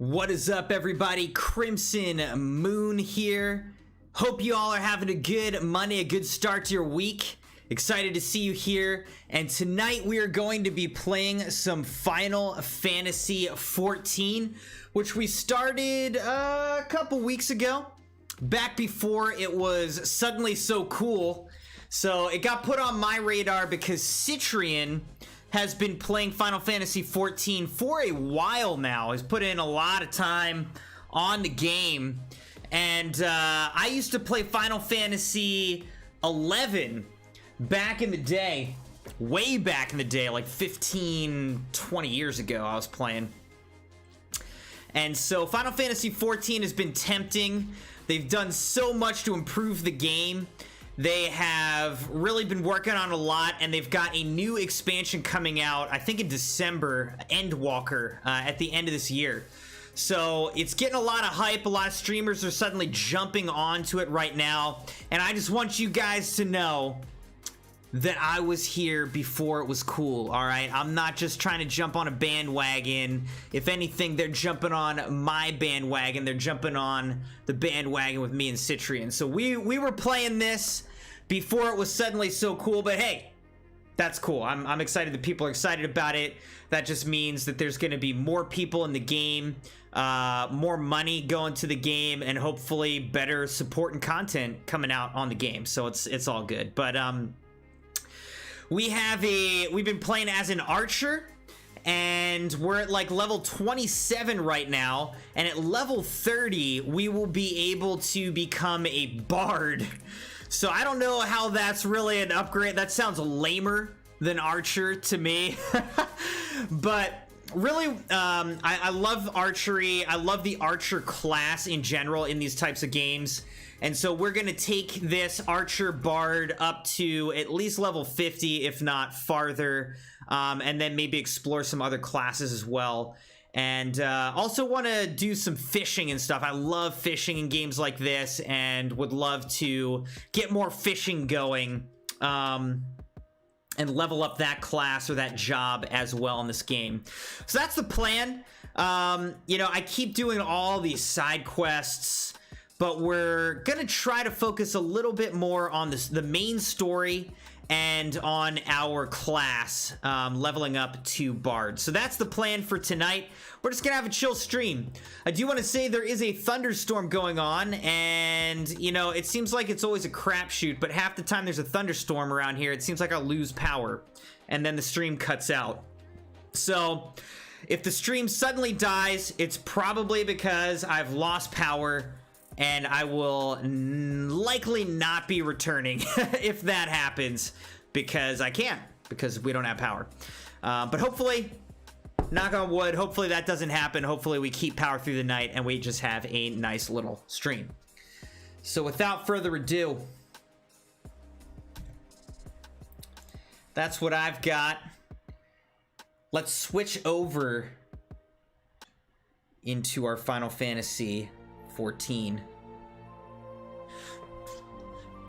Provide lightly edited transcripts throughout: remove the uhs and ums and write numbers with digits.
What is up, everybody? CrimsonMune here. Hope you all are having a good Monday, a good start to your week. Excited to see you here. And tonight we are going to be playing some Final Fantasy XIV, which we started a couple weeks ago, back before it was suddenly so cool. So it got put on my radar because Citrian has been playing Final Fantasy XIV for a while now. Has put in a lot of time on the game. And I used to play Final Fantasy XI back in the day. Way back in the day, like 15, 20 years ago I was playing. And so Final Fantasy XIV has been tempting. They've done so much to improve the game. They have really been working on a lot, and they've got a new expansion coming out, I think in December, Endwalker, at the end of this year. So it's getting a lot of hype. A lot of streamers are suddenly jumping onto it right now, and I just want you guys to know that I was here before it was cool, all right? I'm not just trying to jump on a bandwagon. If anything, they're jumping on my bandwagon. They're jumping on the bandwagon with me and Citrian. So we were playing this before it was suddenly so cool, but hey, that's cool. I'm excited that people are excited about it. That just means that there's gonna be more people in the game, more money going to the game, and hopefully better support and content coming out on the game. So it's all good. But we've been playing as an archer, and we're at like level 27 right now, and at level 30 we will be able to become a BARD. So I don't know how that's really an upgrade. That sounds lamer than archer to me. But really, I love archery. I love the archer class in general in these types of games. And so we're going to take this Archer Bard up to at least level 50, if not farther, and then maybe explore some other classes as well. And also want to do some fishing and stuff. I love fishing in games like this and would love to get more fishing going and level up that class or that job as well in this game. So that's the plan. You know, I keep doing all these side quests, but we're gonna try to focus a little bit more on the main story and on our class, leveling up to Bard. So that's the plan for tonight. We're just gonna have a chill stream. I do want to say there is a thunderstorm going on, and you know, it seems like it's always a crapshoot, but half the time there's a thunderstorm around here, it seems like I'll lose power, and then the stream cuts out. So if the stream suddenly dies, it's probably because I've lost power, and I will likely not be returning if that happens, because I can't, because we don't have power. But hopefully, knock on wood, hopefully that doesn't happen. Hopefully we keep power through the night and we just have a nice little stream. So without further ado, that's what I've got. Let's switch over into our Final Fantasy 14.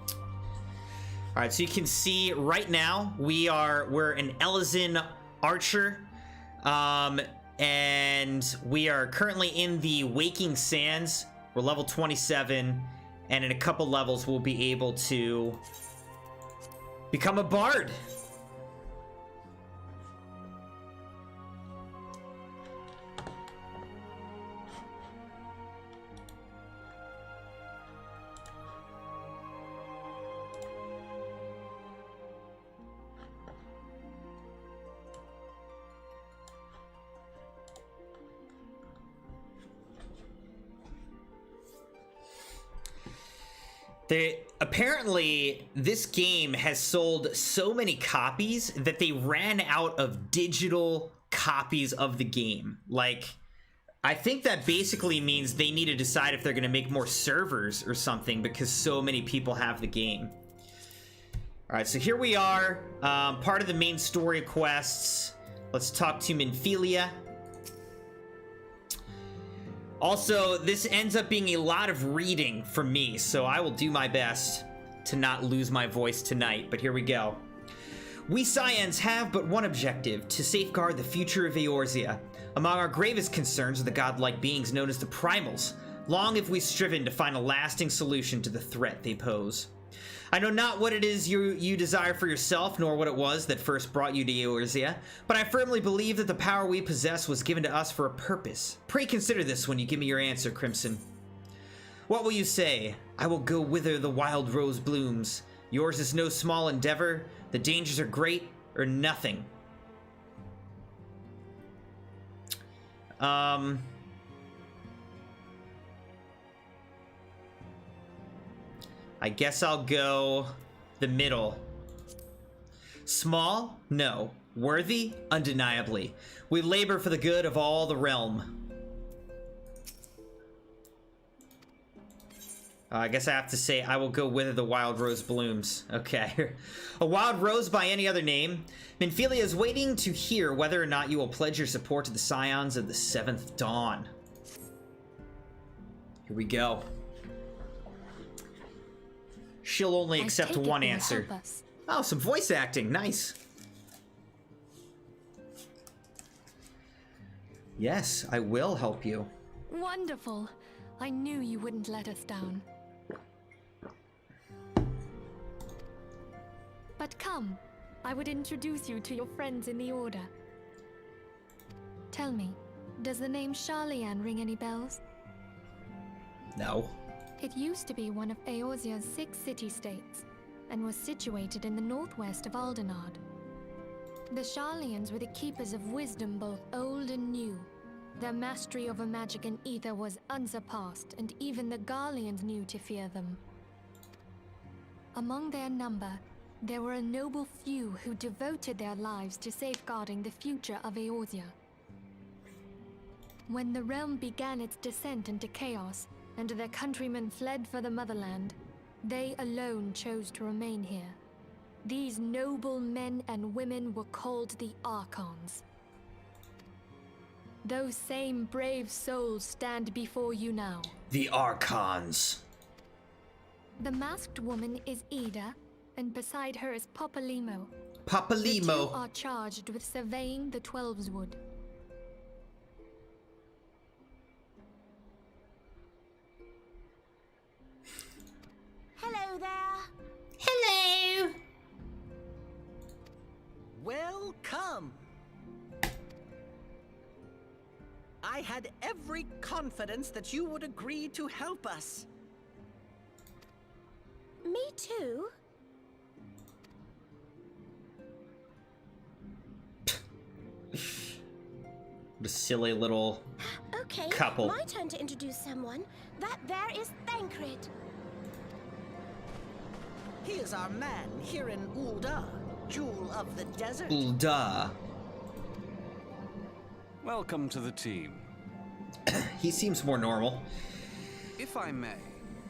All right, so you can see right now we're an Elysian archer, and we are currently in the Waking Sands. We're level 27, and in a couple levels we'll be able to become a bard. Apparently, this game has sold so many copies that they ran out of digital copies of the game. Like, I think that basically means they need to decide if they're going to make more servers or something, because so many people have the game. All right, so here we are, part of the main story quests. Let's talk to Minfilia. Also, this ends up being a lot of reading from me, so I will do my best to not lose my voice tonight, but here we go. We Scions have but one objective, to safeguard the future of Eorzea. Among our gravest concerns are the godlike beings known as the Primals. Long have we striven to find a lasting solution to the threat they pose. I know not what it is you desire for yourself, nor what it was that first brought you to Eorzea, but I firmly believe that the power we possess was given to us for a purpose. Pray consider this when you give me your answer, Crimson. What will you say? I will go whither the wild rose blooms. Yours is no small endeavor. The dangers are great, or nothing. I guess I'll go the middle. Small? No. Worthy? Undeniably. We labor for the good of all the realm. I guess I have to say I will go whither the wild rose blooms. Okay. A wild rose by any other name? Minfilia is waiting to hear whether or not you will pledge your support to the Scions of the 7th Dawn. Here we go. She'll only accept one answer. Oh, some voice acting. Nice. Yes, I will help you. Wonderful. I knew you wouldn't let us down. But come, I would introduce you to your friends in the Order. Tell me, does the name Sharlayan ring any bells? No. It used to be one of Eorzea's 6 city-states, and was situated in the northwest of Aldenard. The Sharlayans were the keepers of wisdom both old and new. Their mastery over magic and ether was unsurpassed, and even the Garleans knew to fear them. Among their number, there were a noble few who devoted their lives to safeguarding the future of Eorzea. When the realm began its descent into chaos, and their countrymen fled for the motherland, they alone chose to remain here. These noble men and women were called the Archons. Those same brave souls stand before you now. The Archons. The masked woman is Ida, and beside her is Popalimo. Popalimo. The two are charged with surveying the Twelveswood. Hello there. Hello. Welcome. I had every confidence that you would agree to help us. Me too. The silly little Okay, couple. my turn to introduce someone. That there is Thancred. He is our man here in Ul'dah, Jewel of the Desert. Ul'dah. Welcome to the team. He seems more normal. If I may,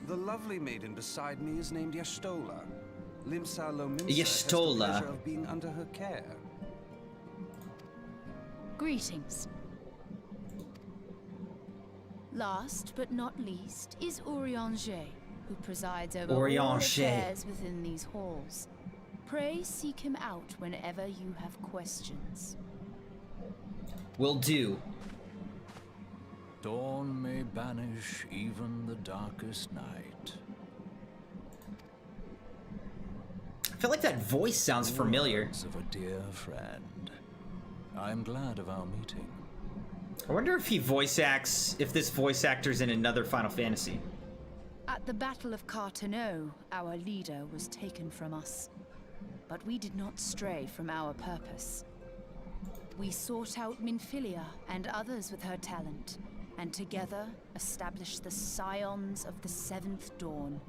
the lovely maiden beside me is named Y'shtola. Limsa Lominsa has the Y'shtola. pleasure of being under her care. Greetings. Last but not least is Urianger, who presides over all Urianger. affairs within these halls. Pray seek him out whenever you have questions. Will do. Dawn may banish even the darkest night. I feel like that voice sounds familiar. Words of a dear friend. I'm glad of our meeting. I wonder if this voice actor's in another Final Fantasy. At the Battle of Carteneau, our leader was taken from us. But we did not stray from our purpose. We sought out Minfilia and others with her talent, and together established the Scions of the 7th Dawn.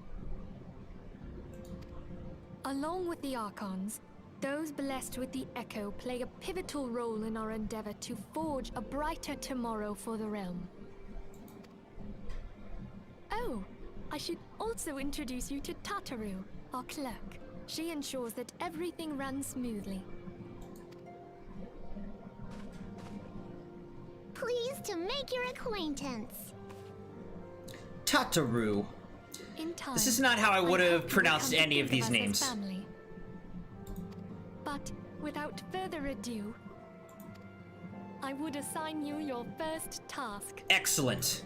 Along with the Archons, those blessed with the Echo play a pivotal role in our endeavor to forge a brighter tomorrow for the realm. Oh, I should also introduce you to Tataru, our clerk. She ensures that everything runs smoothly. Pleased to make your acquaintance. Tataru. In time, This is not how I would hope have you will pronounced come to any of think these us as names. family. But without further ado, I would assign you your first task. Excellent.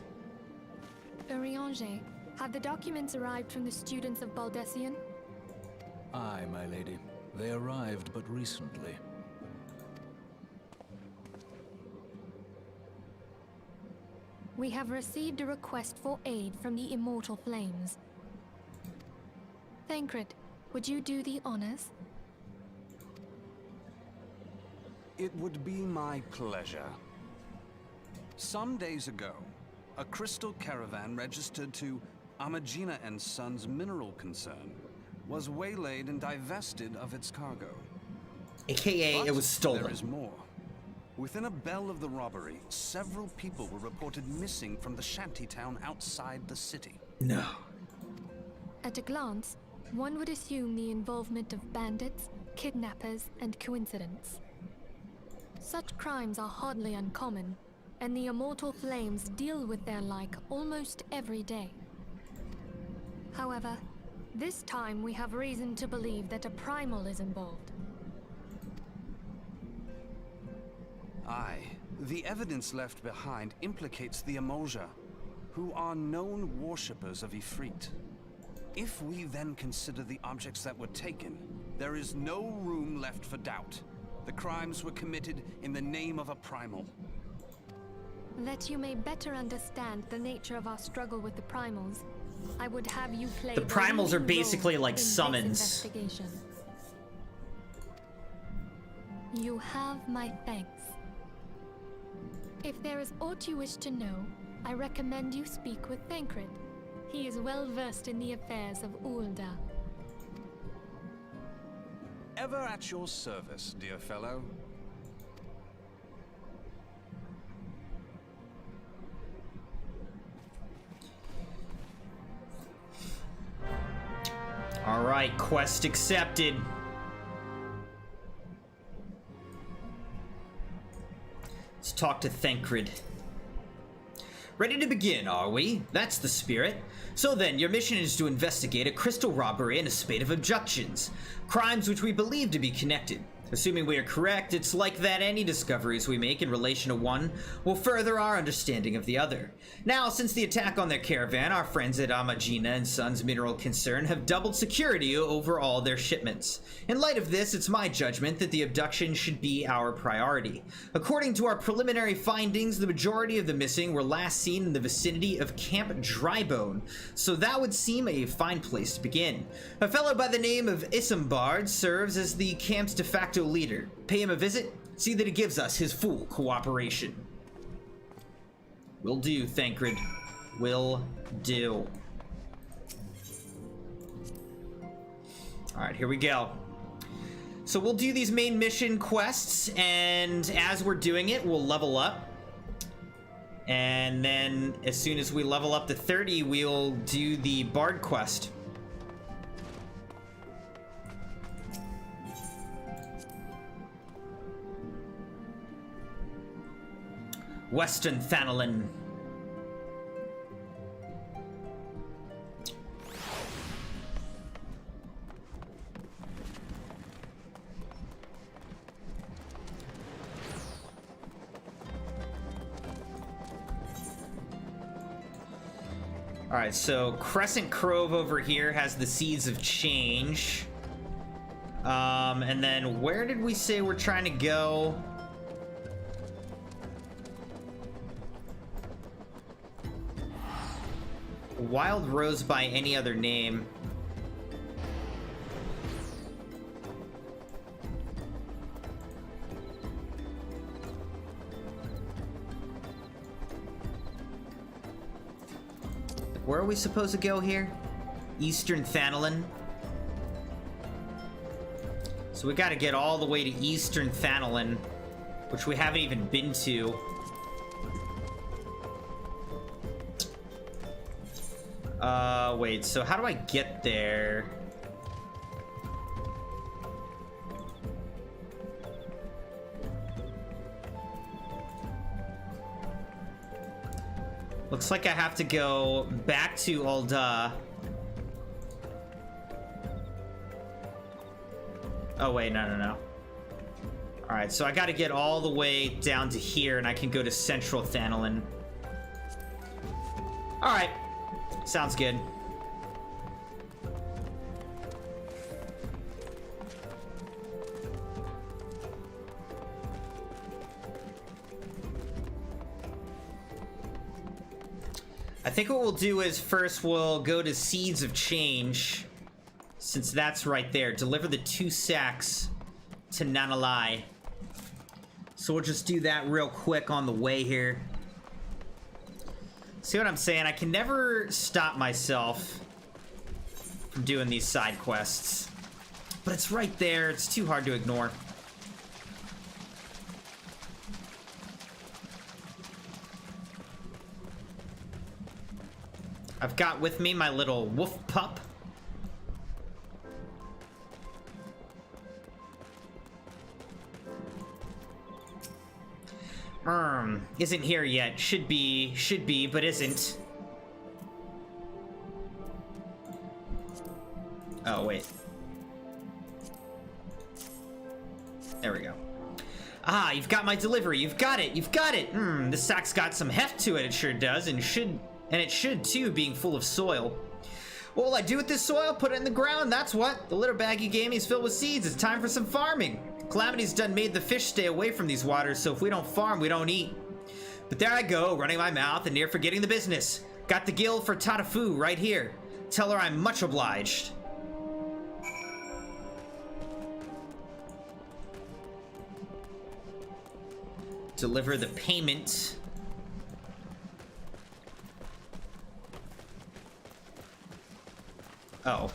Urianger, have the documents arrived from the students of Baldessian? Aye, my lady. They arrived but recently. We have received a request for aid from the Immortal Flames. Thancred, would you do the honors? It would be my pleasure. Some days ago, a crystal caravan registered to Amagina and Sons mineral concern was waylaid and divested of its cargo. AKA, it was stolen. There is more. Within a bell of the robbery, several people were reported missing from the shantytown outside the city. No. At a glance, one would assume the involvement of bandits, kidnappers, and coincidence. Such crimes are hardly uncommon, and the Immortal Flames deal with their like almost every day. However, this time we have reason to believe that a primal is involved. Aye. The evidence left behind implicates the Emolja, who are known worshippers of Ifrit. If we then consider the objects that were taken, there is no room left for doubt. The crimes were committed in the name of a primal. That you may better understand the nature of our struggle with the primals, I would have you play The primals are leading role basically like in this summons. investigation. You have my thanks. If there is aught you wish to know, I recommend you speak with Thancred. He is well versed in the affairs of Ulda. Ever at your service, dear fellow. All right, quest accepted. Let's talk to Thancred. Ready to begin, are we? That's the spirit. So then, your mission is to investigate a crystal robbery and a spate of abductions. Crimes which we believe to be connected. Assuming we are correct, it's like that any discoveries we make in relation to one will further our understanding of the other. Now, since the attack on their caravan, our friends at Amagina and Sons Mineral Concern have doubled security over all their shipments. In light of this, it's my judgment that the abduction should be our priority. According to our preliminary findings, the majority of the missing were last seen in the vicinity of Camp Drybone, so that would seem a fine place to begin. A fellow by the name of BARD serves as the camp's de facto leader. Pay him a visit, see that he gives us his full cooperation. Will do, Thancred. Will do. Alright, here we go. So we'll do these main mission quests, and as we're doing it, we'll level up. And then, as soon as we level up to 30, we'll do the BARD quest. Western Thanalin. Alright, so Crescent Grove over here has the Seeds of Change. And then where did we say we're trying to go? Wild Rose by any other name. Where are we supposed to go here? Eastern Thanalin. So we gotta get all the way to Eastern Thanalin, which we haven't even been to. Wait, so how do I get there? Looks like I have to go back to Ulda. Oh wait, no. Alright, so I gotta get all the way down to here, and I can go to Central Thanolin. Alright. Sounds good. I think what we'll do is first we'll go to Seeds of Change, since that's right there. Deliver the 2 sacks to Nanalai. So we'll just do that real quick on the way here. See what I'm saying? I can never stop myself from doing these side quests. But it's right there. It's too hard to ignore. I've got with me my little wolf pup. Isn't here yet. Should be, but isn't. Oh, wait. There we go. Ah, you've got my delivery. You've got it. You've got it. This sack's got some heft to it. It sure does, and it should too, being full of soil. What will I do with this soil? Put it in the ground. That's what. The litter bag you gave me is filled with seeds. It's time for some farming. Calamity's done made the fish stay away from these waters, so if we don't farm, we don't eat. But there I go, running my mouth and near forgetting the business. Got the guild for Tatafu right here. Tell her I'm much obliged. Deliver the payment. Oh.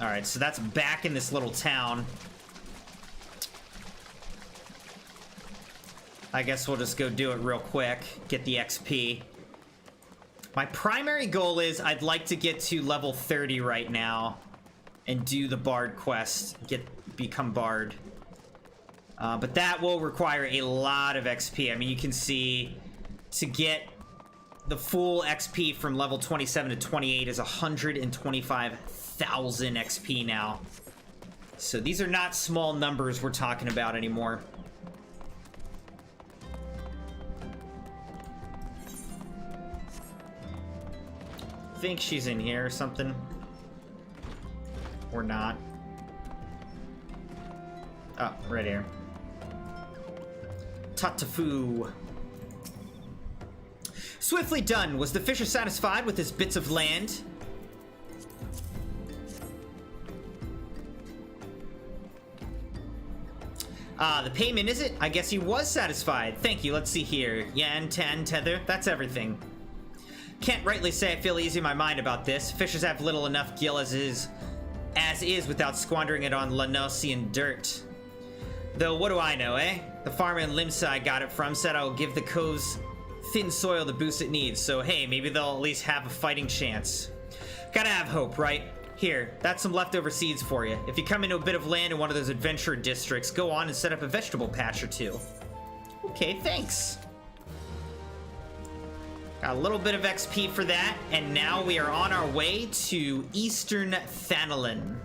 Alright, so that's back in this little town. I guess we'll just go do it real quick. Get the XP. My primary goal is I'd like to get to level 30 right now and do the Bard quest. Become Bard. But that will require a lot of XP. I mean, you can see to get the full XP from level 27 to 28 is 125,000 XP now. So these are not small numbers we're talking about anymore. I think she's in here or something. Or not. Oh, right here. Tatafu. Swiftly done. Was the fisher satisfied with his bits of land? The payment, is it? I guess he was satisfied. Thank you. Let's see here. Yan, 10, tether. That's everything. Can't rightly say I feel easy in my mind about this. Fishers have little enough gil as is without squandering it on Lanosian dirt. Though, what do I know, eh? The farmer in Limsa I got it from said I will give the cove's thin soil the boost it needs, so hey, maybe they'll at least have a fighting chance. Gotta have hope, right? Here, that's some leftover seeds for you. If you come into a bit of land in one of those adventure districts, go on and set up a vegetable patch or two. Okay, thanks. Got a little bit of XP for that, and now we are on our way to Eastern Thanolin.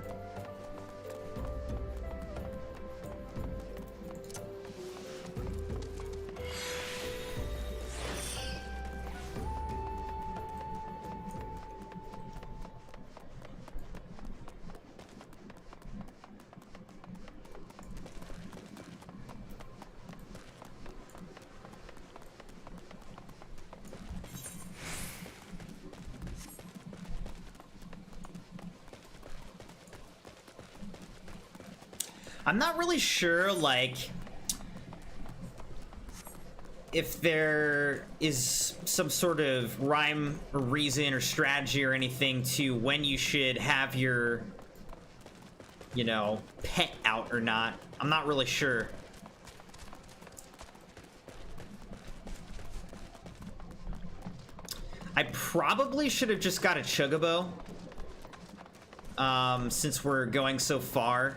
I'm not really sure, like, if there is some sort of rhyme or reason or strategy or anything to when you should have your, you know, pet out or not. I'm not really sure. I probably should have just got a Chocobo, since we're going so far.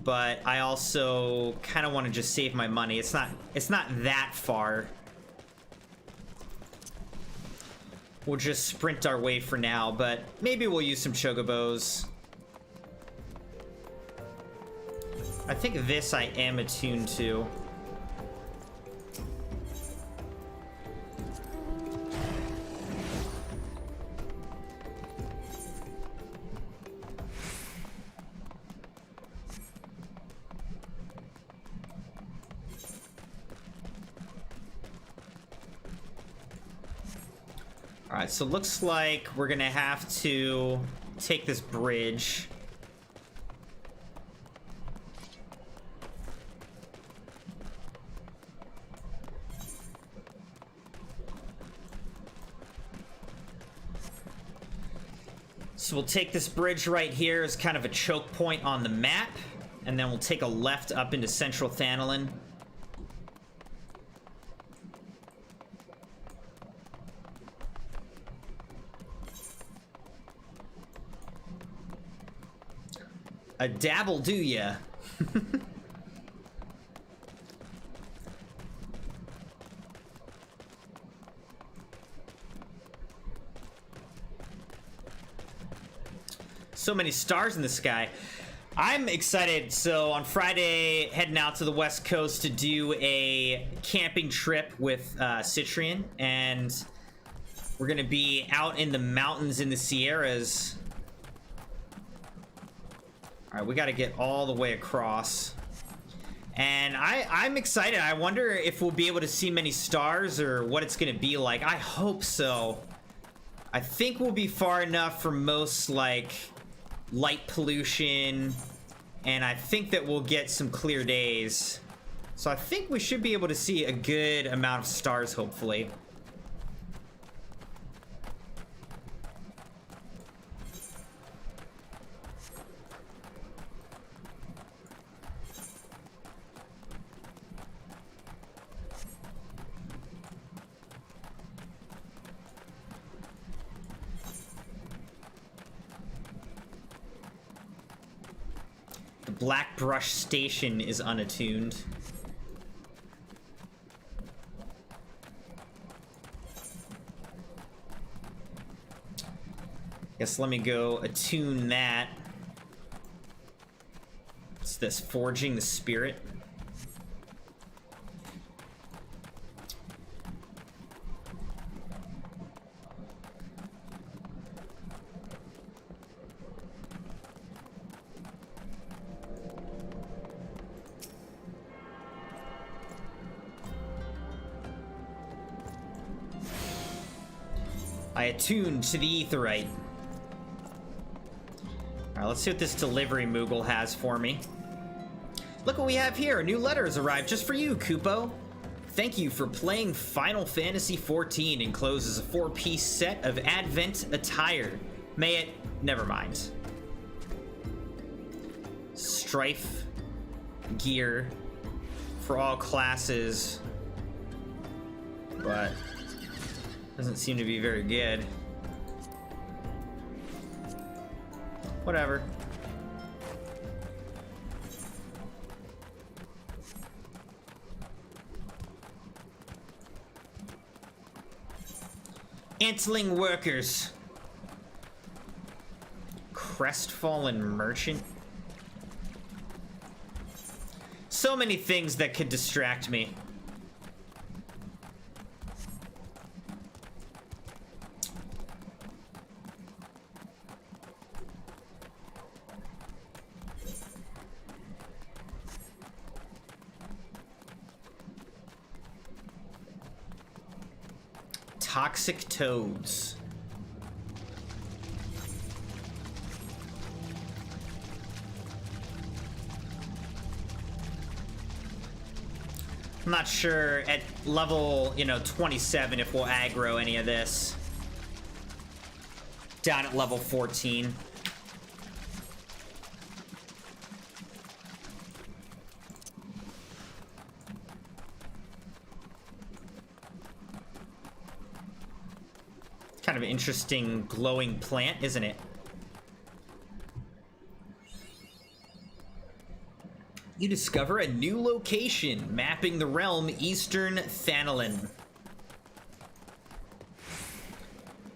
But I also kind of want to just save my money. It's not that far. We'll just sprint our way for now, but maybe we'll use some Chocobos. I think this I am attuned to. Alright, so looks like we're gonna have to take this bridge. So we'll take this bridge right here as kind of a choke point on the map, and then we'll take a left up into Central Thanalin. A dabble, do ya? So many stars in the sky. I'm excited. So on Friday, heading out to the West Coast to do a camping trip with Citrian, and we're gonna be out in the mountains in the Sierras. All right, we got to get all the way across. And I'm excited. I wonder if we'll be able to see many stars or what it's going to be like. I hope so. I think we'll be far enough from most, like, light pollution. And I think that we'll get some clear days. So I think we should be able to see a good amount of stars, hopefully. Black Brush Station is unattuned. Guess let me go attune that. It's this Forging the Spirit. I attuned to the Aetheryte. Alright, let's see what this delivery Moogle has for me. Look what we have here. A new letter has arrived just for you, Kupo. Thank you for playing Final Fantasy XIV. Encloses a 4-piece set of Advent attire. May it... Never mind. Strife gear for all classes. But... doesn't seem to be very good. Whatever. Antling workers. Crestfallen merchant. So many things that could distract me. Toxic toads. I'm not sure at level, 27 if we'll aggro any of this. Down at level 14. Kind of an interesting glowing plant, isn't it? You discover a new location, mapping the realm Eastern Thanalin.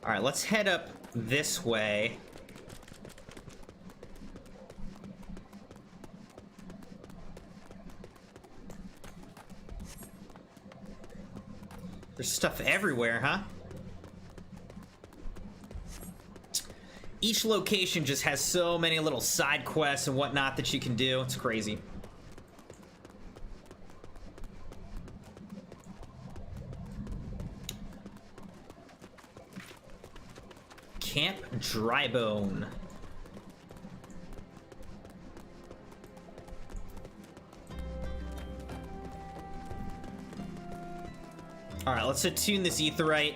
Alright, let's head up this way. There's stuff everywhere, huh? Each location just has so many little side quests and whatnot that you can do. It's crazy. Camp Drybone. All right, let's attune this Aetheryte.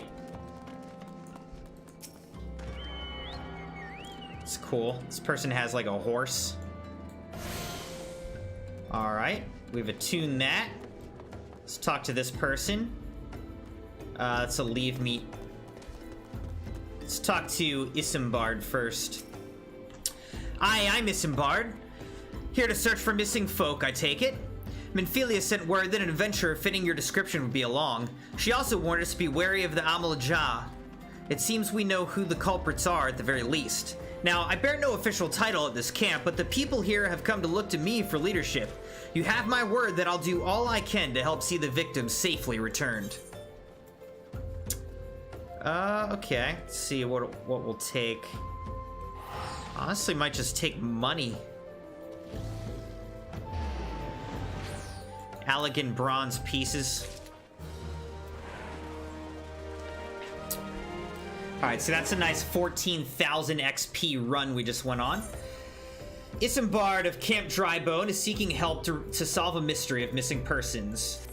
It's cool. This person has like a horse. All right, we've attuned that. Let's talk to this person. That's a leave meet. Let's talk to Isambard first. I'm Isambard. Here to search for missing folk, I take it. Minfilia sent word that an adventurer fitting your description would be along. She also warned us to be wary of the Amal Jah. It seems we know who the culprits are at the very least. Now, I bear no official title at this camp, but the people here have come to look to me for leadership. You have my word that I'll do all I can to help see the victims safely returned. Okay. Let's see what we'll take. Honestly, might just take money. Elegant bronze pieces. Alright, so that's a nice 14,000 XP run we just went on. Isambard of Camp Drybone is seeking help to solve a mystery of missing persons.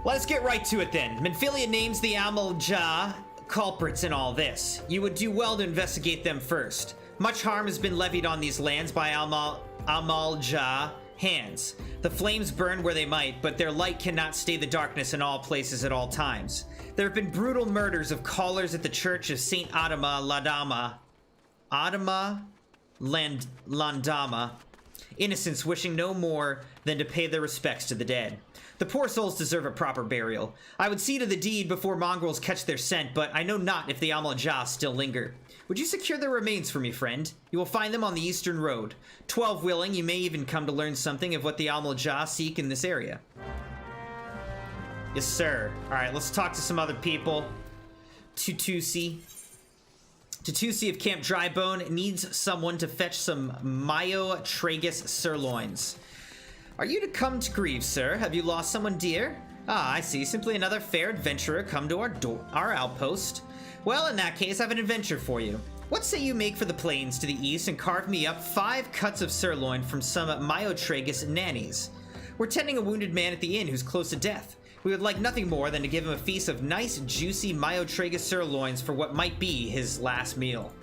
Let's get right to it then. Minfilia names the Amal Jah culprits in all this. You would do well to investigate them first. Much harm has been levied on these lands by Amal Jah hands. The flames burn where they might, but their light cannot stay the darkness in all places at all times. There have been brutal murders of callers at the church of Saint Landama, innocents wishing no more than to pay their respects to the dead. The poor souls deserve a proper burial. I would see to the deed before mongrels catch their scent, but I know not if the Amal Jah still linger. Would you secure their remains for me, friend? You will find them on the eastern road. 12 willing, you may even come to learn something of what the Amal Jah seek in this area. Yes, sir. Alright, let's talk to some other people. Tutusi of Camp Drybone needs someone to fetch some Mayo Tragus sirloins. Are you to come to grieve, sir? Have you lost someone dear? Ah, I see. Simply another fair adventurer come to our outpost. Well, in that case, I have an adventure for you. What say you make for the plains to the east and carve me up 5 cuts of sirloin from some Myotragus nannies? We're tending a wounded man at the inn who's close to death. We would like nothing more than to give him a feast of nice, juicy Myotragus sirloins for what might be his last meal.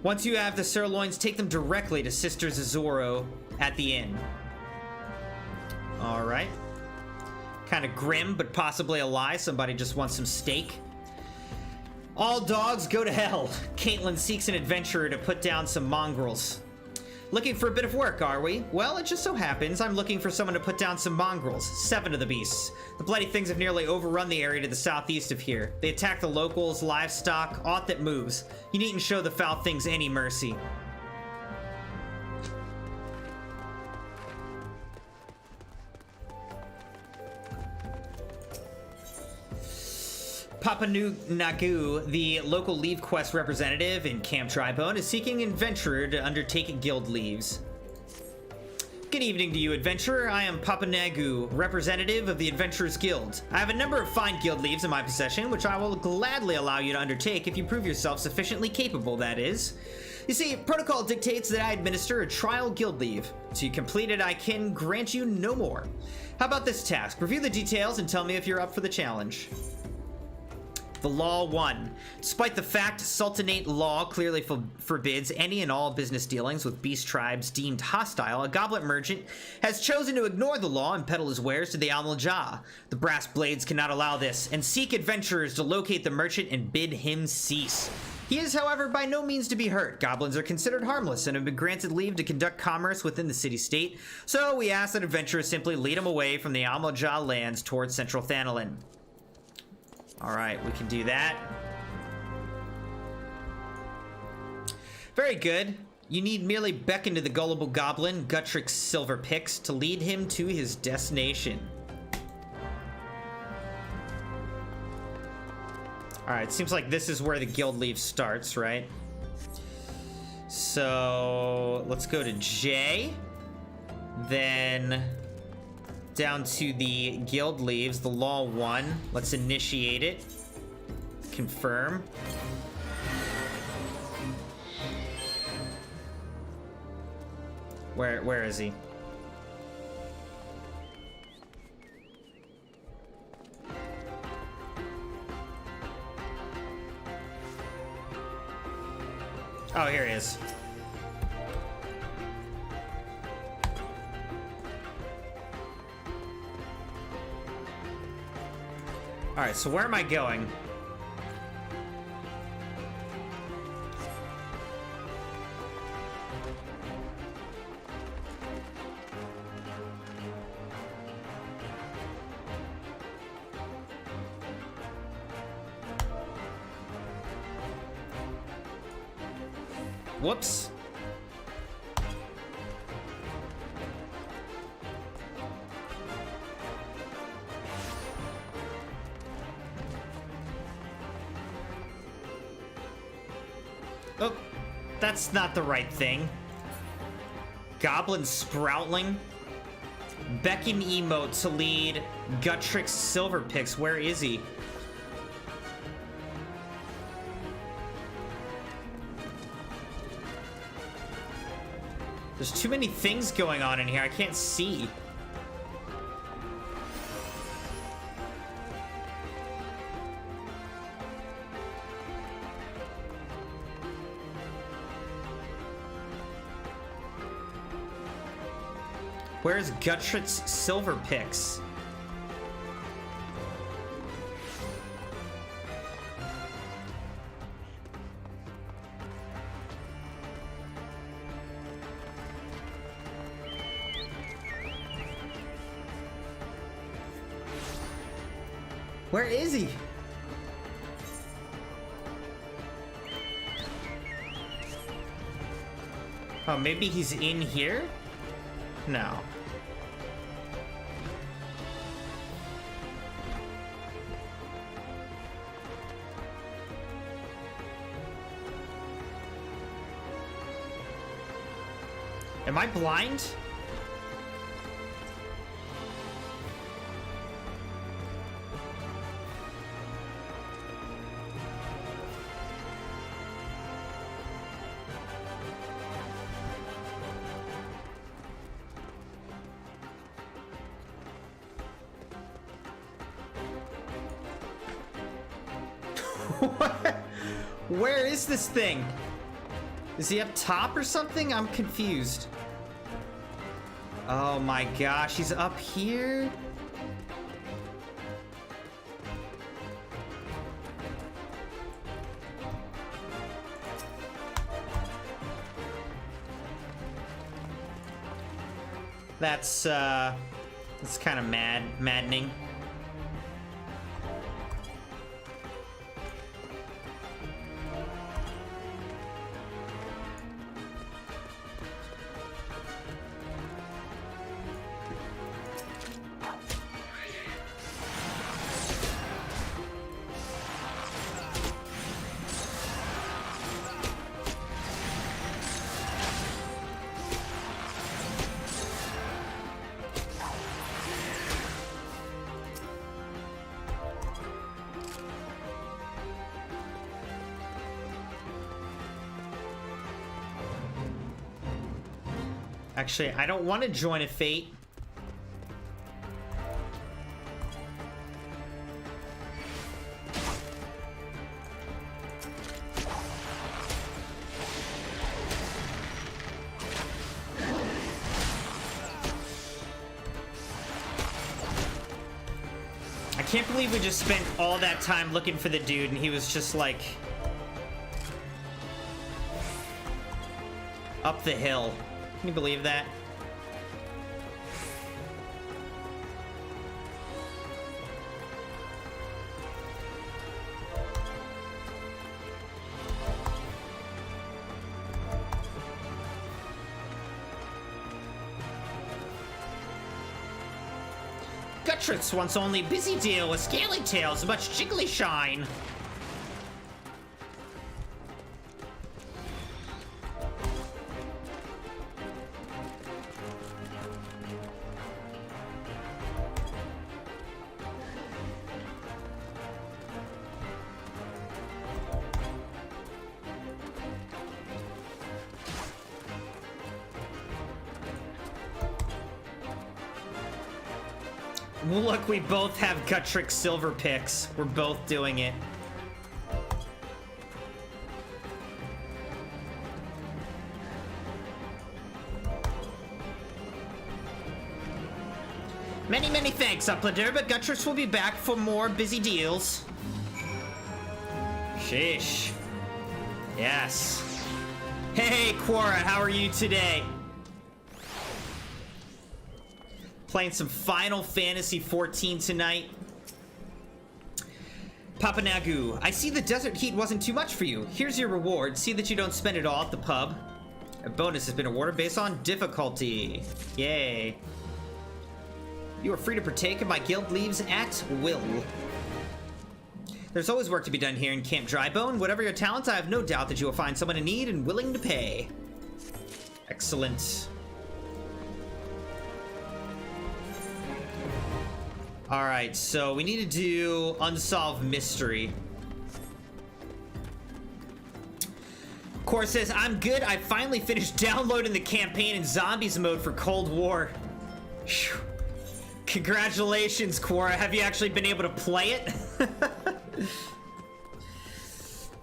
Once you have the sirloins, take them directly to Sister Zazoro at the inn. Alright. Kind of grim, but possibly a lie. Somebody just wants some steak. All dogs go to hell. Caitlin seeks an adventurer to put down some mongrels. Looking for a bit of work, are we? Well, it just so happens I'm looking for someone to put down some mongrels. 7 of the beasts. The bloody things have nearly overrun the area to the southeast of here. They attack the locals, livestock, aught that moves. You needn't show the foul things any mercy. Papa Nagu, the local leave quest representative in Camp Drybone, is seeking an adventurer to undertake guild leaves. Good evening to you, adventurer. I am Papa Nagu, representative of the Adventurers Guild. I have a number of fine guild leaves in my possession, which I will gladly allow you to undertake if you prove yourself sufficiently capable, that is. You see, protocol dictates that I administer a trial guild leave. To complete it, I can grant you no more. How about this task? Review the details and tell me if you're up for the challenge. The Law 1. Despite the fact Sultanate law clearly forbids any and all business dealings with beast tribes deemed hostile, a goblet merchant has chosen to ignore the law and peddle his wares to the Amal Jah. The brass blades cannot allow this, and seek adventurers to locate the merchant and bid him cease. He is, however, by no means to be hurt. Goblins are considered harmless and have been granted leave to conduct commerce within the city-state, so we ask that adventurers simply lead him away from the Amal Jah lands towards central Thanalin. Alright, we can do that. Very good. You need merely beckon to the gullible goblin, Gutrix Silverpix, to lead him to his destination. Alright, seems like this is where the guild leave starts, right? So let's go to J. Then down to the guild leaves, the law 1. Let's initiate it. Confirm. Where is he? Oh, here he is. All right, so where am I going? Whoops. Oh, that's not the right thing. Goblin Sproutling. Beckon emote to lead Gutrix Silverpix. Where is he? There's too many things going on in here. I can't see. Where's Gutrix Silverpix? Where is he? Oh, maybe he's in here? No. Am I blind? Where is this thing? Is he up top or something? I'm confused. Oh my gosh, he's up here? That's kind of maddening. Actually, I don't want to join a fate. I can't believe we just spent all that time looking for the dude and he was just like up the hill. Can you believe that? Gutrix wants only busy deal with scaly tails, much jiggly shine. Look, we both have Gutrick silver picks. We're both doing it. Many, many thanks, Uplander, but Gutrix will be back for more busy deals. Sheesh. Yes. Hey, Quora, how are you today? Playing some Final Fantasy XIV tonight. Papanagu, I see the desert heat wasn't too much for you. Here's your reward. See that you don't spend it all at the pub. A bonus has been awarded based on difficulty. Yay. You are free to partake of my guild leaves at will. There's always work to be done here in Camp Drybone. Whatever your talents, I have no doubt that you will find someone in need and willing to pay. Excellent. Alright, so we need to do Unsolved Mystery. Cora says, I'm good. I finally finished downloading the campaign in Zombies mode for Cold War. Whew. Congratulations, Quora. Have you actually been able to play it?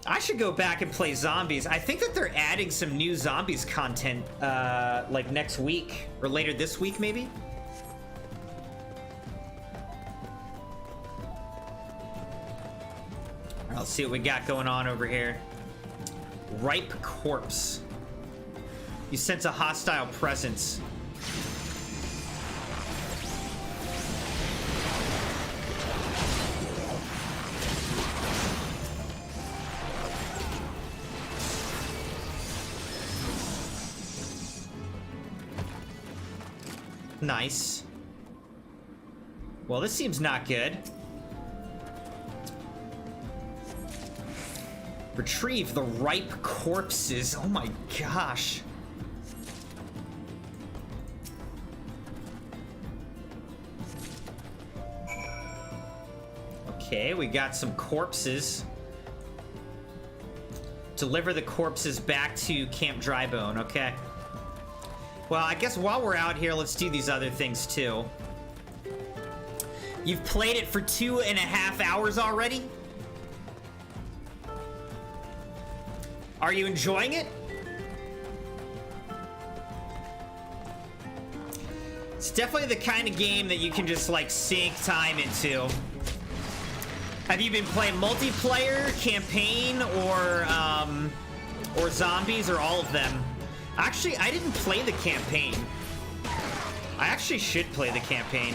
I should go back and play Zombies. I think that they're adding some new Zombies content, like next week, or later this week, maybe? Let's see what we got going on over here. Ripe corpse. You sense a hostile presence. Nice. Well, this seems not good. Retrieve the ripe corpses. Oh my gosh. Okay, we got some corpses. Deliver the corpses back to Camp Drybone. Okay. Well, I guess while we're out here, let's do these other things too. You've played it for 2.5 hours already? Are you enjoying it? It's definitely the kind of game that you can just like sink time into. Have you been playing multiplayer, campaign, or zombies, or all of them? Actually, I didn't play the campaign. I actually should play the campaign.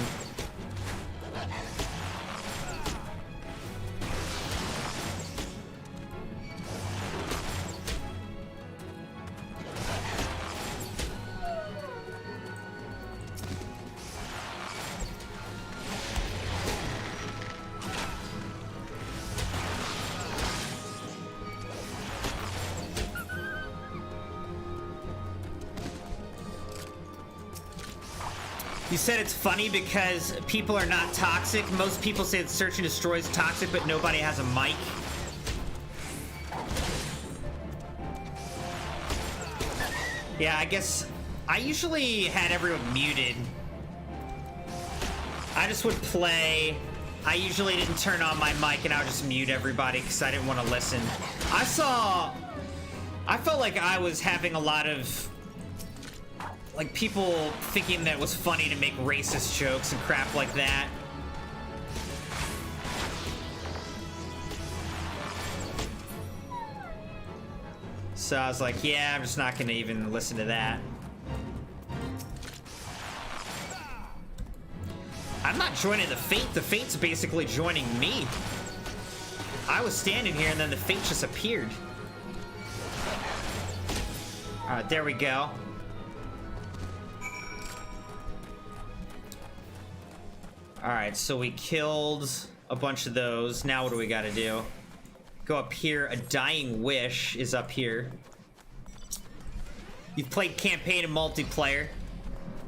You said it's funny because people are not toxic. Most people say that Search and Destroy is toxic, but nobody has a mic. Yeah, I guess I usually had everyone muted. I just would play. I usually didn't turn on my mic and I would just mute everybody because I didn't want to listen. I felt like I was having a lot of like people thinking that it was funny to make racist jokes and crap like that. So I was like, yeah, I'm just not gonna even listen to that. I'm not joining the Fate. The Fate's basically joining me. I was standing here and then the Fate just appeared. Alright, there we go. Alright, so we killed a bunch of those. Now what do we gotta do? Go up here. A Dying Wish is up here. You've played campaign and multiplayer.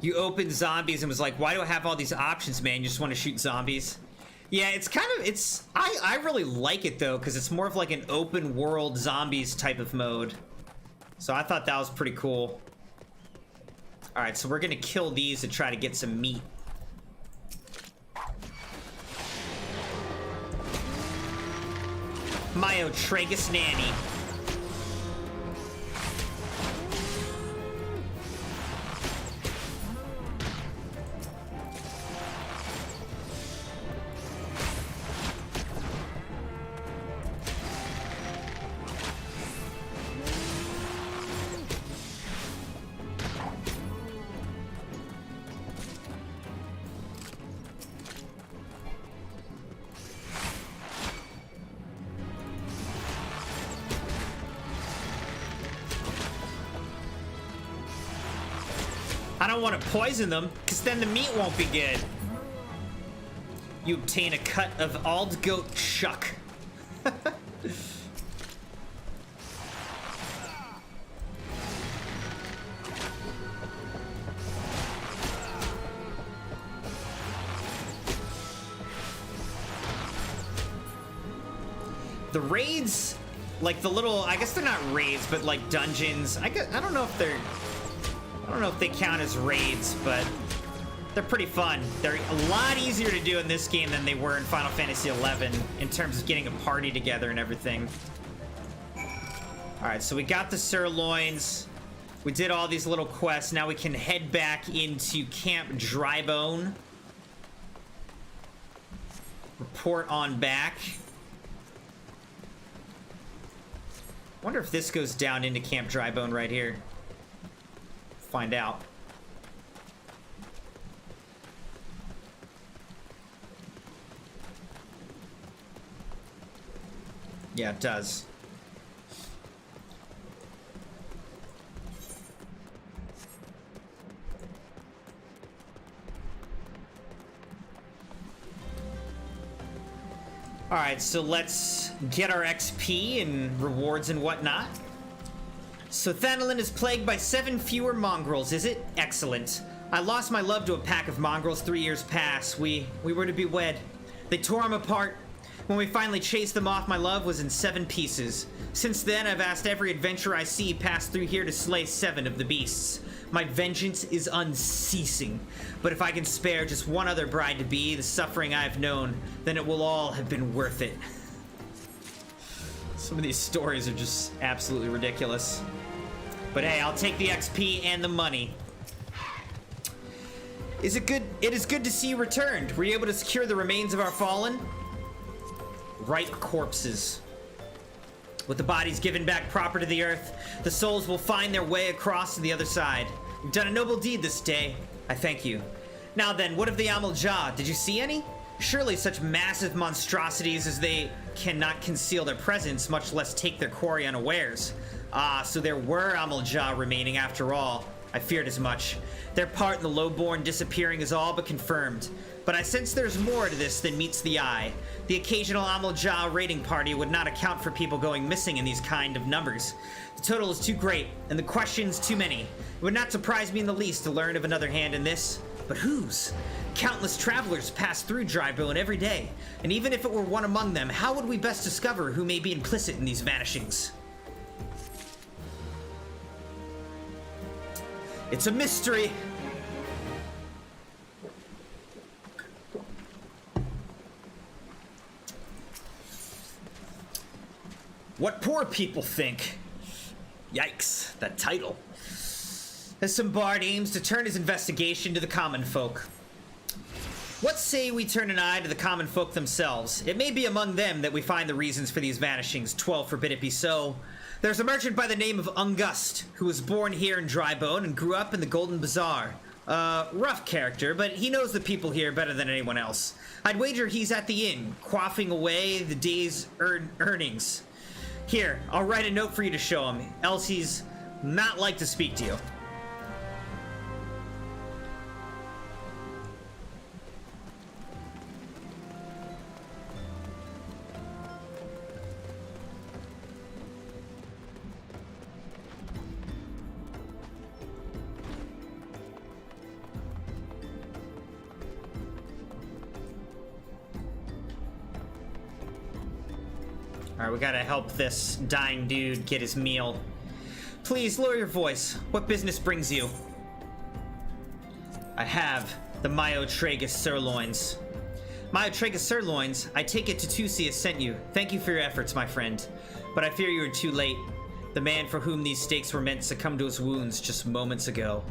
You opened zombies and was like, why do I have all these options, man? You just want to shoot zombies? Yeah, it's kind of, I really like it though, because it's more of like an open world zombies type of mode. So I thought that was pretty cool. Alright, so we're gonna kill these to try to get some meat. Myotragus nanny. I don't want to poison them, because then the meat won't be good. You obtain a cut of Ald Goat Shuck. The raids, like the little, I guess they're not raids, but like dungeons. I don't know if they're... I don't know if they count as raids, but they're pretty fun. They're a lot easier to do in this game than they were in Final Fantasy XI in terms of getting a party together and everything. Alright, so we got the sirloins. We did all these little quests. Now we can head back into Camp Drybone. Report on back. Wonder if this goes down into Camp Drybone right here. Find out. Yeah, it does. All right, so let's get our XP and rewards and whatnot. So Thanalan is plagued by 7 fewer mongrels, is it? Excellent. I lost my love to a pack of mongrels 3 years past. We were to be wed. They tore him apart. When we finally chased them off, my love was in 7 pieces. Since then, I've asked every adventurer I see pass through here to slay 7 of the beasts. My vengeance is unceasing. But if I can spare just one other bride-to-be, the suffering I've known, then it will all have been worth it. Some of these stories are just absolutely ridiculous. But hey, I'll take the XP and the money. Is it good? It is good to see you returned. Were you able to secure the remains of our fallen? Ripe corpses. With the bodies given back proper to the earth, the souls will find their way across to the other side. You've done a noble deed this day. I thank you. Now then, what of the Amal-Jah? Did you see any? Surely such massive monstrosities as they cannot conceal their presence, much less take their quarry unawares. Ah, so there were Amal-Jah remaining after all. I feared as much. Their part in the lowborn disappearing is all but confirmed. But I sense there's more to this than meets the eye. The occasional Amal-Jah raiding party would not account for people going missing in these kind of numbers. The total is too great, and the questions too many. It would not surprise me in the least to learn of another hand in this. But whose? Countless travelers pass through Drybone every day, and even if it were one among them, how would we best discover who may be implicit in these vanishings? It's a mystery. What poor people think. Yikes, that title. As some bard aims to turn his investigation to the common folk. What say we turn an eye to the common folk themselves? It may be among them that we find the reasons for these vanishings. 12 forbid it be so. There's a merchant by the name of Ungust, who was born here in Drybone and grew up in the Golden Bazaar. Rough character, but he knows the people here better than anyone else. I'd wager he's at the inn, quaffing away the day's earnings. Here, I'll write a note for you to show him, else he's not like to speak to you. Alright, we gotta help this dying dude get his meal. Please, lower your voice. What business brings you? I have the Myotragus sirloins. My Atreca sirloins, I take it Tutusi has sent you. Thank you for your efforts, my friend. But I fear you are too late. The man for whom these steaks were meant succumbed to his wounds just moments ago.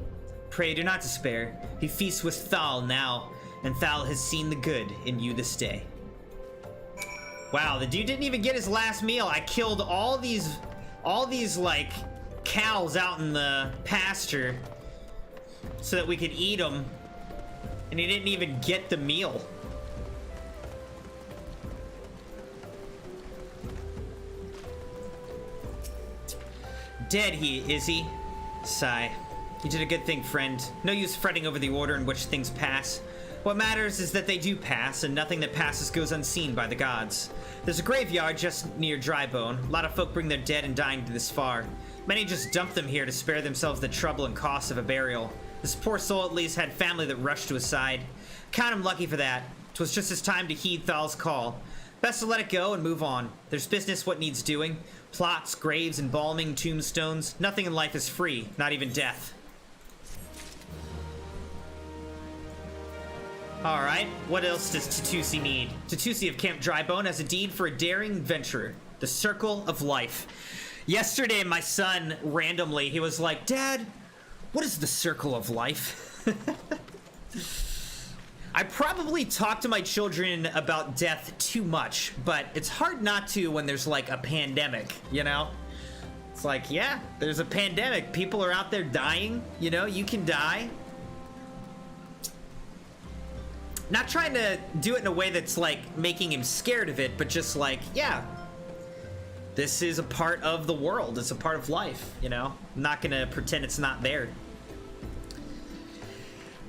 Pray do not despair. He feasts with Thal now, and Thal has seen the good in you this day. Wow, the dude didn't even get his last meal. I killed all these like cows out in the pasture so that we could eat them, and he didn't even get the meal. Dead is he? Sigh. You did a good thing, friend. No use fretting over the order in which things pass. What matters is that they do pass, and nothing that passes goes unseen by the gods. There's a graveyard just near Drybone. A lot of folk bring their dead and dying this far. Many just dump them here to spare themselves the trouble and cost of a burial. This poor soul at least had family that rushed to his side. Count him lucky for that. 'Twas just his time to heed Thal's call. Best to let it go and move on. There's business what needs doing. Plots, graves, embalming, tombstones. Nothing in life is free, not even death. Alright, what else does Tutusi need? Tutusi of Camp Drybone has a deed for a daring adventurer. The Circle of Life. Yesterday, my son, randomly, he was like, Dad, what is the Circle of Life? I probably talk to my children about death too much, but it's hard not to when there's like a pandemic, you know? It's like, yeah, there's a pandemic. People are out there dying, you know, you can die. Not trying to do it in a way that's like making him scared of it, but just like, yeah, this is a part of the world. It's a part of life, you know? I'm not gonna pretend it's not there.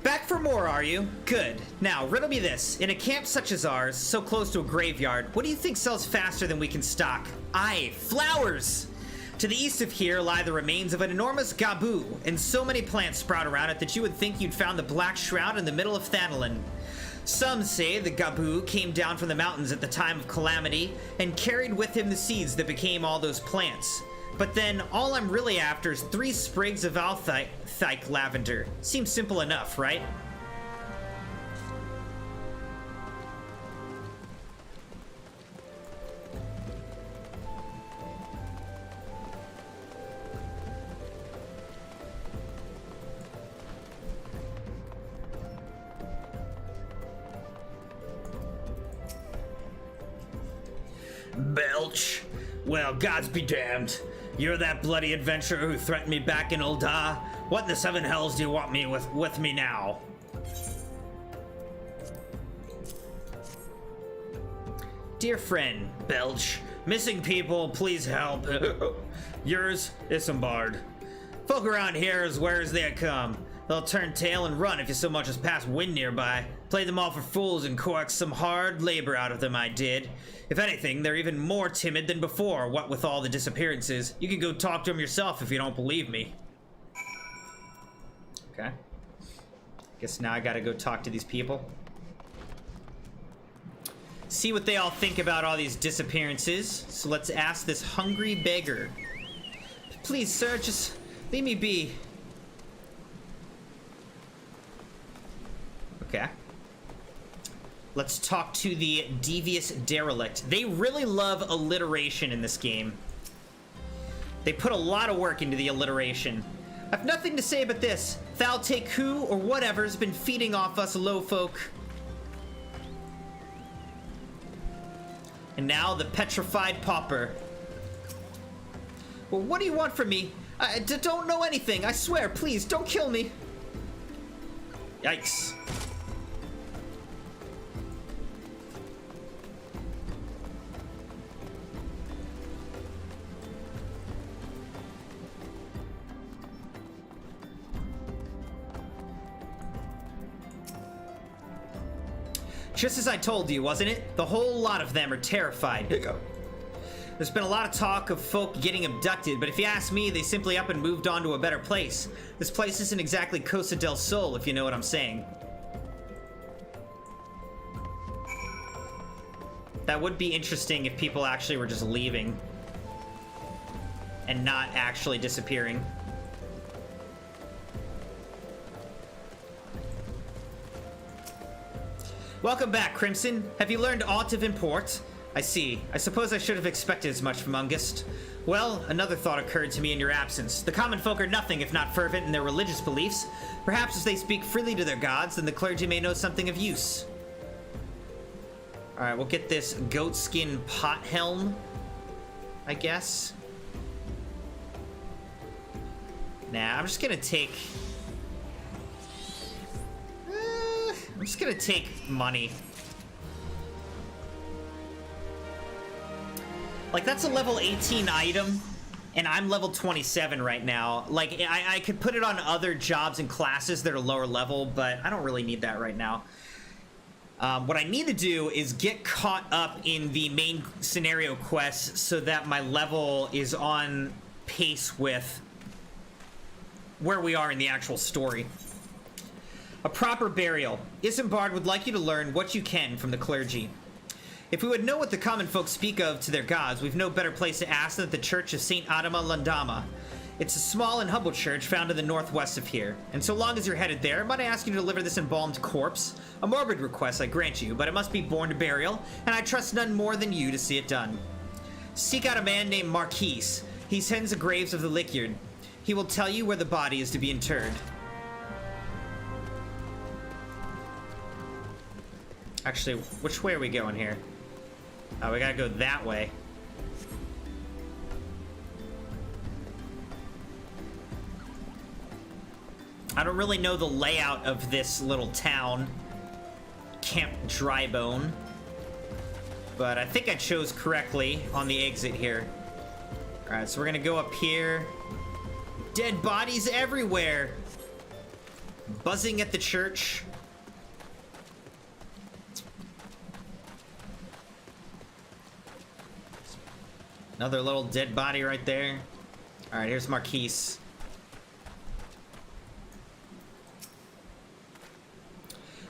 Back for more, are you? Good. Now, riddle me this. In a camp such as ours, so close to a graveyard, what do you think sells faster than we can stock? Aye, flowers! To the east of here lie the remains of an enormous gaboo, and so many plants sprout around it that you would think you'd found the Black Shroud in the middle of Thanalin. Some say the gaboo came down from the mountains at the time of calamity and carried with him the seeds that became all those plants. But then, all I'm really after is 3 sprigs of Althike lavender. Seems simple enough, right? Belch. Well, gods be damned. You're that bloody adventurer who threatened me back in Ul'dah? What in the 7 hells do you want me with me now? Dear friend, Belch. Missing people, please help. Yours, Isambard. Folk around here as where as they come. They'll turn tail and run if you so much as pass wind nearby. Played them all for fools and coaxed some hard labor out of them, I did. If anything, they're even more timid than before, what with all the disappearances. You can go talk to them yourself if you don't believe me. Okay. Guess now I gotta go talk to these people. See what they all think about all these disappearances. So let's ask this hungry beggar. Please, sir, just leave me be. Okay. Let's talk to the devious derelict. They really love alliteration in this game. They put a lot of work into the alliteration. I've nothing to say but this. Thal take who or whatever's been feeding off us low folk. And now the petrified pauper. Well, what do you want from me? I don't know anything. I swear, please, don't kill me. Yikes. Just as I told you, wasn't it? The whole lot of them are terrified. Here you go. There's been a lot of talk of folk getting abducted, but if you ask me, they simply up and moved on to a better place. This place isn't exactly Costa del Sol, if you know what I'm saying. That would be interesting if people actually were just leaving and not actually disappearing. Welcome back, Crimson. Have you learned aught of import? I see. I suppose I should have expected as much from Ungust. Well, another thought occurred to me in your absence. The common folk are nothing if not fervent in their religious beliefs. Perhaps if they speak freely to their gods, then the clergy may know something of use. Alright, we'll get this goatskin pot helm, I guess. Nah, I'm just gonna take... I'm just gonna take money. Like, that's a level 18 item, and I'm level 27 right now. Like, I could put it on other jobs and classes that are lower level, but I don't really need that right now. What I need to do is get caught up in the main scenario quests so that my level is on pace with where we are in the actual story. A proper burial. Isambard would like you to learn what you can from the clergy. If we would know what the common folk speak of to their gods, we've no better place to ask than at the Church of St. Adama Landama. It's a small and humble church found in the northwest of here, and so long as you're headed there, might I ask you to deliver this embalmed corpse? A morbid request, I grant you, but it must be borne to burial, and I trust none more than you to see it done. Seek out a man named Marquise. He tends the graves of the Licyard. He will tell you where the body is to be interred. Actually, which way are we going here? Oh, we gotta go that way. I don't really know the layout of this little town, Camp Drybone, but I think I chose correctly on the exit here. Alright, so we're gonna go up here. Dead bodies everywhere! Buzzing at the church. Another little dead body right there. Alright, here's Marquise.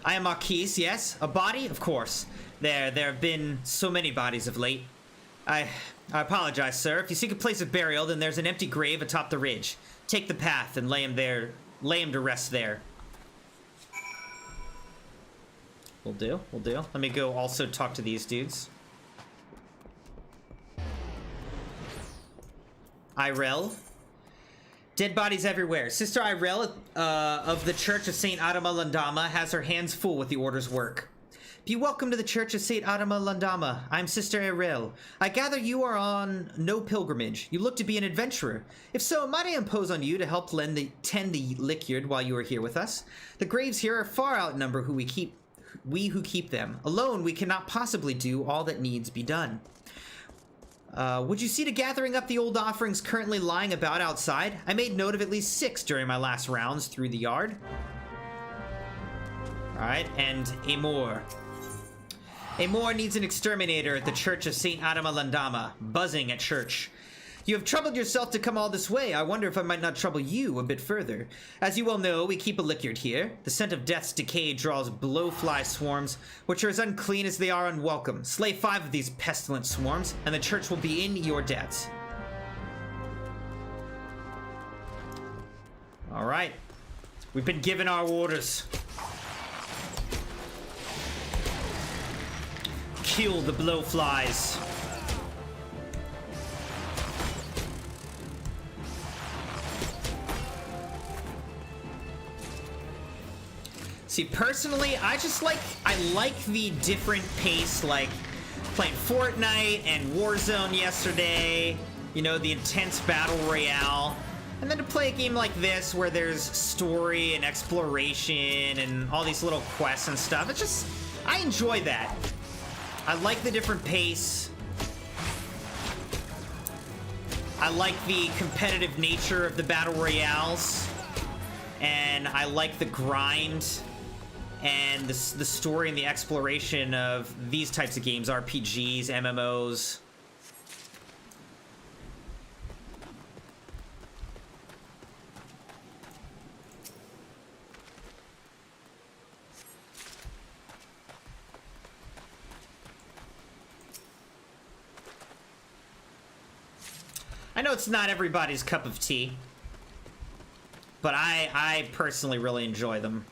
I am Marquise, yes. A body? Of course. There have been so many bodies of late. I apologize, sir. If you seek a place of burial, then there's an empty grave atop the ridge. Take the path and lay him there. Lay him to rest there. Will do, will do. Let me go also talk to these dudes. Irel. Dead bodies everywhere. Sister Irel of the Church of St. Adama Landama has her hands full with the Order's work. Be welcome to the Church of St. Adama Landama. I'm Sister Irel. I gather you are on no pilgrimage. You look to be an adventurer. If so, might I impose on you to help tend the Licyard while you are here with us? The graves here are far outnumber we who keep them. Alone, we cannot possibly do all that needs be done. Would you see to gathering up the old offerings currently lying about outside? I made note of at least 6 during my last rounds through the yard. Alright, and Amor. Amor needs an exterminator at the Church of St. Adama Landama, buzzing at church. You have troubled yourself to come all this way. I wonder if I might not trouble you a bit further. As you well know, we keep a Licyard here. The scent of death's decay draws blowfly swarms, which are as unclean as they are unwelcome. Slay 5 of these pestilent swarms, and the church will be in your debt. Alright. We've been given our orders. Kill the blowflies. See, personally, I like the different pace, like playing Fortnite and Warzone yesterday, you know, the intense battle royale. And then to play a game like this where there's story and exploration and all these little quests and stuff, it's just, I enjoy that. I like the different pace. I like the competitive nature of the battle royales. And I like the grind and the story and the exploration of these types of games, RPGs, MMOs. I know it's not everybody's cup of tea, but I personally really enjoy them.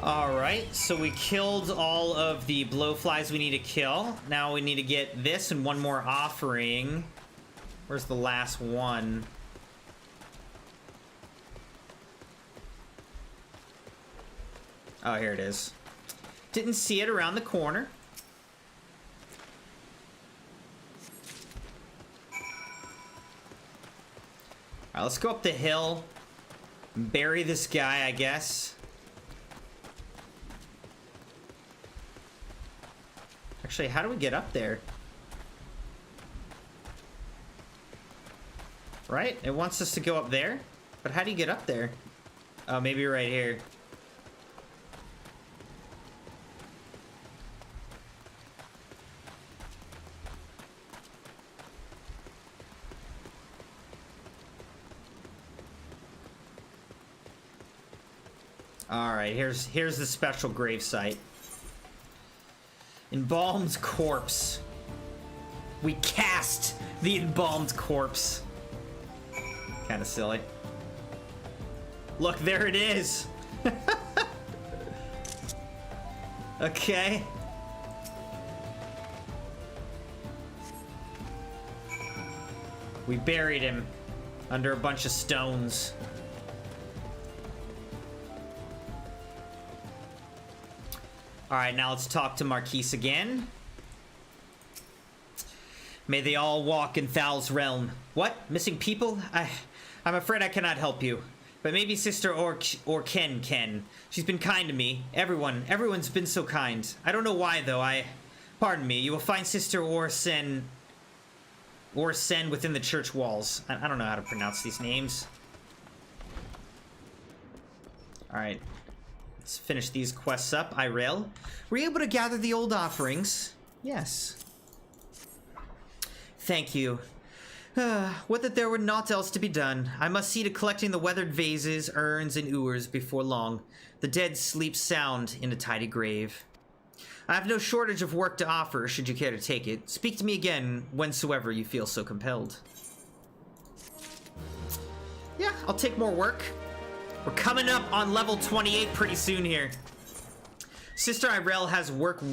Alright, so we killed all of the blowflies we need to kill. Now we need to get this and one more offering. Where's the last one? Oh, here it is. Didn't see it around the corner. Alright, let's go up the hill. Bury this guy, I guess. Actually, how do we get up there? Right? It wants us to go up there? But how do you get up there? Oh, maybe right here. Alright, here's the special grave site. Embalmed corpse. We cast the embalmed corpse. Kind of silly. Look, there it is. Okay. We buried him under a bunch of stones. Alright, now let's talk to Marquise again. May they all walk in Thal's realm. What? Missing people? I'm afraid I cannot help you. But maybe Sister or Ken can. She's been kind to me. Everyone's been so kind. I don't know why, though. Pardon me. You will find Sister Sen within the church walls. I don't know how to pronounce these names. Alright. Let's finish these quests up. Irel. Were you able to gather the old offerings? Yes. Thank you. Would that there were naught else to be done. I must see to collecting the weathered vases, urns, and ewers before long. The dead sleep sound in a tidy grave. I have no shortage of work to offer, should you care to take it. Speak to me again, whensoever you feel so compelled. Yeah, I'll take more work. We're coming up on level 28 pretty soon here. Sister Irel has work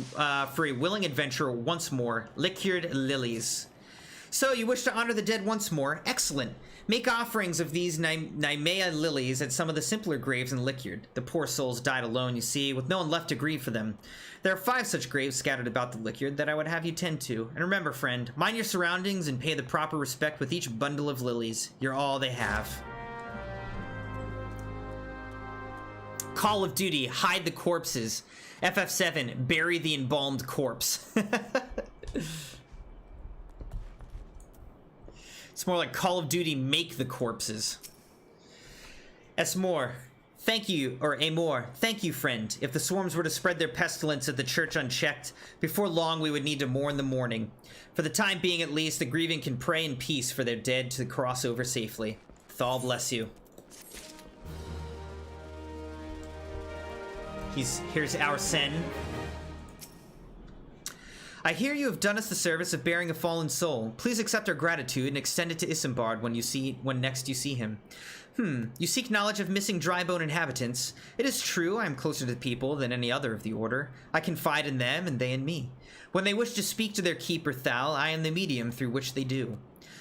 for a willing adventurer once more. Liquid lilies. So, you wish to honor the dead once more? Excellent. Make offerings of these Nymea lilies at some of the simpler graves in Liquid. The poor souls died alone, you see, with no one left to grieve for them. There are 5 such graves scattered about the Liquid that I would have you tend to. And remember, friend, mind your surroundings and pay the proper respect with each bundle of lilies. You're all they have. Call of Duty, hide the corpses. FF7, bury the embalmed corpse. It's more like Call of Duty, make the corpses. Esmore, thank you, or Amor, thank you, friend. If the swarms were to spread their pestilence at the church unchecked, before long we would need to mourn the mourning. For the time being, at least, the grieving can pray in peace for their dead to cross over safely. Thal bless you. Here's our Sen. I hear you have done us the service of bearing a fallen soul. Please accept our gratitude and extend it to Isambard when next you see him. You seek knowledge of missing drybone inhabitants. It is true, I am closer to the people than any other of the Order. I confide in them and they in me. When they wish to speak to their keeper Thal, I am the medium through which they do.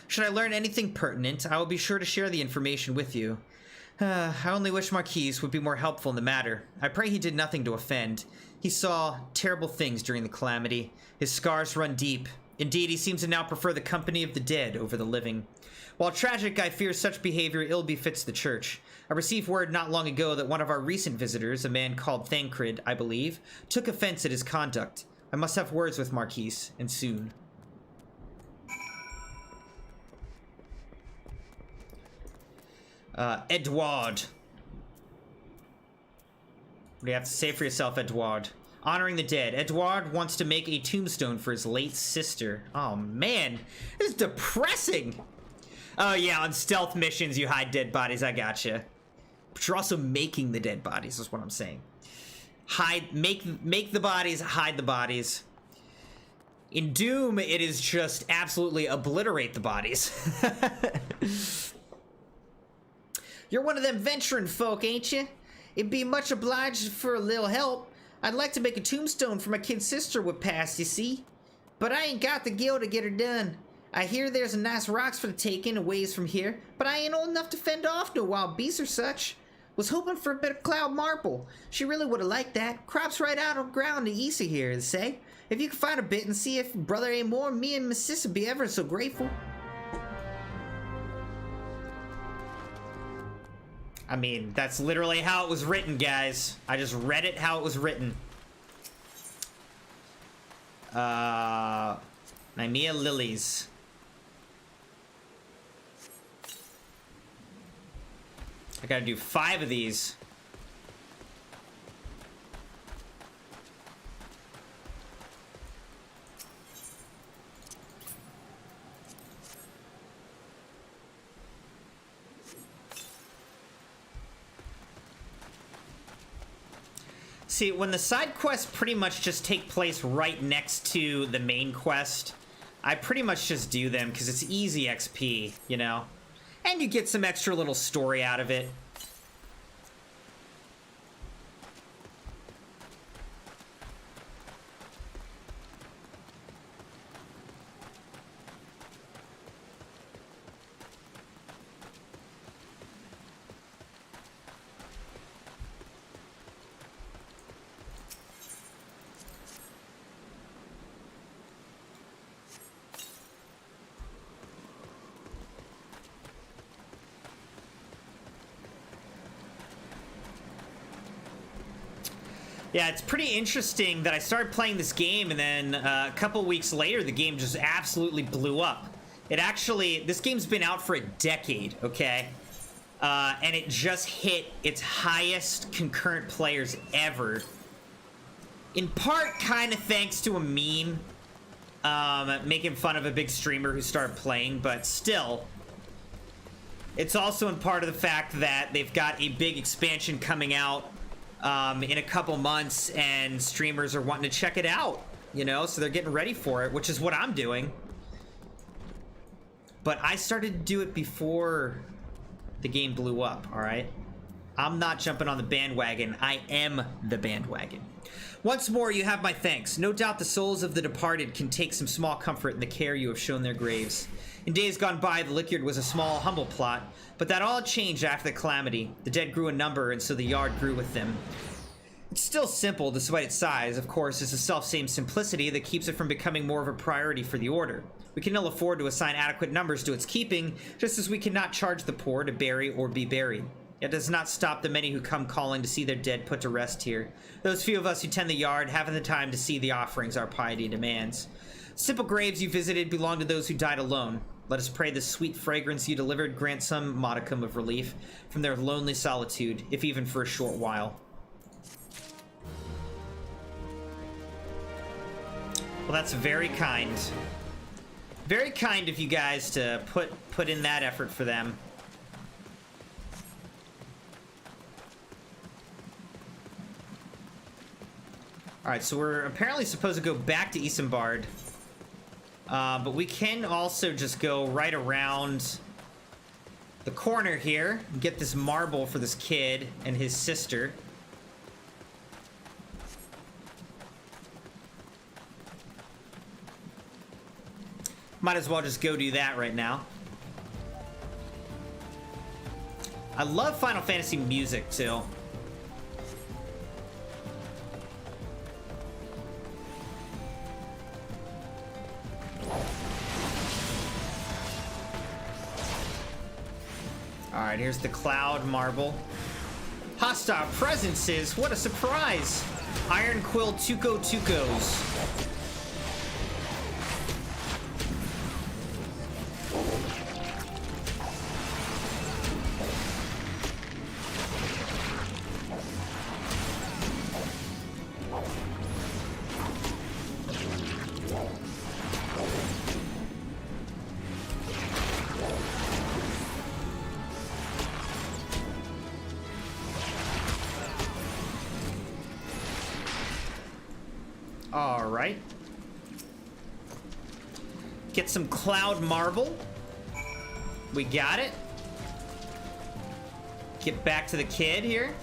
Should I learn anything pertinent, I will be sure to share the information with you. I only wish Marquise would be more helpful in the matter. I pray he did nothing to offend. He saw terrible things during the calamity. His scars run deep. Indeed, he seems to now prefer the company of the dead over the living. While tragic, I fear such behavior ill befits the church. I received word not long ago that one of our recent visitors, a man called Thancred, I believe, took offense at his conduct. I must have words with Marquise, and soon. Edward. What do you have to say for yourself, Edward? Honoring the dead. Edward wants to make a tombstone for his late sister. Oh, man. This is depressing. Oh, yeah, on stealth missions, you hide dead bodies. I gotcha. But you're also making the dead bodies, is what I'm saying. Make the bodies, hide the bodies. In Doom, it is just absolutely obliterate the bodies. You're one of them venturing folk, ain't you? It'd be much obliged for a little help. I'd like to make a tombstone for my kid sister with passed, you see? But I ain't got the gil to get her done. I hear there's a nice rocks for the taking a ways from here, but I ain't old enough to fend off no wild beasts or such. Was hoping for a bit of cloud marble. She really would have liked that. Crops right out of ground to east of here, they say. If you could find a bit and see if brother ain't more, me and Miss Sis would be ever so grateful. I mean, that's literally how it was written, guys. I just read it how it was written. Nymea Lilies. I gotta do 5 of these. See, when the side quests pretty much just take place right next to the main quest, I pretty much just do them because it's easy XP, you know? And you get some extra little story out of it. Yeah, it's pretty interesting that I started playing this game and then a couple weeks later the game just absolutely blew up. This game's been out for a decade, okay? And it just hit its highest concurrent players ever. In part, kind of thanks to a meme making fun of a big streamer who started playing, but still. It's also in part of the fact that they've got a big expansion coming out in a couple months, and streamers are wanting to check it out, you know, so they're getting ready for it, which is what I'm doing. But I started to do it before the game blew up, all right? I'm not jumping on the bandwagon. I am the bandwagon. Once more, you have my thanks. No doubt the souls of the departed can take some small comfort in the care you have shown their graves. In days gone by, the Liquid was a small, humble plot, but that all changed after the calamity. The dead grew in number, and so the yard grew with them. It's still simple, despite its size. Of course, it's the self-same simplicity that keeps it from becoming more of a priority for the Order. We can ill afford to assign adequate numbers to its keeping, just as we cannot charge the poor to bury or be buried. It does not stop the many who come calling to see their dead put to rest here. Those few of us who tend the yard haven't the time to see the offerings our piety demands. Simple graves you visited belong to those who died alone. Let us pray the sweet fragrance you delivered grant some modicum of relief from their lonely solitude, if even for a short while. Well, that's very kind. Very kind of you guys to put in that effort for them. Alright, so we're apparently supposed to go back to Isambard. But we can also just go right around the corner here and get this marble for this kid and his sister. Might as well just go do that right now. I love Final Fantasy music too. Alright, here's the cloud marble. Hostile presences, what a surprise! Iron Quill Tuco Tucos. Alright. Get some cloud marble. We got it. Get back to the kid here.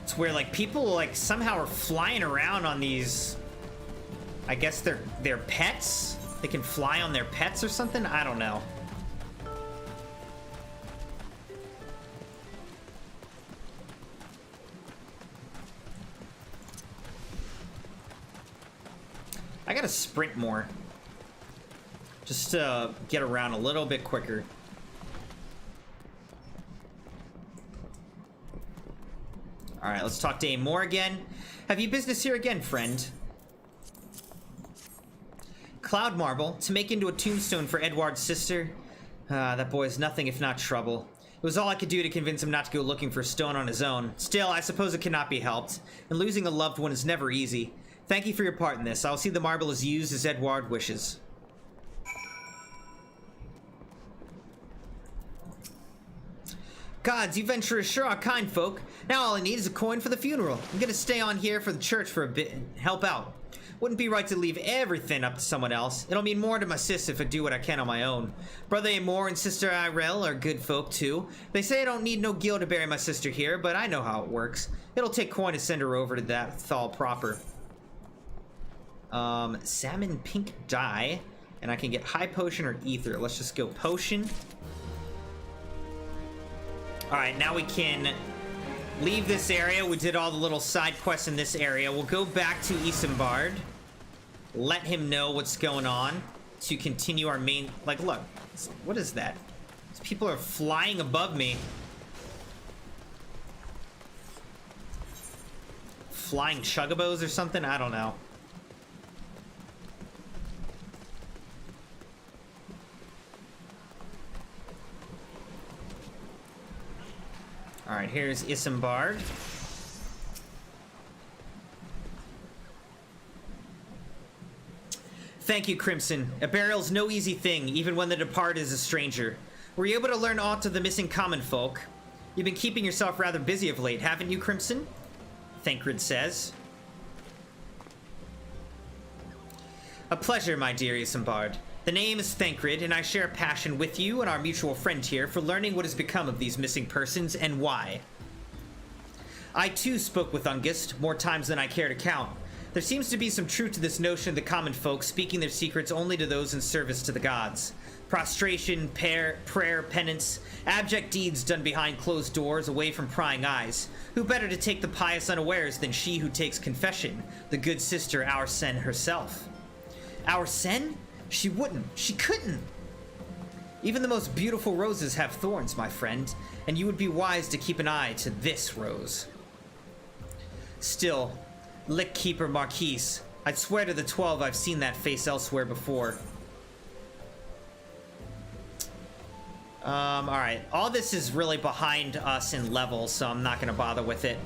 It's where like people like somehow are flying around on these. I guess they're pets. They can fly on their pets or something. I don't know. I gotta sprint more. Just to get around a little bit quicker. Alright, let's talk to Amor again. Have you business here again, friend? Cloud marble, to make into a tombstone for Edward's sister. That boy is nothing if not trouble. It was all I could do to convince him not to go looking for stone on his own. Still, I suppose it cannot be helped, and losing a loved one is never easy. Thank you for your part in this. I'll see the marble is used as Edward wishes. Gods, you venturers sure are kind folk. Now all I need is a coin for the funeral. I'm gonna stay on here for the church for a bit and help out. Wouldn't be right to leave everything up to someone else. It'll mean more to my sis if I do what I can on my own. Brother Amor and sister Irel are good folk too. They say I don't need no gil to bury my sister here, but I know how it works. It'll take coin to send her over to that Thal proper. Salmon pink dye, and I can get high potion or ether. Let's just go potion. Alright, now we can leave this area. We did all the little side quests in this area. We'll go back to Isambard. Let him know what's going on to continue our main... Like, look. What is that? These people are flying above me. Flying chugabos or something? I don't know. Alright, here's Isambard. Thank you, Crimson. A burial's no easy thing, even when the departed is a stranger. Were you able to learn aught of the missing common folk? You've been keeping yourself rather busy of late, haven't you, Crimson? Thancred says. A pleasure, my dear Isambard. The name is Thancred, and I share a passion with you and our mutual friend here for learning what has become of these missing persons and why. I too spoke with Ungist, more times than I care to count. There seems to be some truth to this notion of the common folk speaking their secrets only to those in service to the gods. Prostration, prayer, penance, abject deeds done behind closed doors, away from prying eyes. Who better to take the pious unawares than she who takes confession, the good sister Aursen herself? Aursen? She wouldn't. She couldn't. Even the most beautiful roses have thorns, my friend, and you would be wise to keep an eye to this rose. Still, Lickkeeper Marquise, I'd swear to the 12 I've seen that face elsewhere before. Alright. All this is really behind us in level, so I'm not gonna bother with it.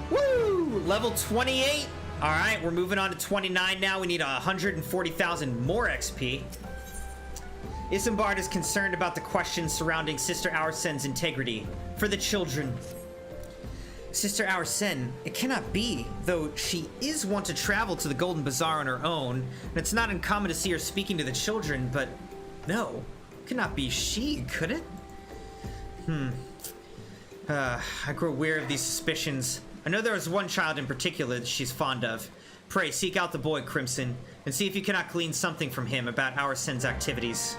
Woo! Level 28. All right, we're moving on to 29 now. We need 140,000 more XP. Isambard is concerned about the questions surrounding Sister Aursen's integrity. For the children. Sister Aursen, it cannot be, though she is wont to travel to the Golden Bazaar on her own, and it's not uncommon to see her speaking to the children, but no, it cannot be she, could it? I grow weary of these suspicions. I know there is one child in particular that she's fond of. Pray, seek out the boy, Crimson, and see if you cannot glean something from him about Aursen's activities.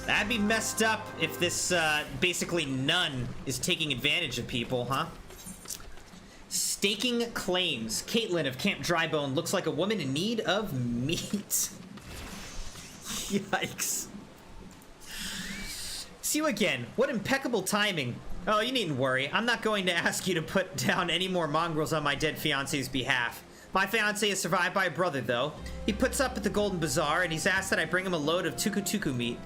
That'd be messed up if this, basically nun is taking advantage of people, huh? Staking claims. Caitlin of Camp Drybone looks like a woman in need of meat. Yikes. See you again. What impeccable timing. Oh, you needn't worry. I'm not going to ask you to put down any more mongrels on my dead fiance's behalf. My fiance is survived by a brother, though. He puts up at the Golden Bazaar, and he's asked that I bring him a load of tuku meat.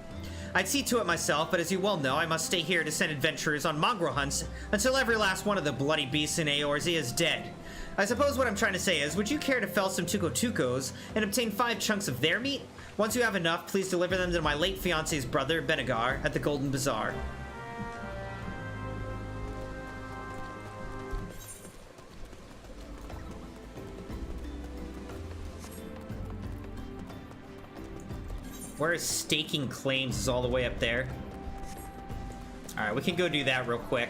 I'd see to it myself, but as you well know, I must stay here to send adventurers on mongrel hunts until every last one of the bloody beasts in Eorzea is dead. I suppose what I'm trying to say is, would you care to fell some tucos and obtain 5 chunks of their meat? Once you have enough, please deliver them to my late fiance's brother, Benegar, at the Golden Bazaar. Where is staking claims? Is all the way up there. All right, we can go do that real quick.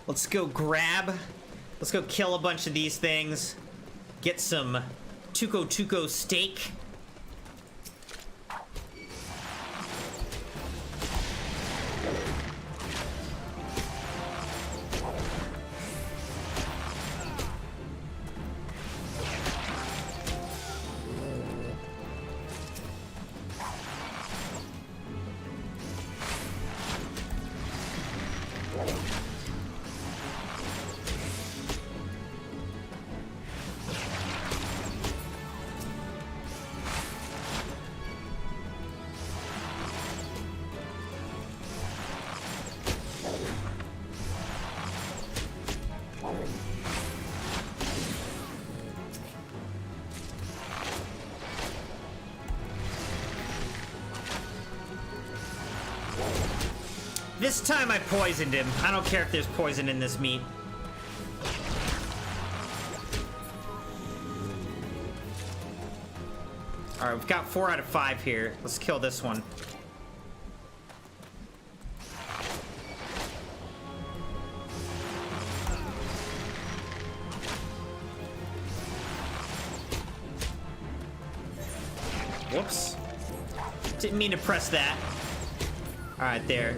Let's go kill a bunch of these things. Get some Tuco steak. This time I poisoned him. I don't care if there's poison in this meat. Alright, we've got 4 out of 5 here. Let's kill this one. Whoops. Didn't mean to press that. Alright, there.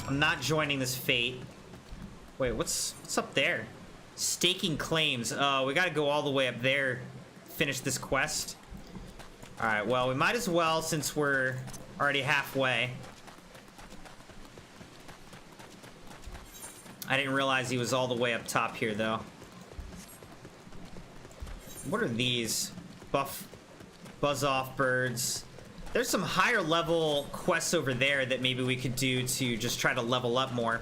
I'm not joining this fate. Wait, what's up there? Staking claims. Oh, we gotta go all the way up there. Finish this quest. Alright, well, we might as well since we're already halfway. I didn't realize he was all the way up top here, though. What are these? Buzz off birds. There's some higher level quests over there that maybe we could do to just try to level up more.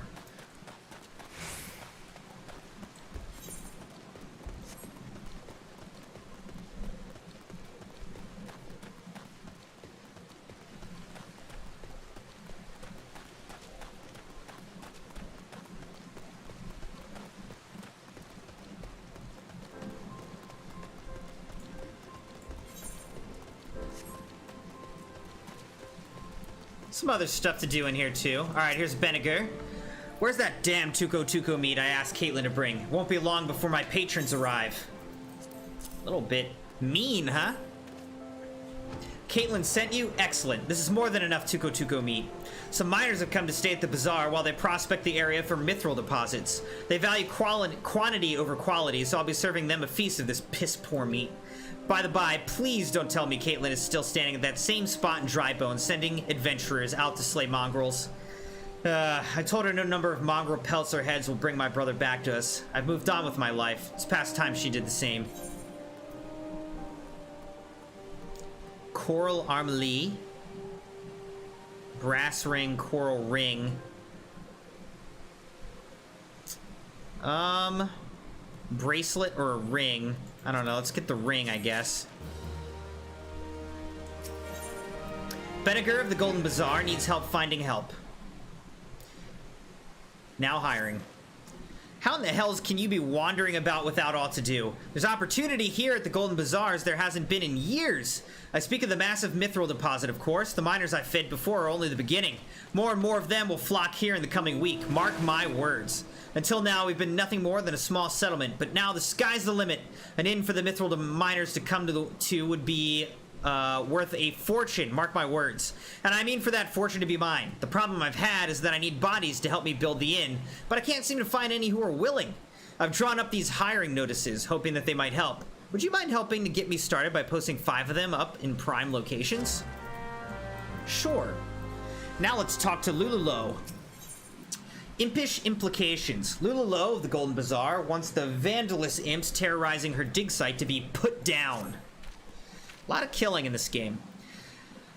Some other stuff to do in here too. All right, here's vinegar. Where's that damn Tuco meat I asked Caitlin to bring? Won't be long before my patrons arrive. A little bit mean, huh? Caitlin sent you? Excellent. This is more than enough Tuco meat. Some miners have come to stay at the bazaar while they prospect the area for mithril deposits. They value quantity over quality, so I'll be serving them a feast of this piss-poor meat. By the by, please don't tell me Caitlin is still standing at that same spot in Drybone, sending adventurers out to slay mongrels. I told her no number of mongrel pelts or heads will bring my brother back to us. I've moved on with my life. It's past time she did the same. Coral Armlee. Brass ring, coral ring. Bracelet or a ring. I don't know. Let's get the ring, I guess. Benegar of the Golden Bazaar needs help finding help. Now hiring. How in the hells can you be wandering about without aught to do? There's opportunity here at the Golden Bazaars there hasn't been in years. I speak of the massive mithril deposit, of course. The miners I fed before are only the beginning. More and more of them will flock here in the coming week. Mark my words. Until now, we've been nothing more than a small settlement, but now the sky's the limit. An inn for the mithril miners to come to would be worth a fortune, mark my words. And I mean for that fortune to be mine. The problem I've had is that I need bodies to help me build the inn, but I can't seem to find any who are willing. I've drawn up these hiring notices, hoping that they might help. Would you mind helping to get me started by posting 5 of them up in prime locations? Sure. Now let's talk to Lululo. Impish implications. Lululo of the Golden Bazaar wants the vandalous imps terrorizing her dig site to be put down. A lot of killing in this game.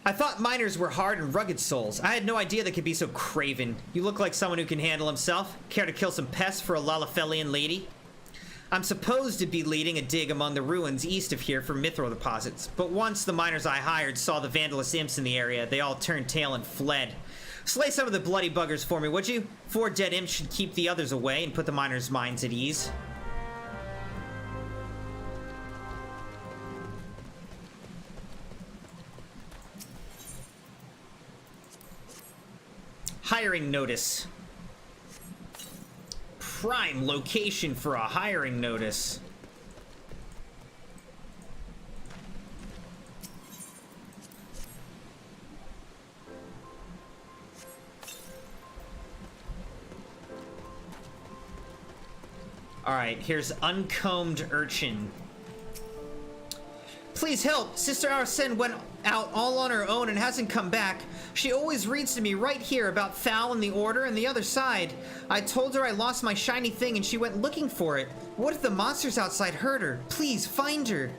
I thought miners were hard and rugged souls. I had no idea they could be so craven. You look like someone who can handle himself. Care to kill some pests for a Lalafelian lady? I'm supposed to be leading a dig among the ruins east of here for mithril deposits, but once the miners I hired saw the vandalous imps in the area, they all turned tail and fled. Slay some of the bloody buggers for me, would you? 4 dead imps should keep the others away and put the miners' minds at ease. Hiring notice. Prime location for a hiring notice. Alright, here's uncombed urchin. Please help! Sister Arsene went out all on her own and hasn't come back. She always reads to me right here about Thal and the Order and the other side. I told her I lost my shiny thing and she went looking for it. What if the monsters outside hurt her? Please, find her.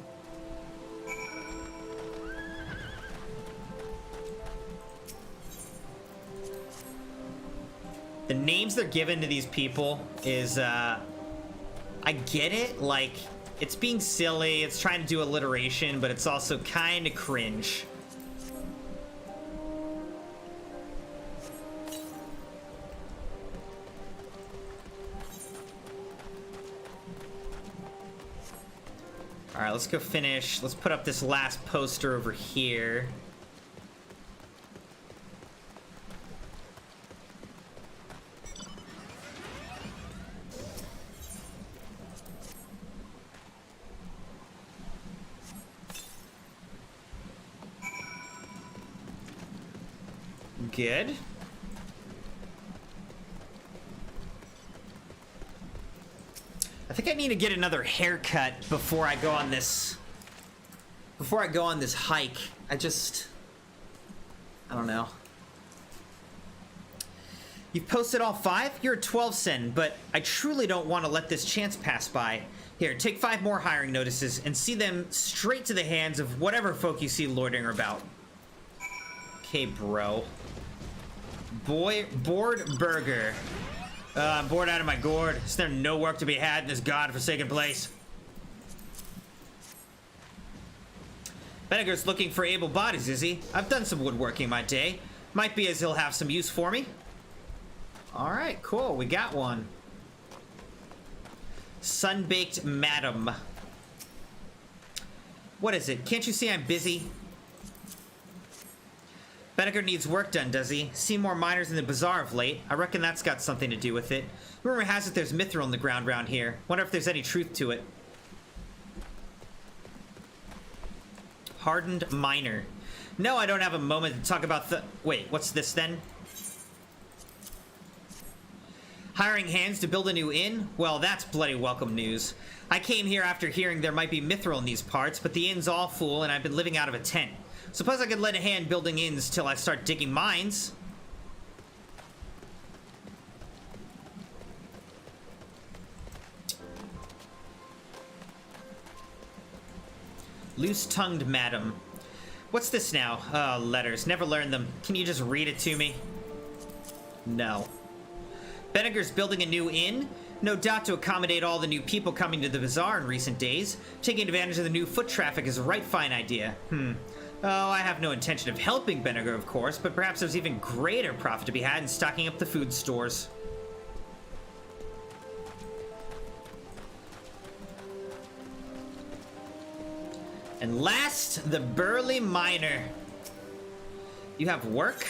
The names they're given to these people is, I get it, like, it's being silly, it's trying to do alliteration, but it's also kind of cringe. Alright, let's go finish. Let's put up this last poster over here. Good. I think I need to get another haircut before I go on this hike. I don't know. You've posted all 5? You're a 12 sen, but I truly don't want to let this chance pass by. Here, take 5 more hiring notices and see them straight to the hands of whatever folk you see loitering about. Okay, bro. Bored burger. I'm bored out of my gourd. Is there no work to be had in this godforsaken place? Benniger's looking for able bodies, is he? I've done some woodworking in my day. Might be as he'll have some use for me. Alright, cool. We got one. Sunbaked Madam. What is it? Can't you see I'm busy? Benniger needs work done, does he? Seen more miners in the bazaar of late. I reckon that's got something to do with it. Rumor has it there's mithril in the ground round here. Wonder if there's any truth to it. Hardened miner. No, I don't have a moment to talk about the... Wait, what's this then? Hiring hands to build a new inn? Well, that's bloody welcome news. I came here after hearing there might be mithril in these parts, but the inn's all full and I've been living out of a tent. Suppose I could lend a hand building inns till I start digging mines. Loose-tongued madam. What's this now? Oh, letters. Never learned them. Can you just read it to me? No. Benniger's building a new inn? No doubt to accommodate all the new people coming to the bazaar in recent days. Taking advantage of the new foot traffic is a right fine idea. Oh, I have no intention of helping Benniger, of course, but perhaps there's even greater profit to be had in stocking up the food stores. And last, the burly miner. You have work?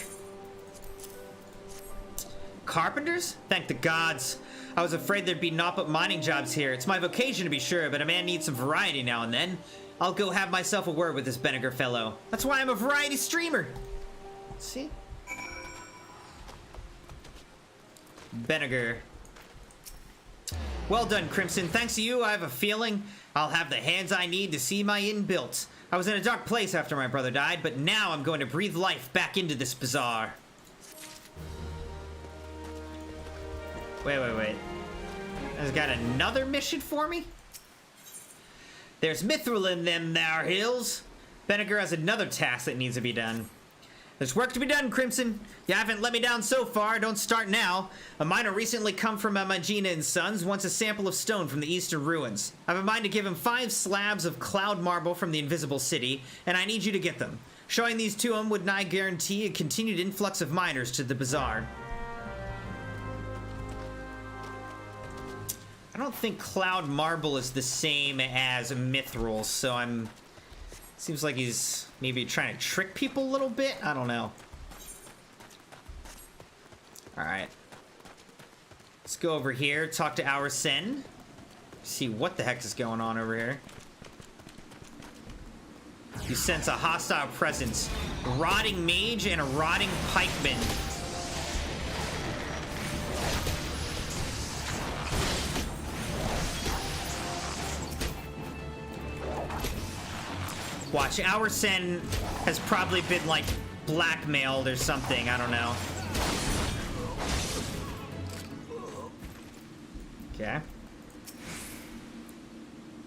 Carpenters? Thank the gods. I was afraid there'd be naught but mining jobs here. It's my vocation to be sure, but a man needs some variety now and then. I'll go have myself a word with this Benniger fellow. That's why I'm a variety streamer. Let's see. Benniger. Well done, Crimson. Thanks to you, I have a feeling I'll have the hands I need to see my inn built. I was in a dark place after my brother died, but now I'm going to breathe life back into this bazaar. Wait. Has got another mission for me? There's mithril in them there hills. Benniger has another task that needs to be done. There's work to be done, Crimson. You haven't let me down so far. Don't start now. A miner recently come from Magina and Sons wants a sample of stone from the eastern ruins. I have a mind to give him 5 slabs of cloud marble from the invisible city, and I need you to get them. Showing these to him would nigh guarantee a continued influx of miners to the bazaar. I don't think Cloud Marble is the same as Mithril, so seems like he's maybe trying to trick people a little bit. I don't know. Alright. Let's go over here, talk to our Sen. See what the heck is going on over here. You sense a hostile presence. A rotting mage and a rotting pikeman. Watch, our Sen has probably been, like, blackmailed or something. I don't know. Okay.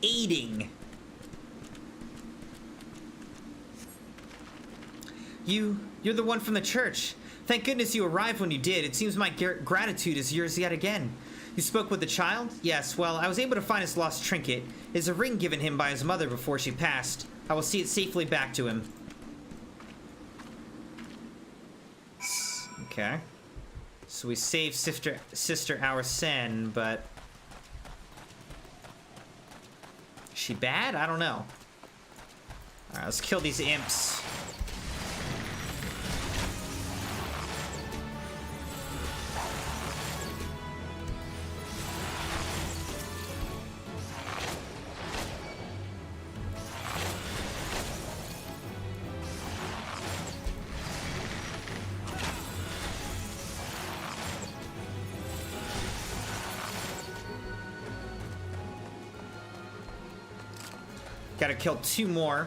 Aiding. You're the one from the church. Thank goodness you arrived when you did. It seems my gratitude is yours yet again. You spoke with the child? Yes, well, I was able to find his lost trinket. It's a ring given him by his mother before she passed. I will see it safely back to him. Okay. So we saved Sister Our Sen, but... is she bad? I don't know. Alright, let's kill these imps. Gotta kill 2 more.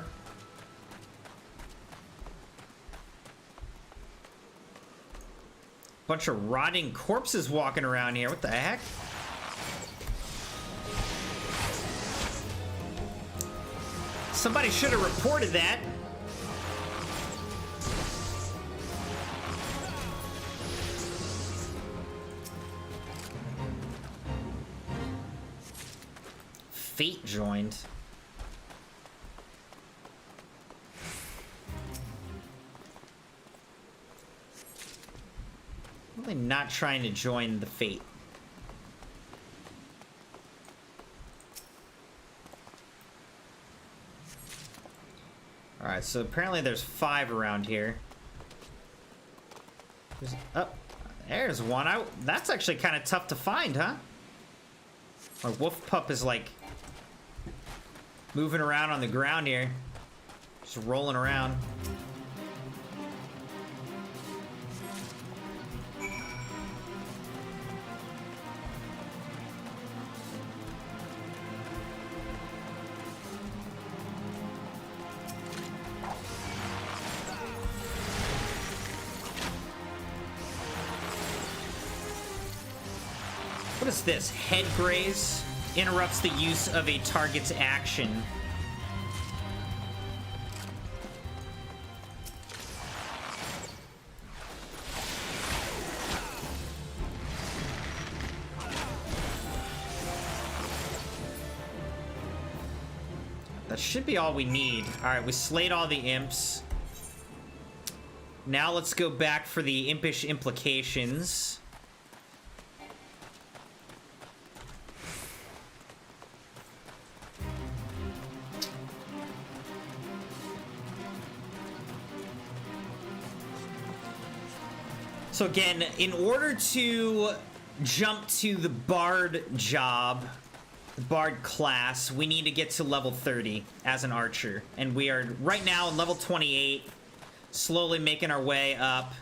Bunch of rotting corpses walking around here. What the heck? Somebody should have reported that. Fate joined. Really not trying to join the Fate. Alright, so apparently there's 5 around here. There's one. That's actually kind of tough to find, huh? Our wolf pup is like moving around on the ground here. Just rolling around. What is this? Head graze interrupts the use of a target's action. That should be all we need. Alright, we slayed all the imps. Now let's go back for the impish implications. So again, in order to jump to the BARD job, the BARD class, we need to get to level 30 as an archer. And we are right now in level 28, slowly making our way up.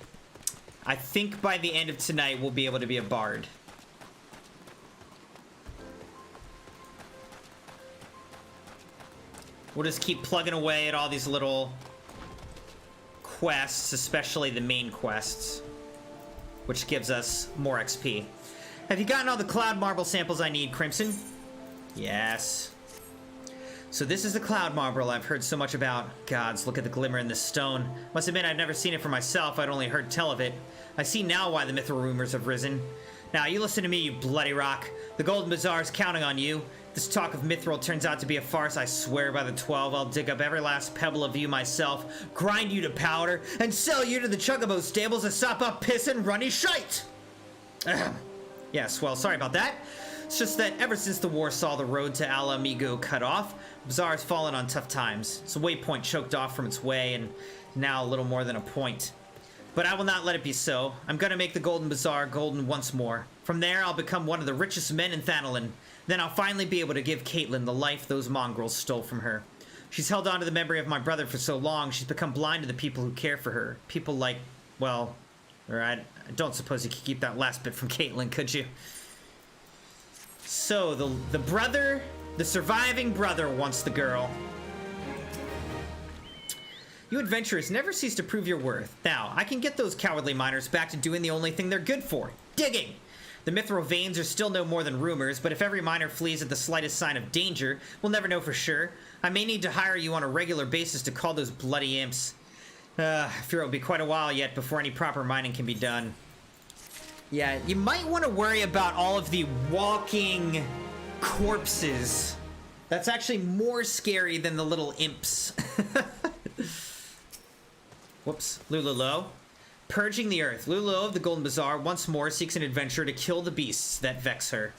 I think by the end of tonight, we'll be able to be a BARD. We'll just keep plugging away at all these little quests, especially the main quests, which gives us more XP. Have you gotten all the Cloud Marble samples I need, Crimson? Yes. So this is the Cloud Marble I've heard so much about. Gods, look at the glimmer in this stone. Must admit I've never seen it for myself, I'd only heard tell of it. I see now why the mithril rumors have risen. Now, you listen to me, you bloody rock. The Golden Bazaar is counting on you. This talk of Mithril turns out to be a farce. I swear by the 12, I'll dig up every last pebble of you myself, grind you to powder, and sell you to the Chocobo stables to sop up piss and runny shite! Ahem. Yes, well, sorry about that. It's just that ever since the war saw the road to Ala Amigo cut off, Bazaar's fallen on tough times. It's a waypoint choked off from its way, and now a little more than a point. But I will not let it be so. I'm gonna make the Golden Bazaar golden once more. From there, I'll become one of the richest men in Thanalan. Then I'll finally be able to give Caitlin the life those mongrels stole from her. She's held on to the memory of my brother for so long, she's become blind to the people who care for her. People like, well, I don't suppose you could keep that last bit from Caitlin, could you? So, the brother, the surviving brother wants the girl. You adventurers never cease to prove your worth. Now, I can get those cowardly miners back to doing the only thing they're good for, digging! The mithril veins are still no more than rumors, but if every miner flees at the slightest sign of danger, we'll never know for sure. I may need to hire you on a regular basis to call those bloody imps. I fear it'll be quite a while yet before any proper mining can be done. Yeah, you might want to worry about all of the walking corpses. That's actually more scary than the little imps. Whoops, Lulalo. Purging the earth. Lulalo of the Golden Bazaar once more seeks an adventure to kill the beasts that vex her.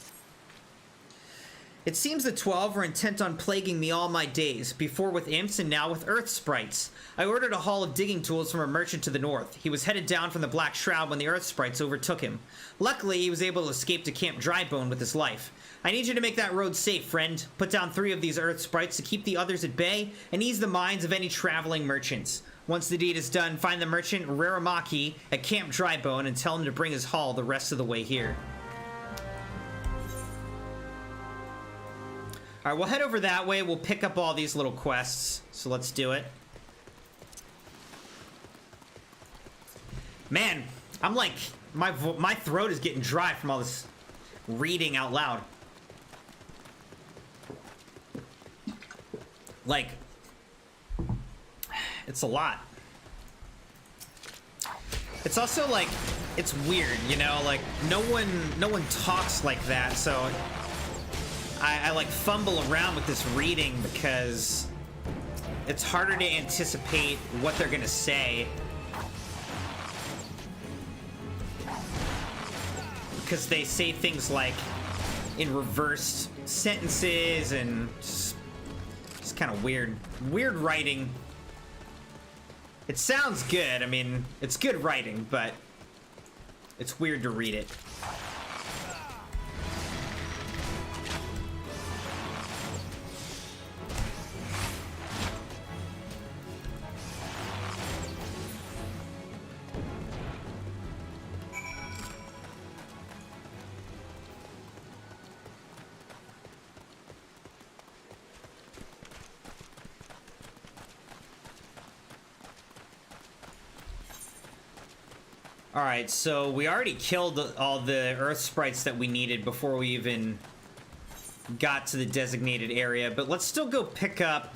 It seems the 12 were intent on plaguing me all my days, before with imps and now with earth sprites. I ordered a haul of digging tools from a merchant to the north. He was headed down from the Black Shroud when the earth sprites overtook him. Luckily, he was able to escape to Camp Drybone with his life. I need you to make that road safe, friend. Put down 3 of these earth sprites to keep the others at bay, and ease the minds of any traveling merchants. Once the deed is done, find the merchant Raramaki at Camp Drybone and tell him to bring his haul the rest of the way here. Alright, we'll head over that way. We'll pick up all these little quests. So let's do it. Man, I'm like, my throat is getting dry from all this reading out loud. Like, it's a lot. It's also like, it's weird, you know, like no one talks like that, so I like fumble around with this reading because it's harder to anticipate what they're gonna say. Because they say things like in reversed sentences and just kind of weird writing. It sounds good. I mean, it's good writing, but it's weird to read it. Alright, so we already killed all the earth sprites that we needed before we even got to the designated area, but let's still go pick up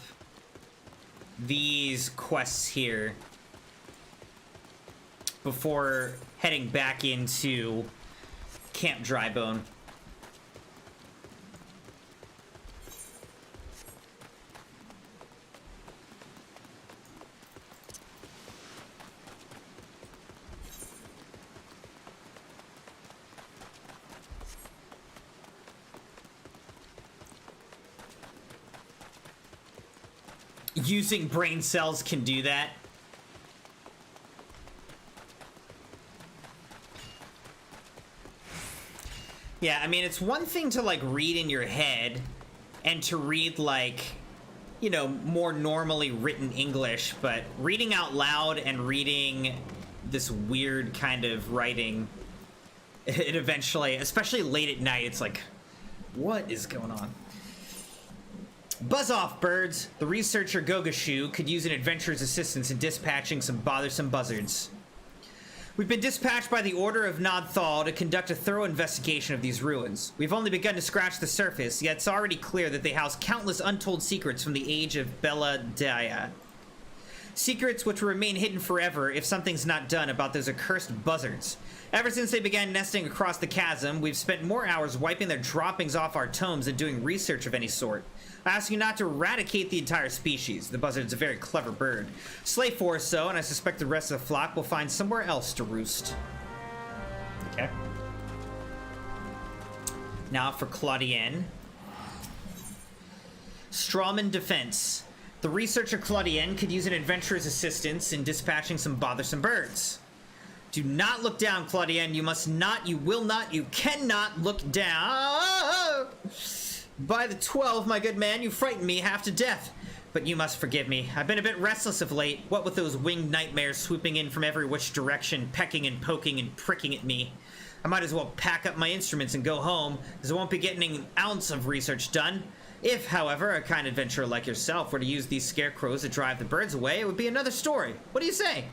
these quests here before heading back into Camp Drybone. Using brain cells can do that. Yeah, I mean, it's one thing to, like, read in your head and to read, like, you know, more normally written English, but reading out loud and reading this weird kind of writing, it eventually, especially late at night, it's like, what is going on? Buzz off, birds. The researcher Gogashu could use an adventurer's assistance in dispatching some bothersome buzzards. We've been dispatched by the Order of Nodthal to conduct a thorough investigation of these ruins. We've only begun to scratch the surface, yet it's already clear that they house countless untold secrets from the age of Bella Daya. Secrets which will remain hidden forever if something's not done about those accursed buzzards. Ever since they began nesting across the chasm, we've spent more hours wiping their droppings off our tomes than doing research of any sort. I ask you not to eradicate the entire species. The buzzard's a very clever bird. Slay 4 or so, and I suspect the rest of the flock will find somewhere else to roost. Okay. Now for Claudienne. Strawman Defense. The researcher Claudienne could use an adventurer's assistance in dispatching some bothersome birds. Do not look down, Claudienne. You must not, you will not, you cannot look down. By the 12, my good man, you frightened me half to death. But you must forgive me. I've been a bit restless of late, what with those winged nightmares swooping in from every which direction, pecking and poking and pricking at me. I might as well pack up my instruments and go home, as I won't be getting an ounce of research done. If, however, a kind adventurer like yourself were to use these scarecrows to drive the birds away, it would be another story. What do you say?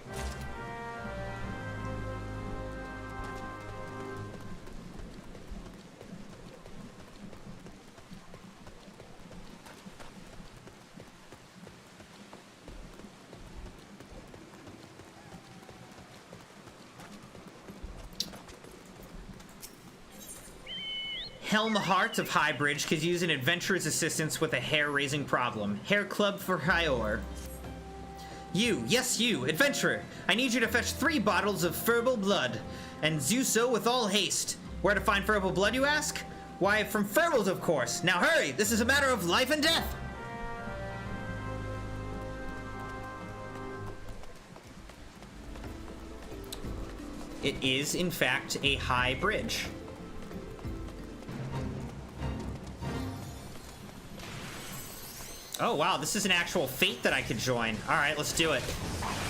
Helmhart of Highbridge could use an adventurer's assistance with a hair-raising problem. Hair Club for Hyor. You, yes you, adventurer. I need you to fetch 3 bottles of Furbal blood, and do so with all haste. Where to find Furbal blood, you ask? Why, from Furbals, of course. Now hurry, this is a matter of life and death. It is, in fact, a high bridge. Oh, wow, this is an actual fate that I could join. All right, let's do it.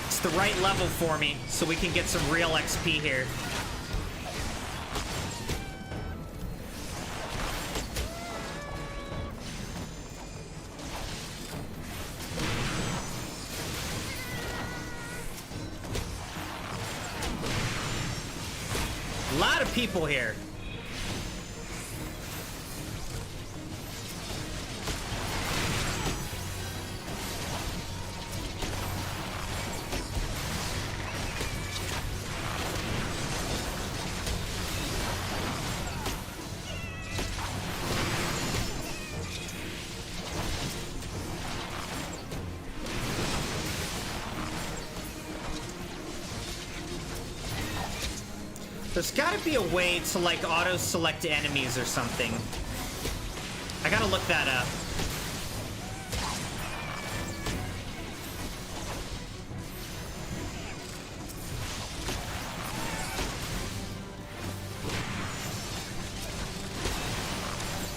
It's the right level for me, so we can get some real XP here. A lot of people here. There's gotta be a way to, like, auto-select enemies or something. I gotta look that up.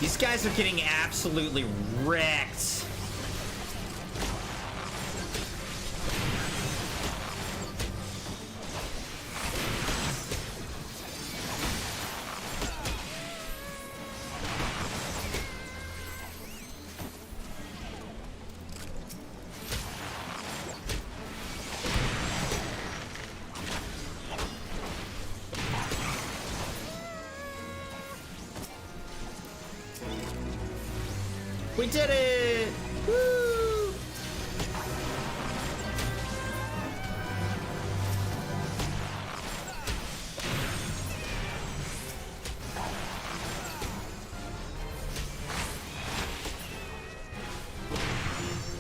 These guys are getting absolutely wrecked. We did it! Woo!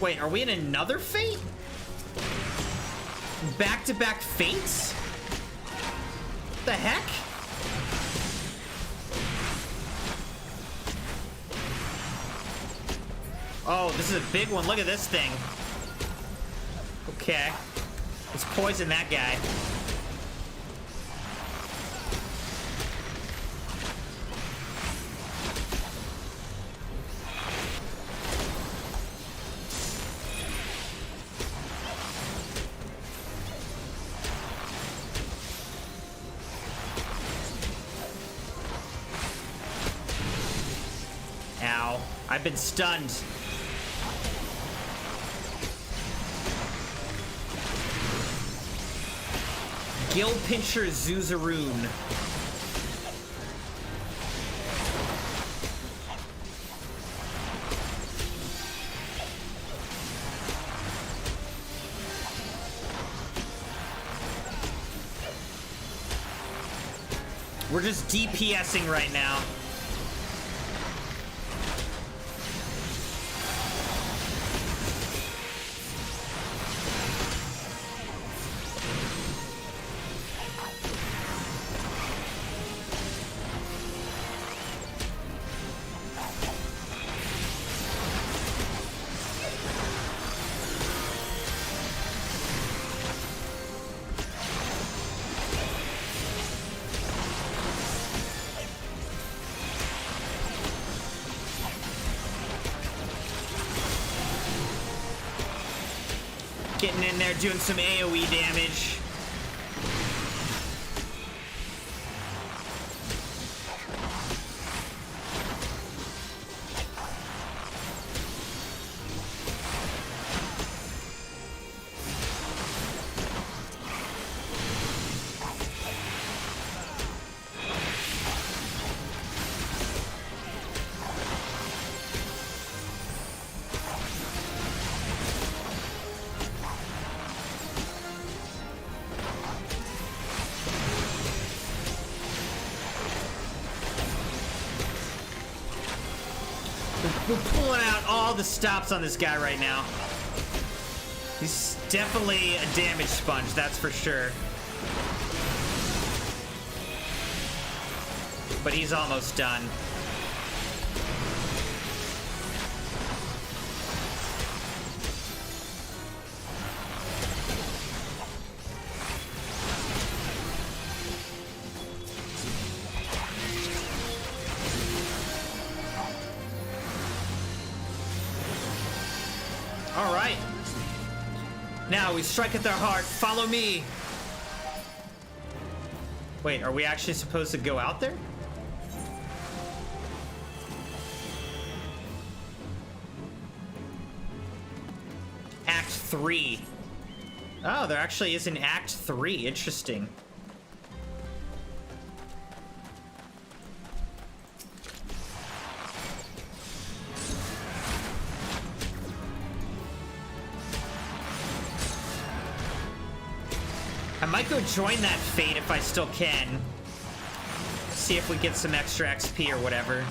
Wait, are we in another fate? Back-to-back fates? What the heck? Oh, this is a big one. Look at this thing. Okay. Let's poison that guy. Ow. I've been stunned. Gill Pincher Zuzaroon. We're just DPSing right now. Getting in there, doing some AoE damage. We're pulling out all the stops on this guy right now. He's definitely a damage sponge, that's for sure. But he's almost done. All right. Now we strike at their heart. Follow me. Wait, are we actually supposed to go out there? Act 3. Oh, there actually is an Act 3. Interesting. I might go join that fate if I still can. See if we get some extra XP or whatever.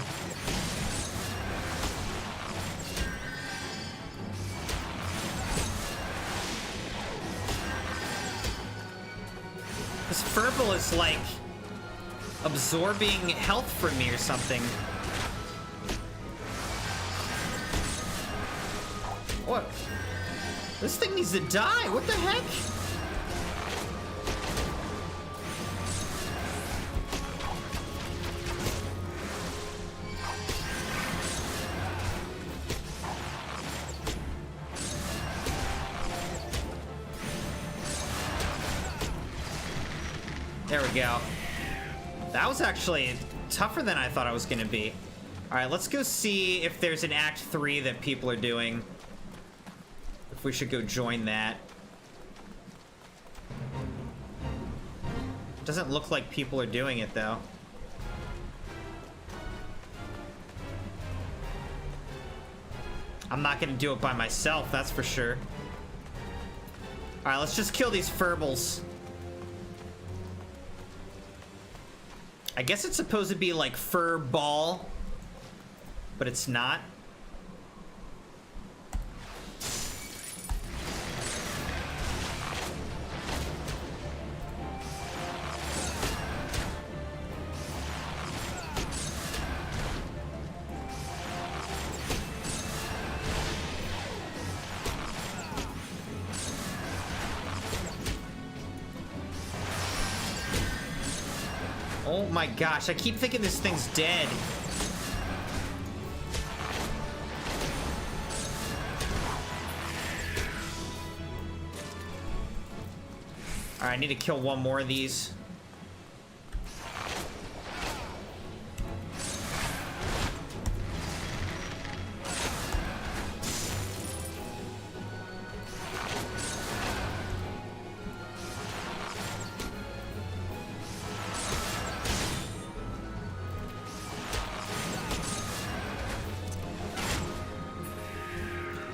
This Furble is like absorbing health from me or something. What? This thing needs to die. What the heck? There we go. That was actually tougher than I thought it was gonna be. Alright, let's go see if there's an Act 3 that people are doing. If we should go join that. Doesn't look like people are doing it, though. I'm not gonna do it by myself, that's for sure. Alright, let's just kill these Furbles. I guess it's supposed to be like fur ball, but it's not. Oh my gosh, I keep thinking this thing's dead. Alright, I need to kill one more of these.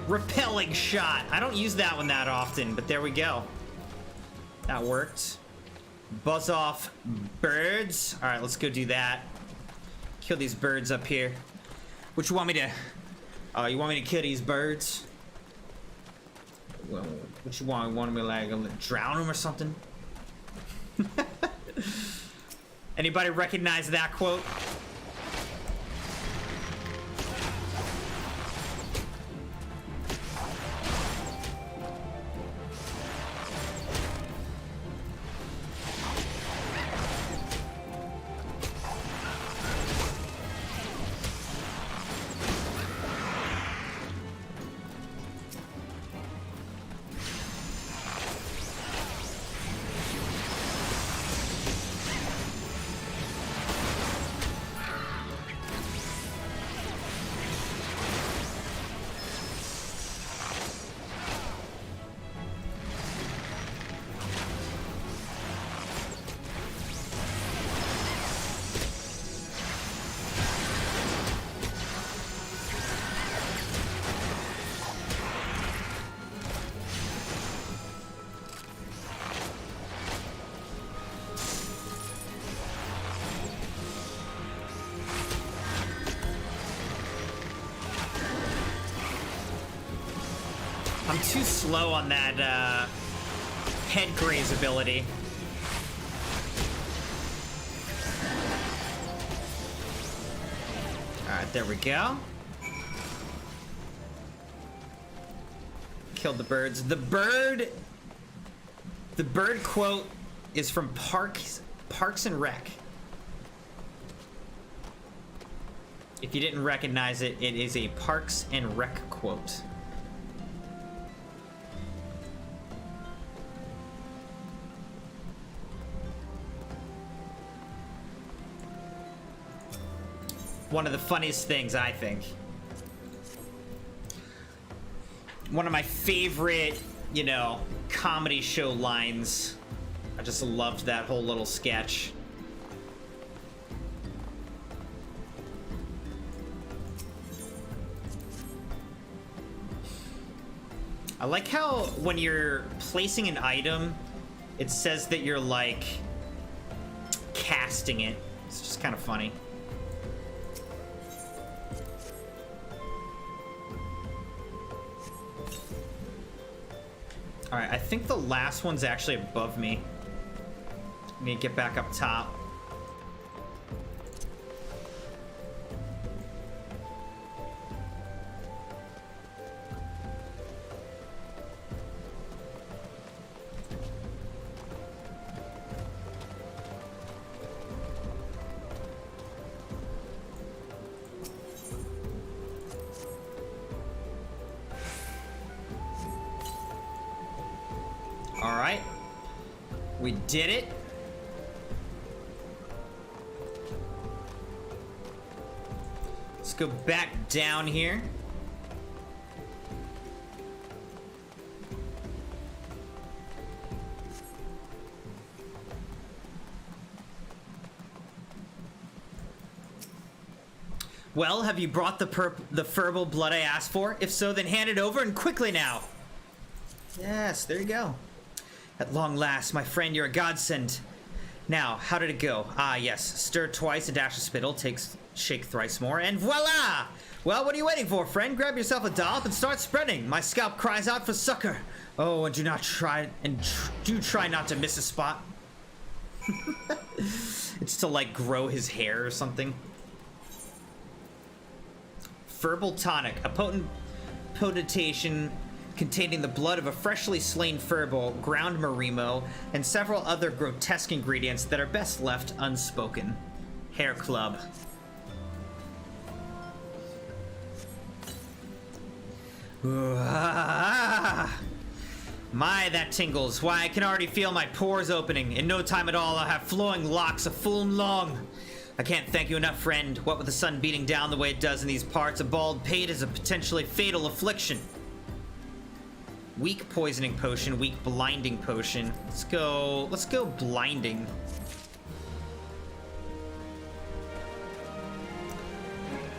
Repelling shot. I don't use that one that often, but there we go. That worked. Buzz off birds. All right, let's go do that. Kill these birds up here. What you want me to... you want me to kill these birds? Well, what you want? You want me to like drown them or something? Anybody recognize that quote? I'm too slow on that head graze ability. Alright, there we go. Killed the birds. The bird quote is from Parks and Rec. If you didn't recognize it, it is a Parks and Rec quote. One of the funniest things, I think. One of my favorite, you know, comedy show lines. I just loved that whole little sketch. I like how when you're placing an item, it says that you're like casting it. It's just kind of funny. All right, I think the last one's actually above me. I need to get back up top. All right, we did it. Let's go back down here. Well, have you brought the furball blood I asked for? If so, then hand it over and quickly now. Yes, there you go. At long last, my friend, you're a godsend. Now, how did it go? Ah, yes. Stir twice, a dash of spittle, shake thrice more, and voila! Well, what are you waiting for, friend? Grab yourself a dollop and start spreading. My scalp cries out for succor. Oh, and do try not to miss a spot. It's to, like, grow his hair or something. Furball tonic, a potent potation containing the blood of a freshly slain furball, ground marimo, and several other grotesque ingredients that are best left unspoken. Hair Club. My, that tingles. Why, I can already feel my pores opening. In no time at all, I'll have flowing locks a full long. I can't thank you enough, friend. What with the sun beating down the way it does in these parts, a bald pate is a potentially fatal affliction. Weak poisoning potion, weak blinding potion. Let's go blinding.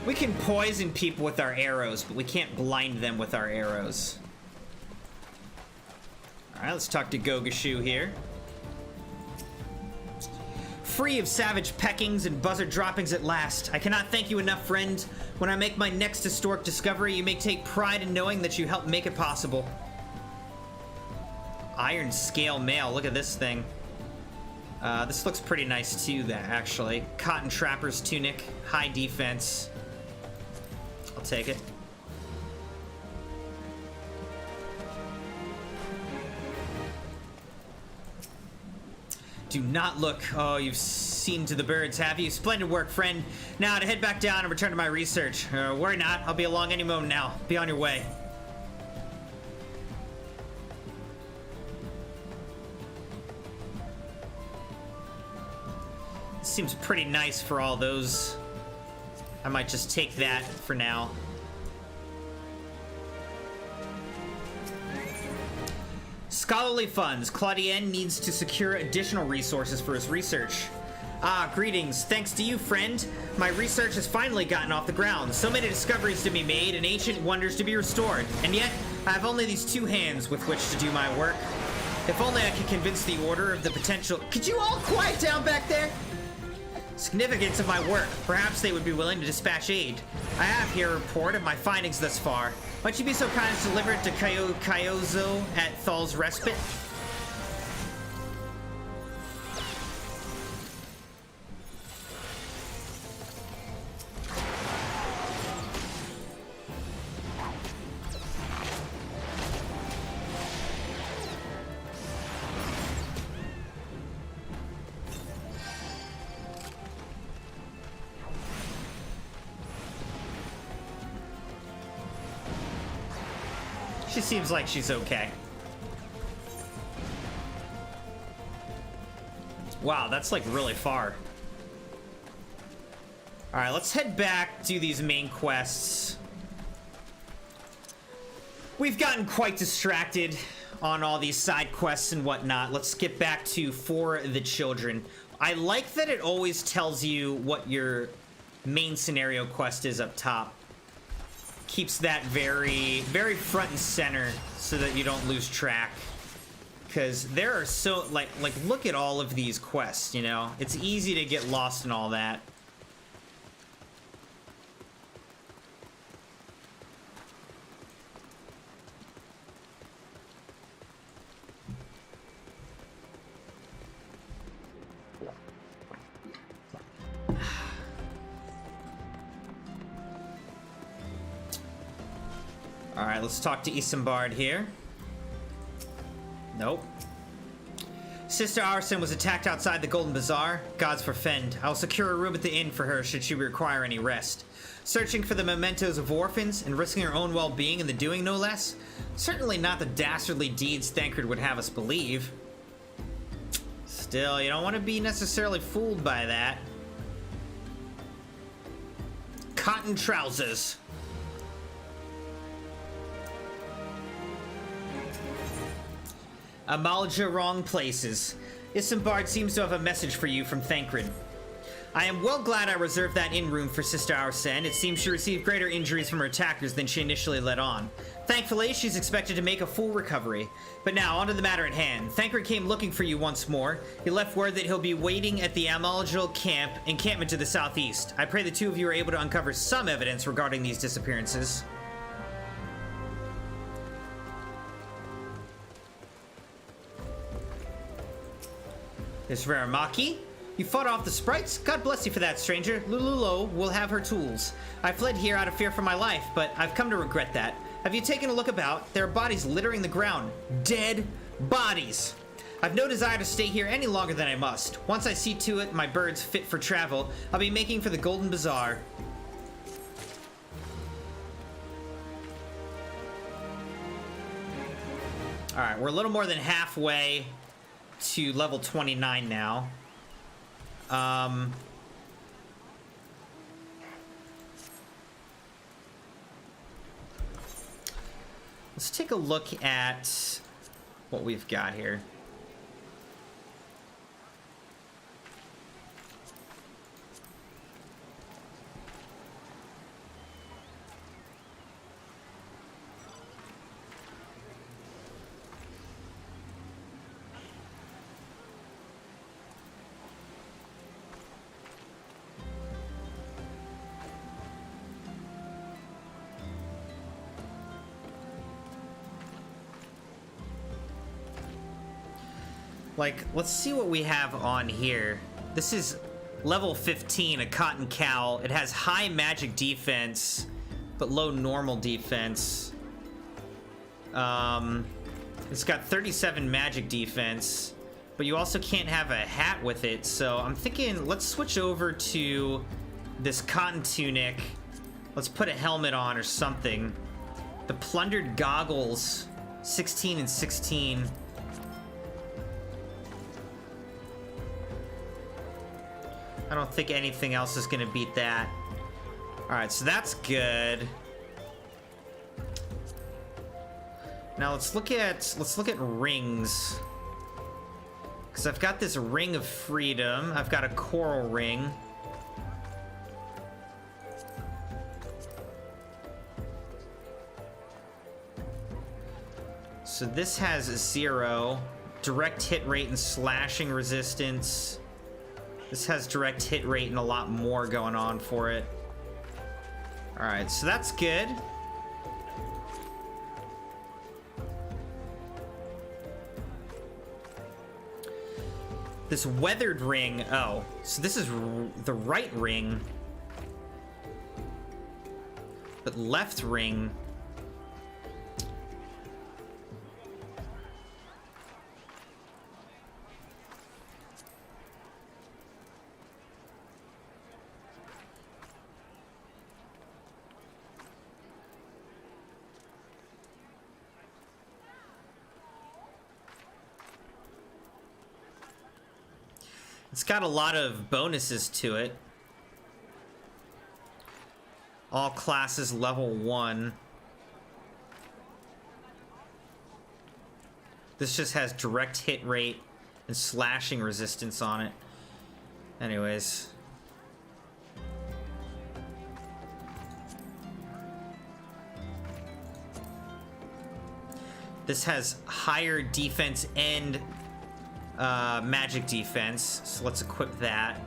We can poison people with our arrows, but we can't blind them with our arrows. All right, let's talk to Gogashu here. free of savage peckings and buzzard droppings at last. I cannot thank you enough, friend. When I make my next historic discovery, you may take pride in knowing that you helped make it possible. Iron scale mail. Look at this thing. This looks pretty nice too, actually. Cotton trapper's tunic. High defense. I'll take it. Do not look. Oh, you've seen to the birds, have you? Splendid work, friend. Now to head back down and return to my research. Worry not. I'll be along any moment now. Be on your way. Seems pretty nice for all those. I might just take that for now. Scholarly funds. Claudien needs to secure additional resources for his research. Ah, greetings. Thanks to you, friend. My research has finally gotten off the ground. So many discoveries to be made and ancient wonders to be restored. And yet, I have only these two hands with which to do my work. If only I could convince the Order of the potential... Could you all quiet down back there? Significance of my work. Perhaps they would be willing to dispatch aid. I have here a report of my findings thus far. Might you be so kind as to deliver it to Kyozo at Thal's Respite? She seems like she's okay. Wow, that's like really far. All right, let's head back to these main quests. We've gotten quite distracted on all these side quests and whatnot. Let's get back to For the Children. I like that it always tells you what your main scenario quest is up top. Keeps that very, very front and center so that you don't lose track. Because there are so, like, look at all of these quests, you know? It's easy to get lost in all that. Alright, let's talk to BARD here. Nope. Sister Arson was attacked outside the Golden Bazaar. Gods forfend. I'll secure a room at the inn for her should she require any rest. Searching for the mementos of orphans and risking her own well-being in the doing, no less? Certainly not the dastardly deeds Thancred would have us believe. Still, you don't want to be necessarily fooled by that. Cotton trousers. Amalja wrong places. BARD seems to have a message for you from Thancred. I am well glad I reserved that inn room for Sister Arsene. It seems she received greater injuries from her attackers than she initially let on. Thankfully, she's expected to make a full recovery. But now, on to the matter at hand. Thancred came looking for you once more. He left word that he'll be waiting at the Amalja encampment to the southeast. I pray the two of you are able to uncover some evidence regarding these disappearances. There's Raramaki. You fought off the sprites? God bless you for that, stranger. Lululo will have her tools. I fled here out of fear for my life, but I've come to regret that. Have you taken a look about? There are bodies littering the ground. Dead bodies. I've no desire to stay here any longer than I must. Once I see to it my bird's fit for travel, I'll be making for the Golden Bazaar. Alright, we're a little more than halfway to level 29 now. Let's take a look at what we've got here. Like, let's see what we have on here. This is level 15, a cotton cow. It has high magic defense, but low normal defense. It's got 37 magic defense, but you also can't have a hat with it. So I'm thinking, let's switch over to this cotton tunic. Let's put a helmet on or something. The plundered goggles, 16 and 16. I don't think anything else is gonna beat that. All right, so that's good. Now let's look at rings. Because I've got this ring of freedom. I've got a coral ring. So this has 0 direct hit rate and slashing resistance. This has direct hit rate and a lot more going on for it. All right, so that's good. This weathered ring, oh, so this is the right ring. But left ring. It's got a lot of bonuses to it. All classes level 1. This just has direct hit rate and slashing resistance on it. Anyways. This has higher defense and magic defense, so let's equip that.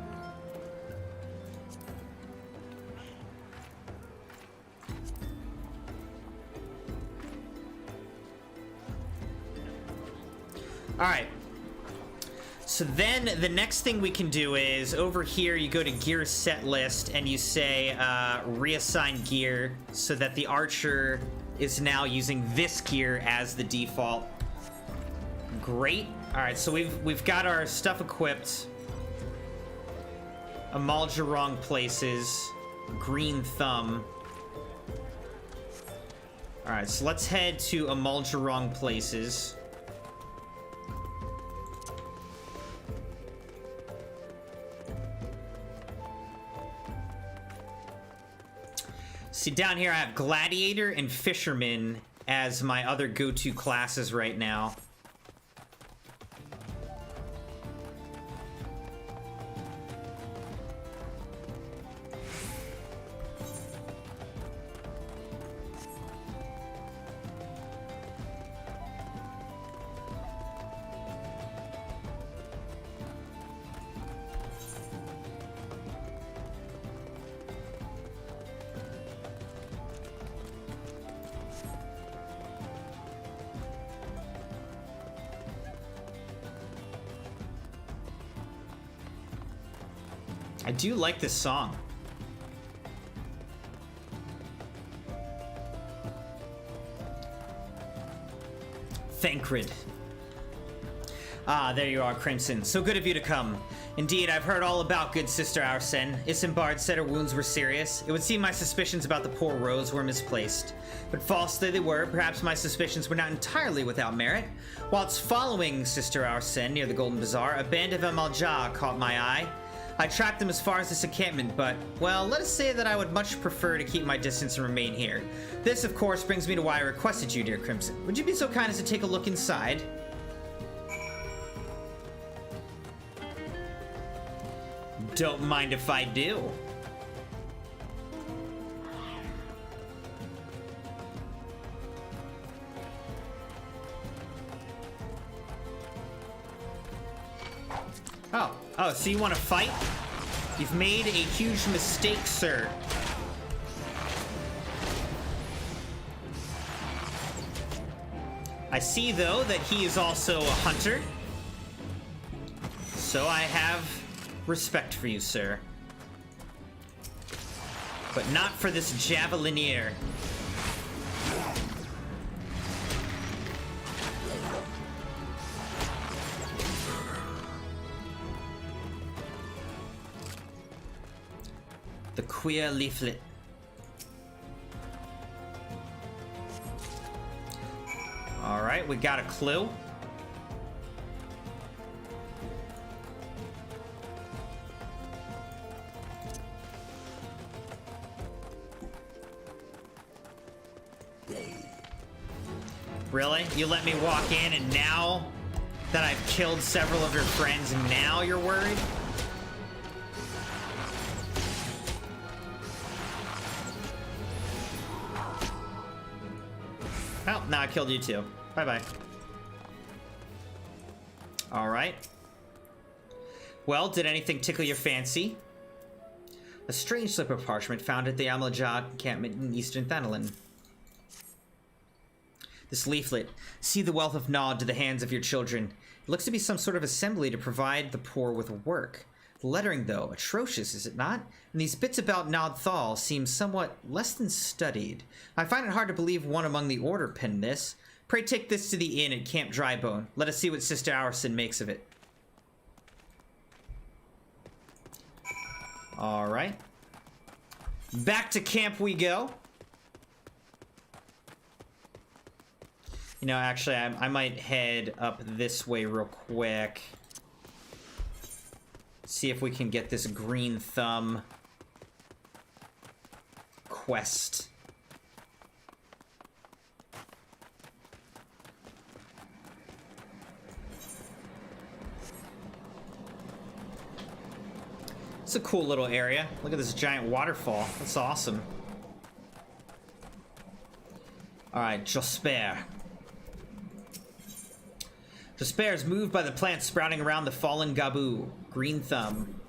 All right. So then the next thing we can do is over here you go to gear set list and you say reassign gear so that the archer is now using this gear as the default. Great. All right, so we've got our stuff equipped. Amalja wrong places. Green thumb. All right, so let's head to Amalja wrong places. See, down here I have Gladiator and Fisherman as my other go-to classes right now. I do like this song. Thancred. Ah, there you are, Crimson. So good of you to come. Indeed, I've heard all about good Sister Arsene. Isambard said her wounds were serious. It would seem my suspicions about the poor Rose were misplaced. But false though they were, perhaps my suspicions were not entirely without merit. Whilst following Sister Arsene near the Golden Bazaar, a band of Amalja caught my eye. I tracked them as far as this encampment, but, well, let us say that I would much prefer to keep my distance and remain here. This, of course, brings me to why I requested you, dear Crimson. Would you be so kind as to take a look inside? Don't mind if I do. Oh, so you want to fight? You've made a huge mistake, sir. I see, though, that he is also a hunter. So I have respect for you, sir. But not for this javelinier. The queer leaflet. All right, we got a clue. Really? You let me walk in and now that I've killed several of your friends, now you're worried? Well, now I killed you too. Bye-bye. Alright. Well, did anything tickle your fancy? A strange slip of parchment found at the Amalajad encampment in eastern Thanalan. This leaflet. See the wealth of Nod to the hands of your children. It looks to be some sort of assembly to provide the poor with work. The lettering, though, atrocious, is it not? And these bits about Nod Thal seem somewhat less than studied. I find it hard to believe one among the Order penned this. Pray take this to the inn at Camp Drybone. Let us see what Sister Aurson makes of it. Alright. Back to camp we go. You know, actually, I might head up this way real quick. See if we can get this green thumb quest. It's a cool little area. Look at this giant waterfall. That's awesome. Alright, Josper. Josper is moved by the plants sprouting around the fallen Gabu. Green thumb.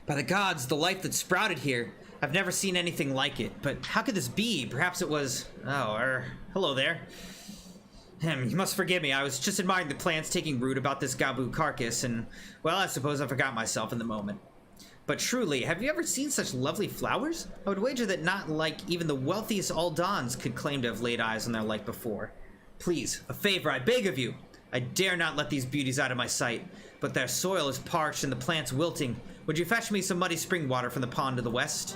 By the gods, the life that sprouted here. I've never seen anything like it. But how could this be? Perhaps it was... Oh, hello there. You must forgive me. I was just admiring the plants taking root about this Gabu carcass, and, well, I suppose I forgot myself in the moment. But truly, have you ever seen such lovely flowers? I would wager that not like even the wealthiest Aldans could claim to have laid eyes on their like before. Please, a favor, I beg of you. I dare not let these beauties out of my sight, but their soil is parched and the plants wilting. Would you fetch me some muddy spring water from the pond to the west?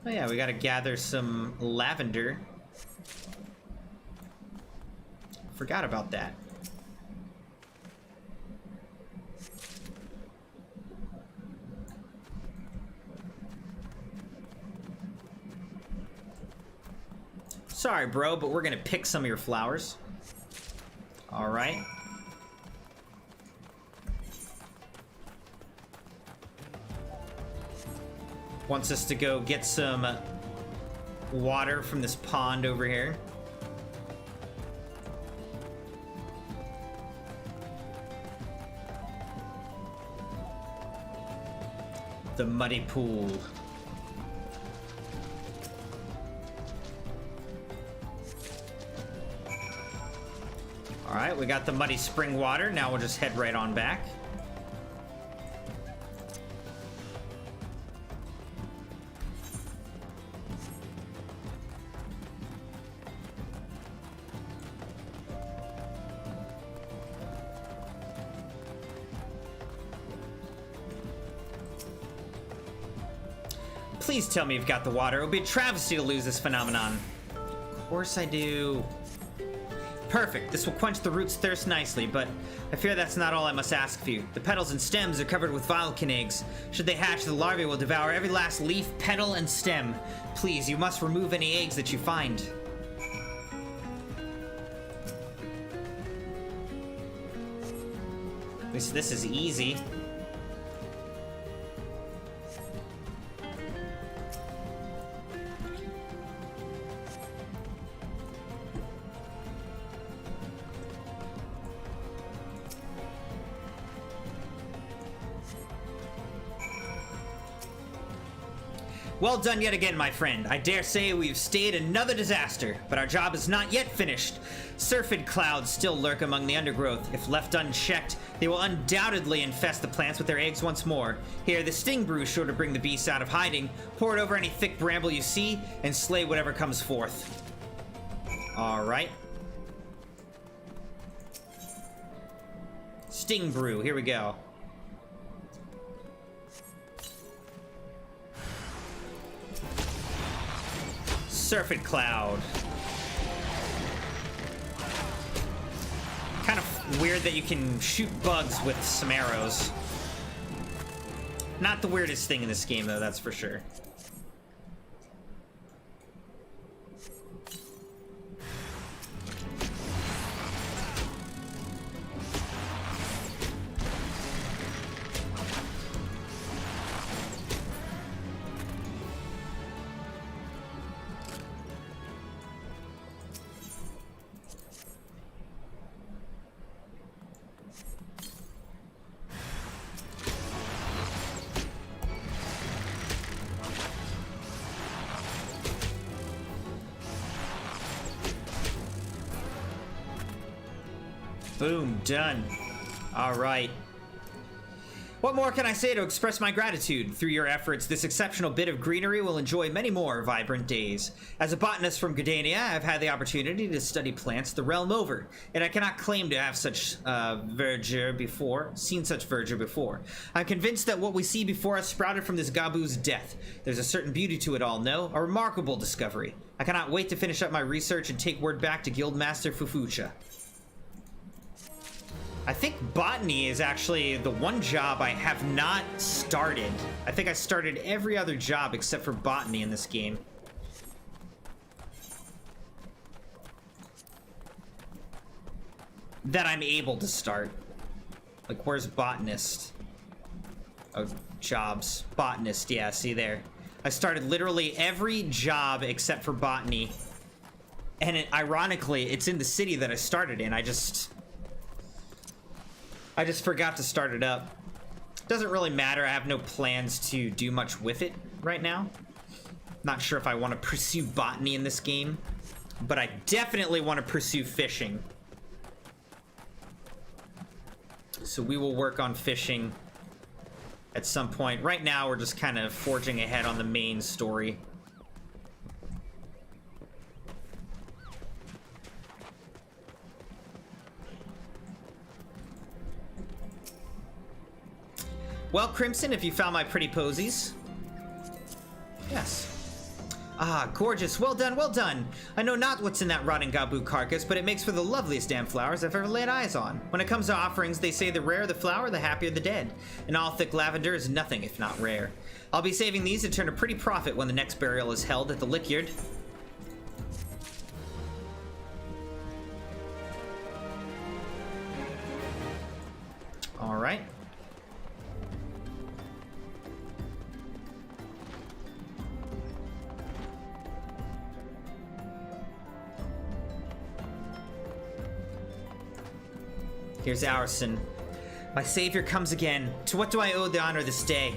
Oh yeah, we gotta gather some lavender. Forgot about that. Sorry, bro, but we're gonna pick some of your flowers. All right. Wants us to go get some water from this pond over here. The muddy pool. Alright, we got the muddy spring water. Now we'll just head right on back. Please tell me you've got the water. It would be a travesty to lose this phenomenon. Of course I do. Perfect. This will quench the root's thirst nicely, but I fear that's not all I must ask of you. The petals and stems are covered with vilekin eggs. Should they hatch, the larvae will devour every last leaf, petal, and stem. Please, you must remove any eggs that you find. At least this is easy. Well done yet again, my friend. I dare say we've stayed another disaster, but our job is not yet finished. Syrphid clouds still lurk among the undergrowth. If left unchecked, they will undoubtedly infest the plants with their eggs once more. Here, the sting brew is sure to bring the beasts out of hiding. Pour it over any thick bramble you see, and slay whatever comes forth. Alright. Sting brew, here we go. Syrphid cloud. Kind of weird that you can shoot bugs with some arrows. Not the weirdest thing in this game, though, that's for sure. Boom, done. All right. What more can I say to express my gratitude? Through your efforts, this exceptional bit of greenery will enjoy many more vibrant days. As a botanist from Gardania, I've had the opportunity to study plants the realm over, and I cannot claim to have such seen such verdure before. I'm convinced that what we see before us sprouted from this Gabu's death. There's a certain beauty to it all, no? A remarkable discovery. I cannot wait to finish up my research and take word back to Guildmaster Fufucha. I think botany is actually the one job I have not started. I think I started every other job except for botany in this game. That I'm able to start. Like, where's botanist? Oh, jobs. Botanist, yeah, see there. I started literally every job except for botany. And ironically, it's in the city that I started in. I just forgot to start it up. Doesn't really matter. I have no plans to do much with it right now. Not sure if I want to pursue botany in this game, but I definitely want to pursue fishing. So we will work on fishing at some point. Right now, we're just kind of forging ahead on the main story. Well, Crimson, if you found my pretty posies. Yes. Ah, gorgeous. Well done, well done. I know not what's in that rotting Gabu carcass, but it makes for the loveliest damn flowers I've ever laid eyes on. When it comes to offerings, they say the rarer the flower, the happier the dead. And all thick lavender is nothing if not rare. I'll be saving these to turn a pretty profit when the next burial is held at the Lickyard. All right. Here's Arison. My savior comes again. To what do I owe the honor this day?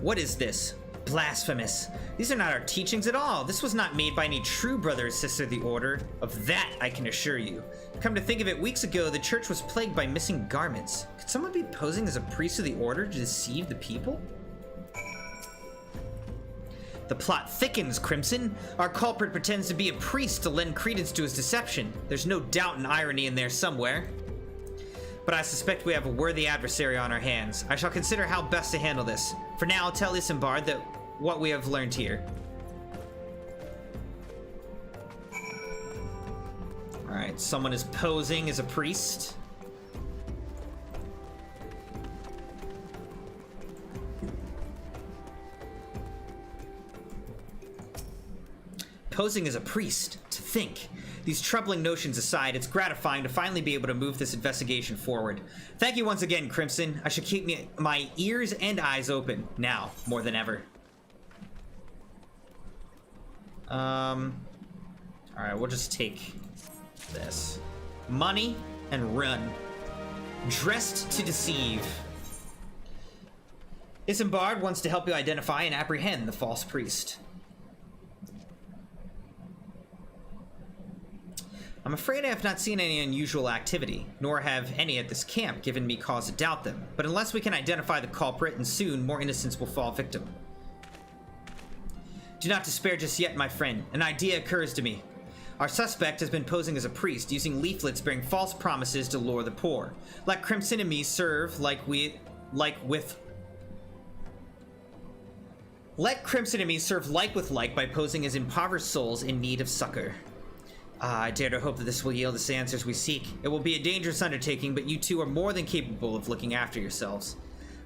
What is this? Blasphemous. These are not our teachings at all. This was not made by any true brother or sister of the order. Of that, I can assure you. Come to think of it, weeks ago, the church was plagued by missing garments. Could someone be posing as a priest of the order to deceive the people? The plot thickens, Crimson. Our culprit pretends to be a priest to lend credence to his deception. There's no doubt and irony in there somewhere. But I suspect we have a worthy adversary on our hands. I shall consider how best to handle this. For now, I'll tell BARD that what we have learned here. Alright, someone is posing as a priest. Posing as a priest, to think. These troubling notions aside, it's gratifying to finally be able to move this investigation forward. Thank you once again, Crimson. I should keep my ears and eyes open, now, more than ever. Alright, we'll just take this. Money and run. Dressed to deceive. BARD wants to help you identify and apprehend the false priest. I'm afraid I have not seen any unusual activity, nor have any at this camp given me cause to doubt them. But unless we can identify the culprit, and soon more innocents will fall victim. Do not despair just yet, my friend. An idea occurs to me. Our suspect has been posing as a priest, using leaflets bearing false promises to lure the poor. Let CrimsonMune serve Let CrimsonMune serve like with like by posing as impoverished souls in need of succor. I dare to hope that this will yield us the answers we seek. It will be a dangerous undertaking, but you two are more than capable of looking after yourselves.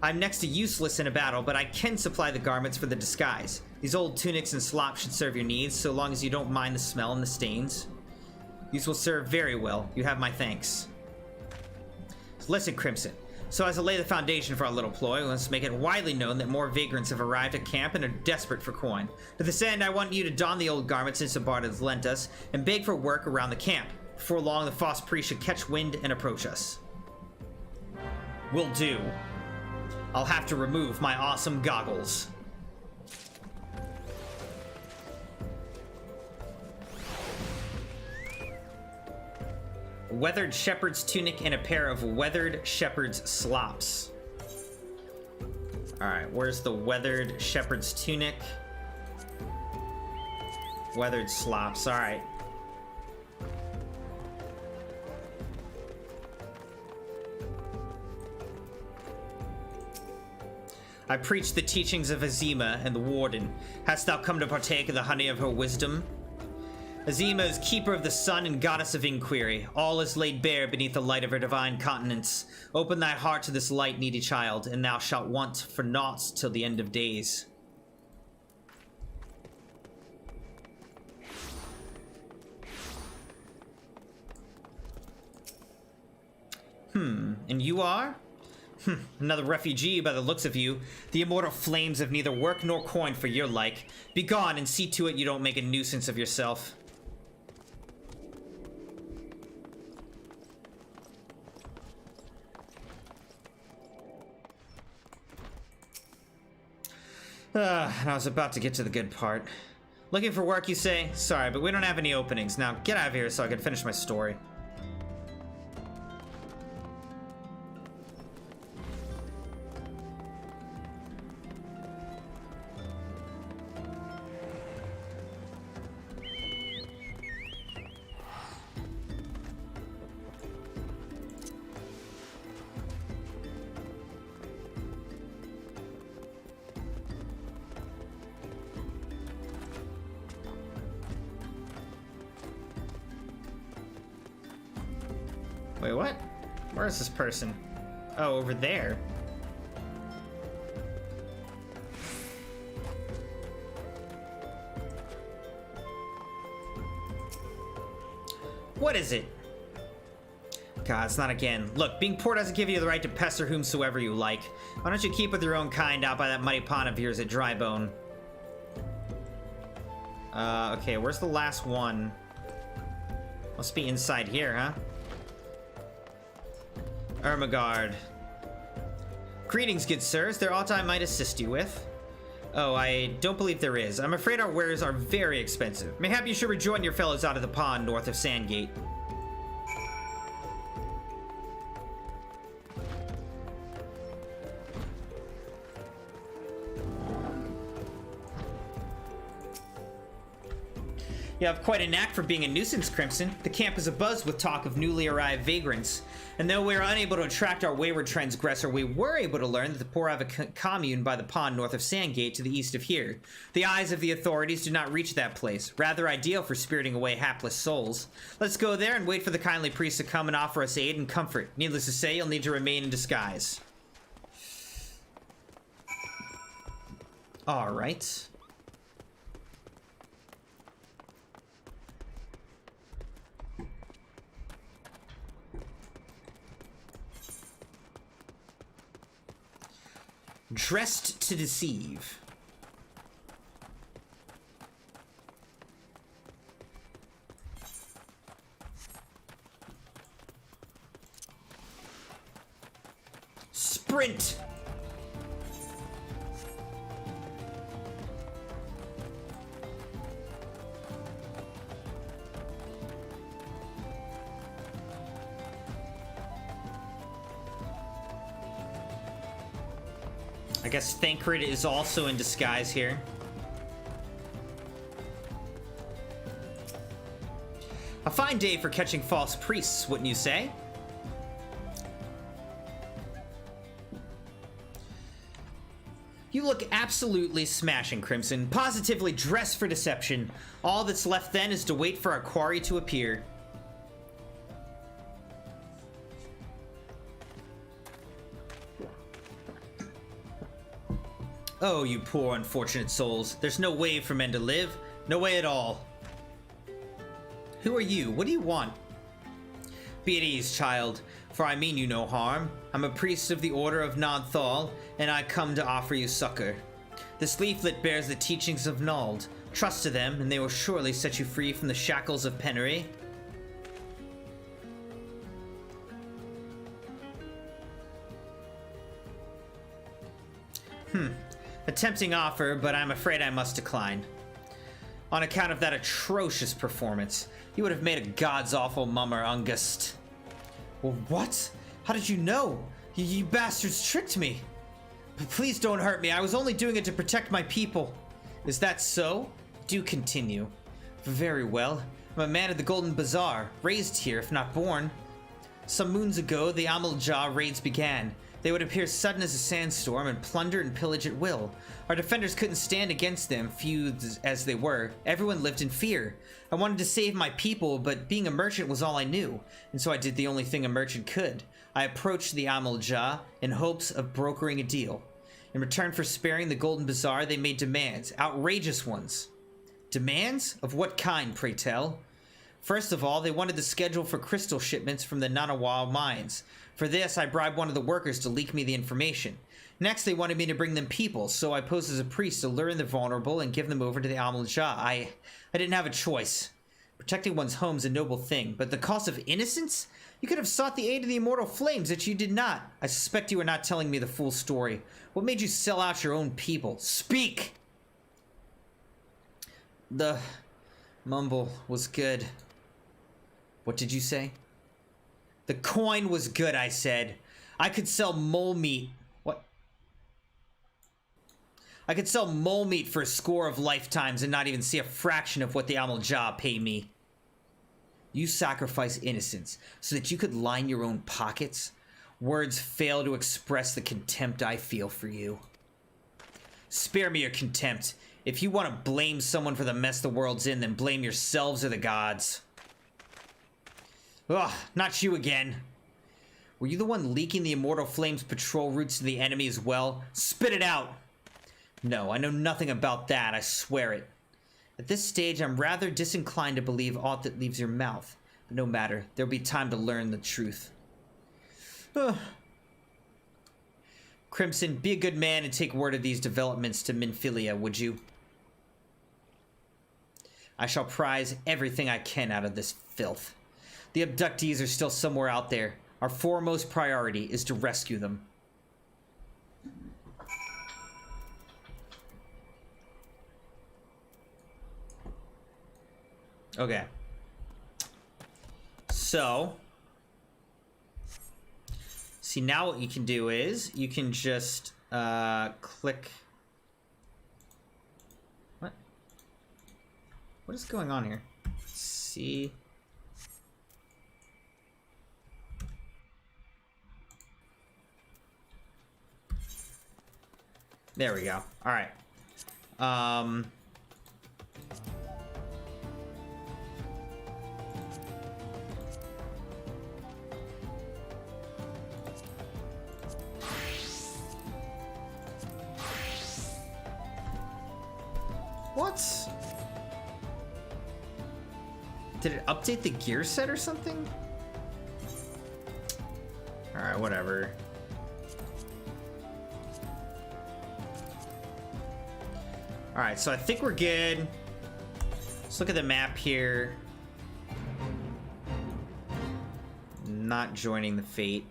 I'm next to useless in a battle, but I can supply the garments for the disguise. These old tunics and slops should serve your needs, so long as you don't mind the smell and the stains. These will serve very well. You have my thanks. Listen, Crimson. So as to lay the foundation for our little ploy, we must make it widely known that more vagrants have arrived at camp and are desperate for coin. To this end, I want you to don the old garments since BARD has lent us, and beg for work around the camp. Before long, the false priest should catch wind and approach us. Will do. I'll have to remove my awesome goggles. Weathered shepherd's tunic and a pair of weathered shepherd's slops. Alright, where's the weathered shepherd's tunic? Weathered slops, alright. I preach the teachings of Azima and the Warden. Hast thou come to partake of the honey of her wisdom? Azima is keeper of the sun and goddess of inquiry. All is laid bare beneath the light of her divine countenance. Open thy heart to this light, needy child, and thou shalt want for naught till the end of days. And you are? Another refugee by the looks of you. The immortal flames of neither work nor coin for your like. Begone and see to it you don't make a nuisance of yourself. I was about to get to the good part. Looking for work, you say? Sorry, but we don't have any openings. Now get out of here so I can finish my story. Wait, what? Where is this person? Oh, over there. What is it? God, it's not again. Look, being poor doesn't give you the right to pester whomsoever you like. Why don't you keep with your own kind out by that muddy pond of yours at Drybone? Okay, where's the last one? Must be inside here, huh? Ermengarde. Greetings, good sir. Is there aught I might assist you with? Oh, I don't believe there is. I'm afraid our wares are very expensive. Mayhap you should rejoin your fellows out of the pond north of Sandgate. You have quite a knack for being a nuisance, Crimson. The camp is abuzz with talk of newly arrived vagrants. And though we are unable to attract our wayward transgressor, we were able to learn that the poor have a commune by the pond north of Sandgate to the east of here. The eyes of the authorities do not reach that place, rather ideal for spiriting away hapless souls. Let's go there and wait for the kindly priest to come and offer us aid and comfort. Needless to say, you'll need to remain in disguise. All right. Dressed to deceive. Sprint. I guess Thancred is also in disguise here. A fine day for catching false priests, wouldn't you say? You look absolutely smashing, Crimson. Positively dressed for deception. All that's left then is to wait for our quarry to appear. Oh, you poor unfortunate souls. There's no way for men to live. No way at all. Who are you? What do you want? Be at ease, child, for I mean you no harm. I'm a priest of the Order of Nodthal, and I come to offer you succor. This leaflet bears the teachings of Nald. Trust to them, and they will surely set you free from the shackles of penury. A tempting offer, but I'm afraid I must decline. On account of that atrocious performance, you would have made a god's awful mummer, Ungust. Well, what? How did you know? You bastards tricked me. But please don't hurt me. I was only doing it to protect my people. Is that so? Do continue. Very well. I'm a man of the Golden Bazaar, raised here, if not born. Some moons ago, the Amal-Jah raids began. They would appear sudden as a sandstorm and plunder and pillage at will. Our defenders couldn't stand against them, few as they were. Everyone lived in fear. I wanted to save my people, but being a merchant was all I knew, and so I did the only thing a merchant could. I approached the Amal-Jah in hopes of brokering a deal. In return for sparing the Golden Bazaar, they made demands, outrageous ones. Demands? Of what kind, pray tell? First of all, they wanted the schedule for crystal shipments from the Nanawa mines. For this, I bribed one of the workers to leak me the information. Next, they wanted me to bring them people, so I posed as a priest to lure in the vulnerable and give them over to the Amal-Jah. I didn't have a choice. Protecting one's home's a noble thing, but the cost of innocence? You could have sought the aid of the immortal flames, yet you did not. I suspect you are not telling me the full story. What made you sell out your own people? Speak! The mumble was good. What did you say? The coin was good, I said. I could sell mole meat. What? I could sell mole meat for a score of lifetimes and not even see a fraction of what the Amal-Jah pay me. You sacrifice innocence so that you could line your own pockets? Words fail to express the contempt I feel for you. Spare me your contempt. If you want to blame someone for the mess the world's in, then blame yourselves or the gods. Ugh, not you again. Were you the one leaking the Immortal Flames patrol routes to the enemy as well? Spit it out! No, I know nothing about that, I swear it. At this stage, I'm rather disinclined to believe aught that leaves your mouth. But no matter, there'll be time to learn the truth. Ugh. Crimson, be a good man and take word of these developments to Minfilia, would you? I shall prize everything I can out of this filth. The abductees are still somewhere out there. Our foremost priority is to rescue them. Okay. So, see, now what you can do is you can just click. What is going on here? Let's see. There we go. All right. What? Did it update the gear set or something? All right, whatever. All right, so I think we're good. Let's look at the map here. Not joining the fate.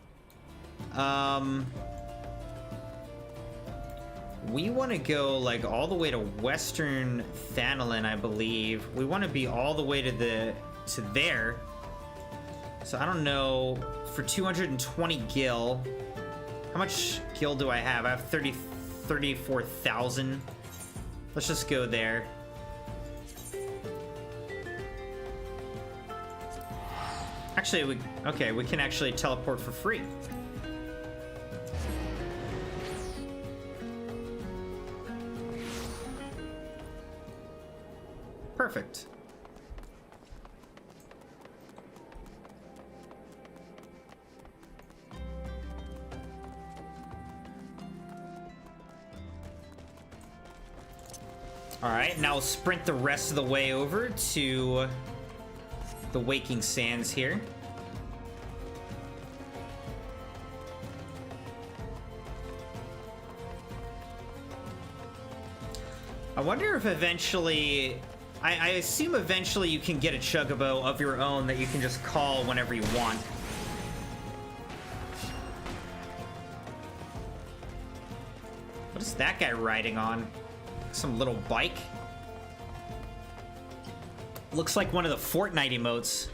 We want to go like all the way to Western Thanalin, I believe. We want to be all the way to there. So I don't know, for 220 gil. How much gil do I have? I have 33. 34,000. Let's just go there. Actually, we can actually teleport for free. Perfect. All right, now we'll sprint the rest of the way over to the Waking Sands here. I wonder if eventually, I assume eventually you can get a Chocobo of your own that you can just call whenever you want. What is that guy riding on? Some little bike? Looks like one of the Fortnite emotes.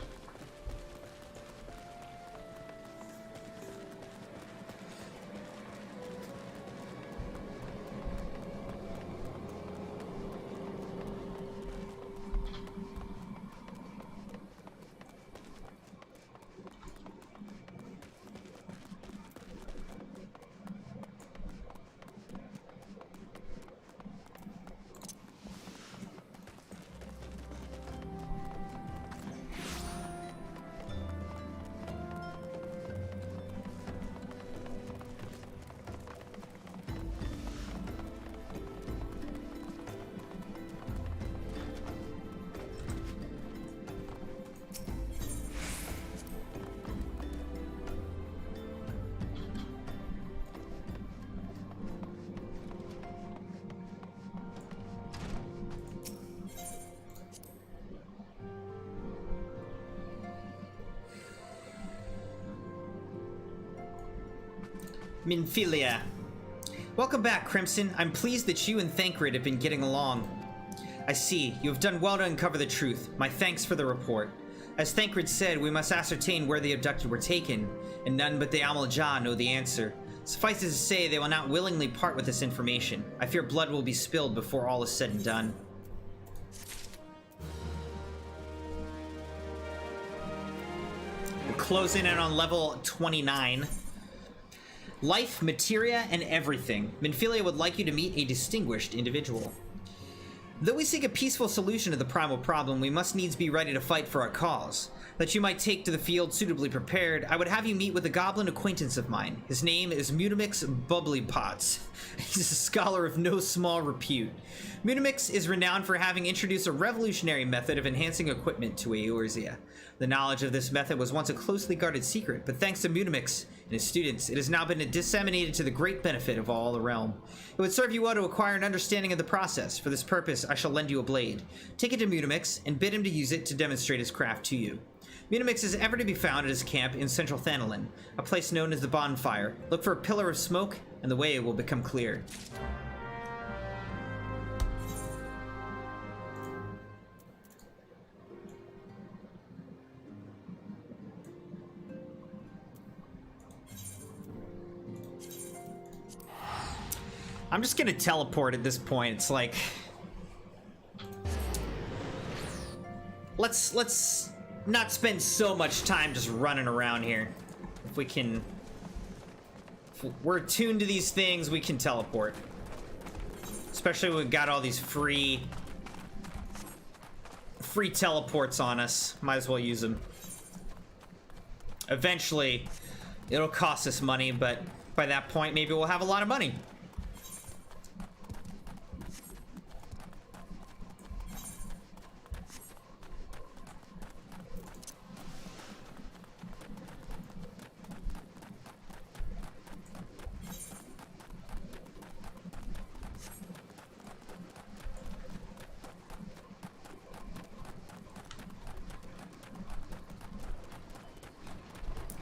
Minfilia. Welcome back, Crimson. I'm pleased that you and Thancred have been getting along. I see. You have done well to uncover the truth. My thanks for the report. As Thancred said, we must ascertain where the abducted were taken, and none but the Amalja know the answer. Suffice it to say, they will not willingly part with this information. I fear blood will be spilled before all is said and done. We're closing in on level 29. Life, materia, and everything. Minfilia would like you to meet a distinguished individual. Though we seek a peaceful solution to the primal problem, we must needs be ready to fight for our cause. That you might take to the field suitably prepared, I would have you meet with a goblin acquaintance of mine. His name is Munimix Bubblypots. He's a scholar of no small repute. Munimix is renowned for having introduced a revolutionary method of enhancing equipment to Eorzea. The knowledge of this method was once a closely guarded secret, but thanks to Munimix and his students, it has now been disseminated to the great benefit of all the realm. It would serve you well to acquire an understanding of the process. For this purpose, I shall lend you a blade. Take it to Munimix and bid him to use it to demonstrate his craft to you. Munimix is ever to be found at his camp in central Thanalin, a place known as the Bonfire. Look for a pillar of smoke, and the way will become clear. I'm just gonna teleport at this point. It's like, let's not spend so much time just running around here. If we can, if we're attuned to these things, we can teleport. Especially when we've got all these free teleports on us. Might as well use them. Eventually, it'll cost us money, but by that point, maybe we'll have a lot of money.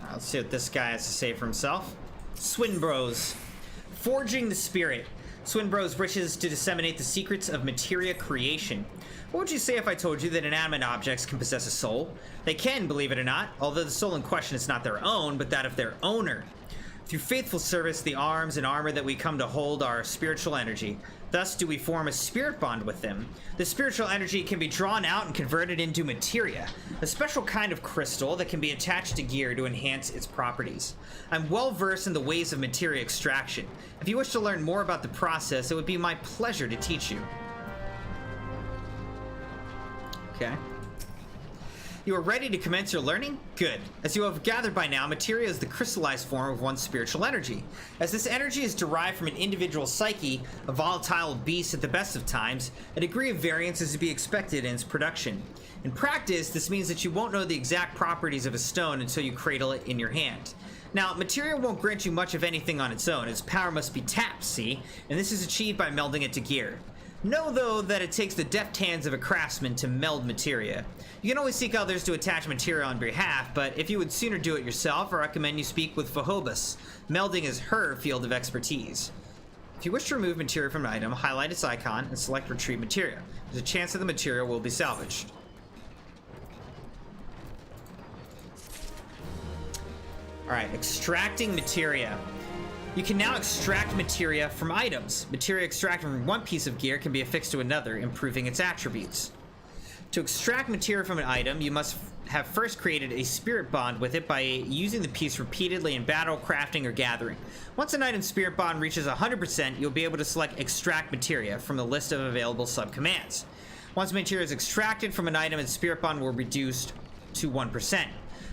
Let's see what this guy has to say for himself. Swinbros. Forging the Spirit. Swinbros wishes to disseminate the secrets of materia creation. What would you say if I told you that inanimate objects can possess a soul? They can, believe it or not, although the soul in question is not their own, but that of their owner. Through faithful service, the arms and armor that we come to hold are spiritual energy. Thus do we form a spirit bond with them. The spiritual energy can be drawn out and converted into materia, a special kind of crystal that can be attached to gear to enhance its properties. I'm well versed in the ways of materia extraction. If you wish to learn more about the process, it would be my pleasure to teach you. Okay. You are ready to commence your learning? Good. As you have gathered by now, materia is the crystallized form of one's spiritual energy. As this energy is derived from an individual psyche, a volatile beast at the best of times, a degree of variance is to be expected in its production. In practice, this means that you won't know the exact properties of a stone until you cradle it in your hand. Now, materia won't grant you much of anything on its own. Its power must be tapped, see? And this is achieved by melding it to gear. Know, though, that it takes the deft hands of a craftsman to meld materia. You can always seek others to attach materia on behalf, but if you would sooner do it yourself, I recommend you speak with Phobos. Melding is her field of expertise. If you wish to remove materia from an item, highlight its icon and select Retrieve Materia. There's a chance that the materia will be salvaged. Alright, extracting materia. You can now extract materia from items. Materia extracted from one piece of gear can be affixed to another, improving its attributes. To extract materia from an item, you must have first created a spirit bond with it by using the piece repeatedly in battle, crafting, or gathering. Once an item's spirit bond reaches 100%, you'll be able to select Extract Materia from the list of available subcommands. Once materia is extracted from an item, its spirit bond will reduce to 1%.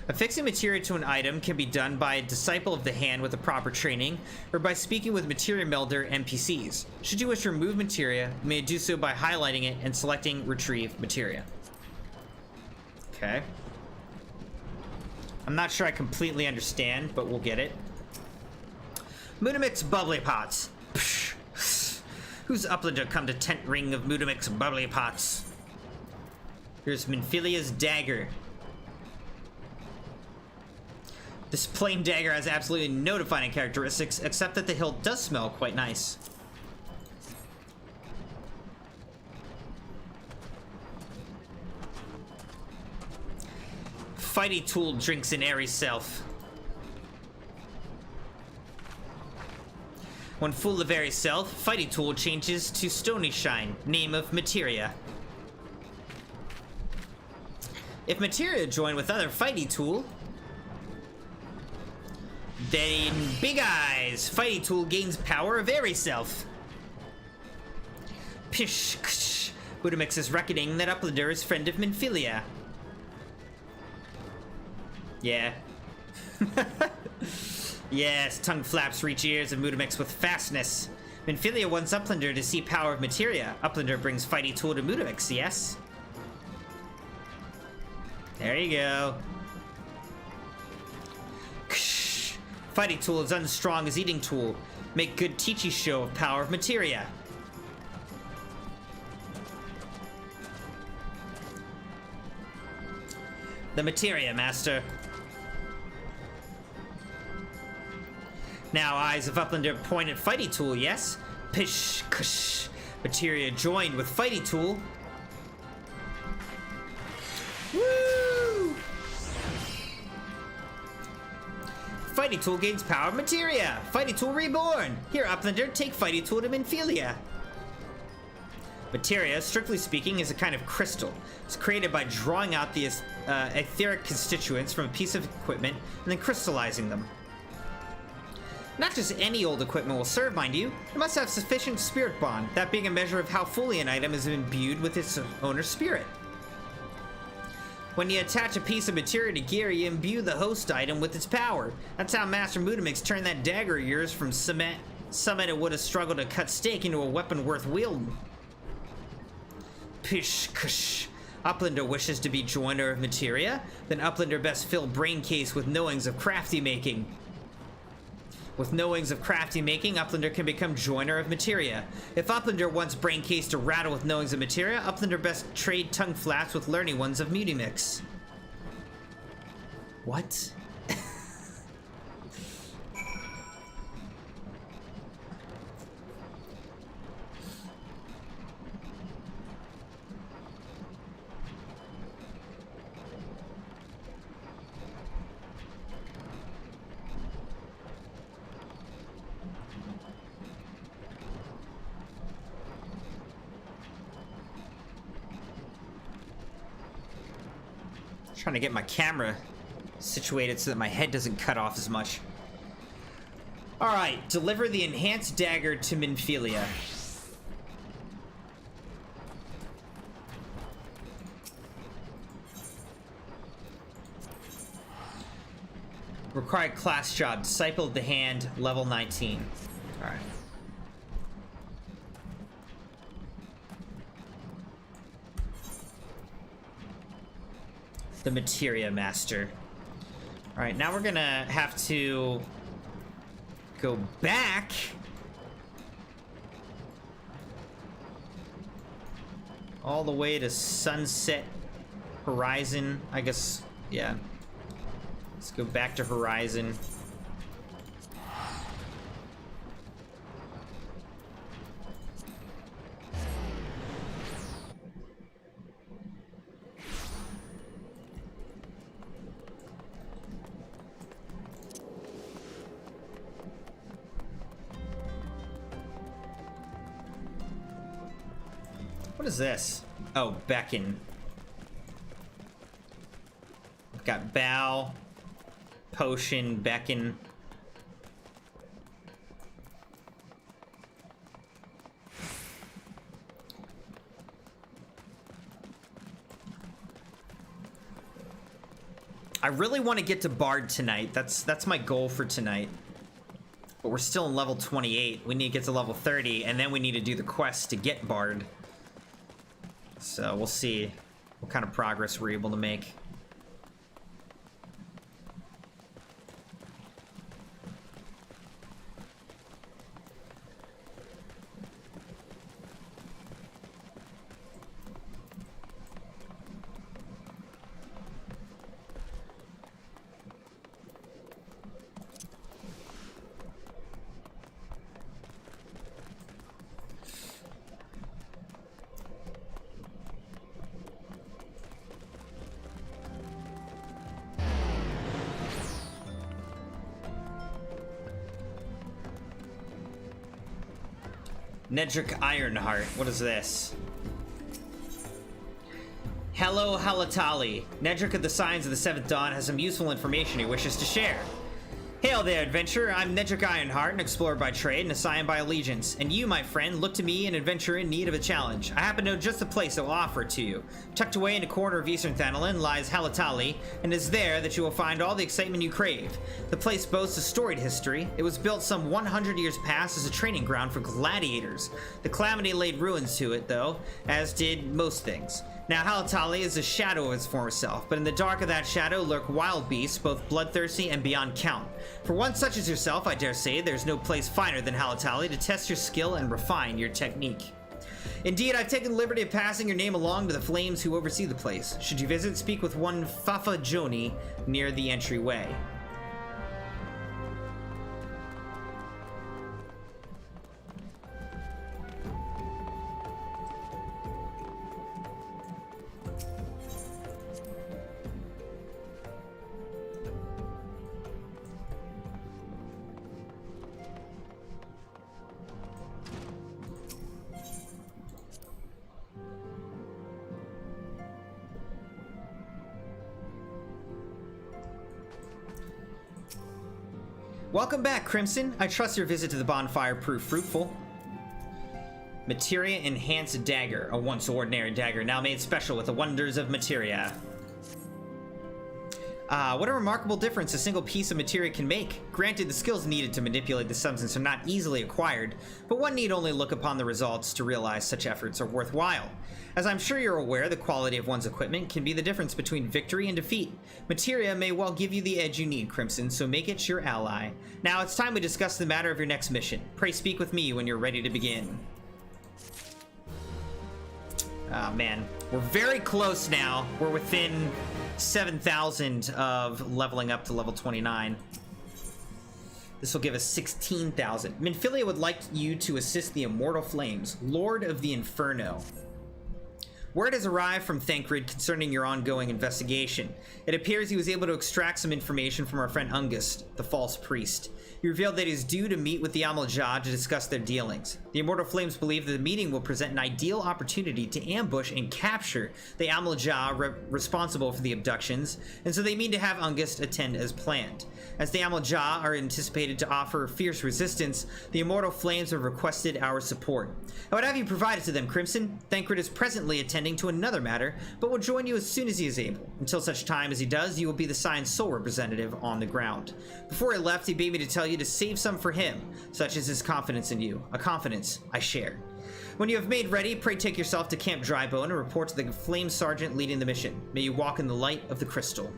Affixing materia to an item can be done by a disciple of the hand with the proper training, or by speaking with materia melder NPCs. Should you wish to remove materia, you may do so by highlighting it and selecting Retrieve Materia. Okay. I'm not sure I completely understand, but we'll get it. Mudamix's Bubbly Pots. Psh. Who's uplander come to tent ring of Mudamix's Bubbly Pots? Here's Minfilia's dagger. This plain dagger has absolutely no defining characteristics, except that the hilt does smell quite nice. Fighty Tool drinks an airy self. When full of airy self, Fighty Tool changes to Stony Shine, name of materia. If materia join with other Fighty Tool, then Big Eyes, Fighty Tool gains power of airy self. Pish, ksh. Budamix is reckoning that Uplander is friend of Minfilia. Yeah. Yes, tongue flaps reach ears of Mudamix with fastness. Minfilia wants Uplander to see power of materia. Uplander brings Fighty Tool to Mudamix, yes? There you go. Ksh. Fighty Tool is unstrong as Eating Tool. Make good teachy show of power of materia. The materia, master. Now eyes of Uplander point at Fighty Tool, yes? Pish, kush. Materia joined with Fighty Tool. Woo! Fighty Tool gains power of materia. Fighty Tool reborn. Here, Uplander, take Fighty Tool to Minfilia. Materia, strictly speaking, is a kind of crystal. It's created by drawing out the etheric constituents from a piece of equipment and then crystallizing them. Not just any old equipment will serve, mind you. It must have sufficient spirit bond, that being a measure of how fully an item is imbued with its owner's spirit. When you attach a piece of materia to gear, you imbue the host item with its power. That's how Master Mudamix turned that dagger of yours from summit it would have struggled to cut steak into a weapon worth wielding. Pish, kush. Uplander wishes to be joiner of materia, then Uplander best fill brain case with knowings of crafty making. With knowings of crafty making, Uplander can become joiner of materia. If Uplander wants brain case to rattle with knowings of materia, Uplander best trade tongue flaps with learning ones of Mudamix. What? Trying to get my camera situated so that my head doesn't cut off as much. Alright, deliver the enhanced dagger to Minfilia. Required class job, Disciple of the Hand, level 19. Alright. The Materia Master. Alright, now we're gonna have to go back all the way to Sunset Horizon, I guess. Yeah, let's go back to Horizon. What is this? Oh, beckon. I've got bow, potion, beckon. I really want to get to BARD tonight. That's my goal for tonight. But we're still in level 28. We need to get to level 30, and then we need to do the quest to get BARD. So we'll see what kind of progress we're able to make. Nedrick Ironheart, what is this? Hello, Halatali. Nedrick of the Signs of the Seventh Dawn has some useful information he wishes to share. Hail there, adventurer. I'm Nedrick Ironheart, an explorer by trade and a scion by allegiance. And you, my friend, look to me, an adventurer in need of a challenge. I happen to know just the place that will offer it to you. Tucked away in a corner of Eastern Thanalan lies Halatali, and it is there that you will find all the excitement you crave. The place boasts a storied history. It was built some 100 years past as a training ground for gladiators. The calamity laid ruins to it, though, as did most things. Now, Halatali is a shadow of its former self, but in the dark of that shadow lurk wild beasts, both bloodthirsty and beyond count. For one such as yourself, I dare say, there's no place finer than Halatali to test your skill and refine your technique. Indeed, I've taken the liberty of passing your name along to the flames who oversee the place. Should you visit, speak with one Fafa Joni near the entryway. Welcome back, Crimson. I trust your visit to the bonfire proved fruitful. Materia Enhanced Dagger, a once ordinary dagger now made special with the wonders of materia. What a remarkable difference a single piece of materia can make. Granted, the skills needed to manipulate the substance are not easily acquired, but one need only look upon the results to realize such efforts are worthwhile. As I'm sure you're aware, the quality of one's equipment can be the difference between victory and defeat. Materia may well give you the edge you need, Crimson, so make it your ally. Now it's time we discuss the matter of your next mission. Pray speak with me when you're ready to begin. Oh man, we're very close now. We're within 7,000 of leveling up to level 29. This will give us 16,000. Minfilia would like you to assist the Immortal Flames, Lord of the Inferno. Word has arrived from Thancred concerning your ongoing investigation. It appears he was able to extract some information from our friend Ungust, the false priest. He revealed that he is due to meet with the Amal-Jah to discuss their dealings. The Immortal Flames believe that the meeting will present an ideal opportunity to ambush and capture the Amal-Jah responsible for the abductions, and so they mean to have Ungust attend as planned. As the Amal-Jah are anticipated to offer fierce resistance, the Immortal Flames have requested our support. I would have you provide it to them, Crimson. Thancred is presently attending to another matter, but will join you as soon as he is able. Until such time as he does, you will be the Scion's sole representative on the ground. Before he left, he bade me to tell you to save some for him, such is his confidence in you, a confidence I share. When you have made ready, pray take yourself to Camp Drybone and report to the Flame Sergeant leading the mission. May you walk in the light of the crystal.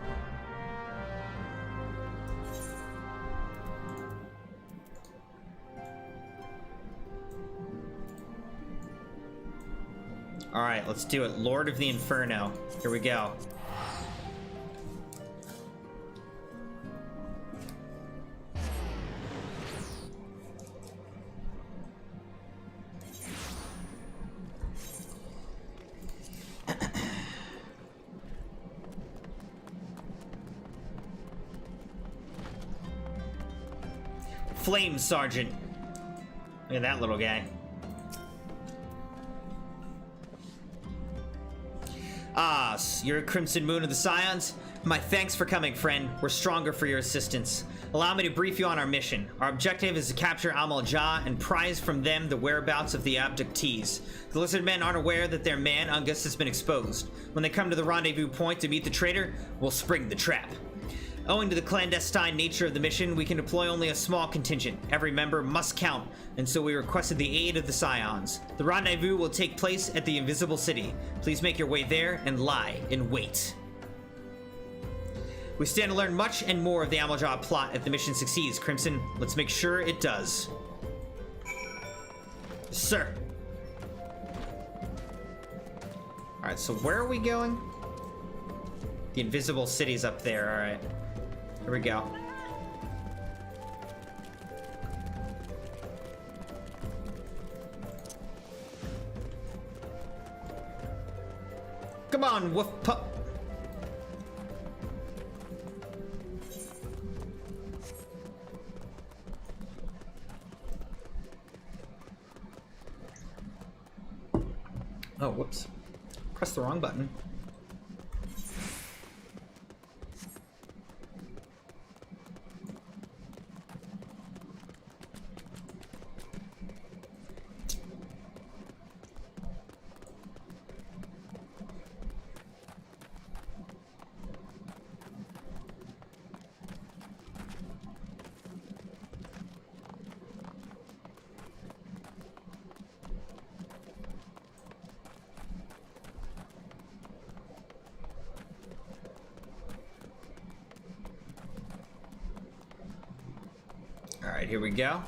Alright, let's do it. Lord of the Inferno. Here we go. Flame Sergeant. Look at that little guy. Ah, you're CrimsonMune of the Scions? My thanks for coming, friend. We're stronger for your assistance. Allow me to brief you on our mission. Our objective is to capture Amal-Jah and prize from them the whereabouts of the abductees. The lizard men aren't aware that their man, Ungust, has been exposed. When they come to the rendezvous point to meet the traitor, we'll spring the trap. Owing to the clandestine nature of the mission, we can deploy only a small contingent. Every member must count, and so we requested the aid of the Scions. The rendezvous will take place at the Invisible City. Please make your way there and lie in wait. We stand to learn much and more of the Amal-Jah plot if the mission succeeds, Crimson. Let's make sure it does. Sir. Alright, so where are we going? The Invisible City's up there, alright. Here we go. Come on, woof pup. Oh, whoops. Press the wrong button. Alright, here we go.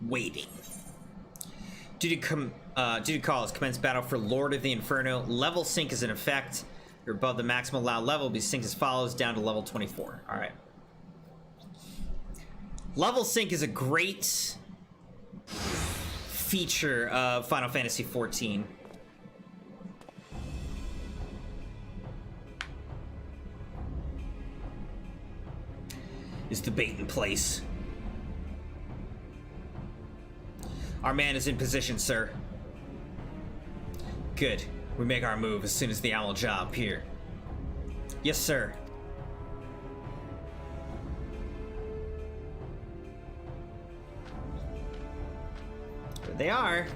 Waiting. Due to calls, commence battle for Lord of the Inferno. Level sync is in effect. You're above the maximum allowed level. Be synced as follows, down to level 24. Alright. Level sync is a great feature of Final Fantasy XIV. Is the bait in place? Our man is in position, sir. Good. We make our move as soon as the Amal-Jah appear. Yes, sir. There they are.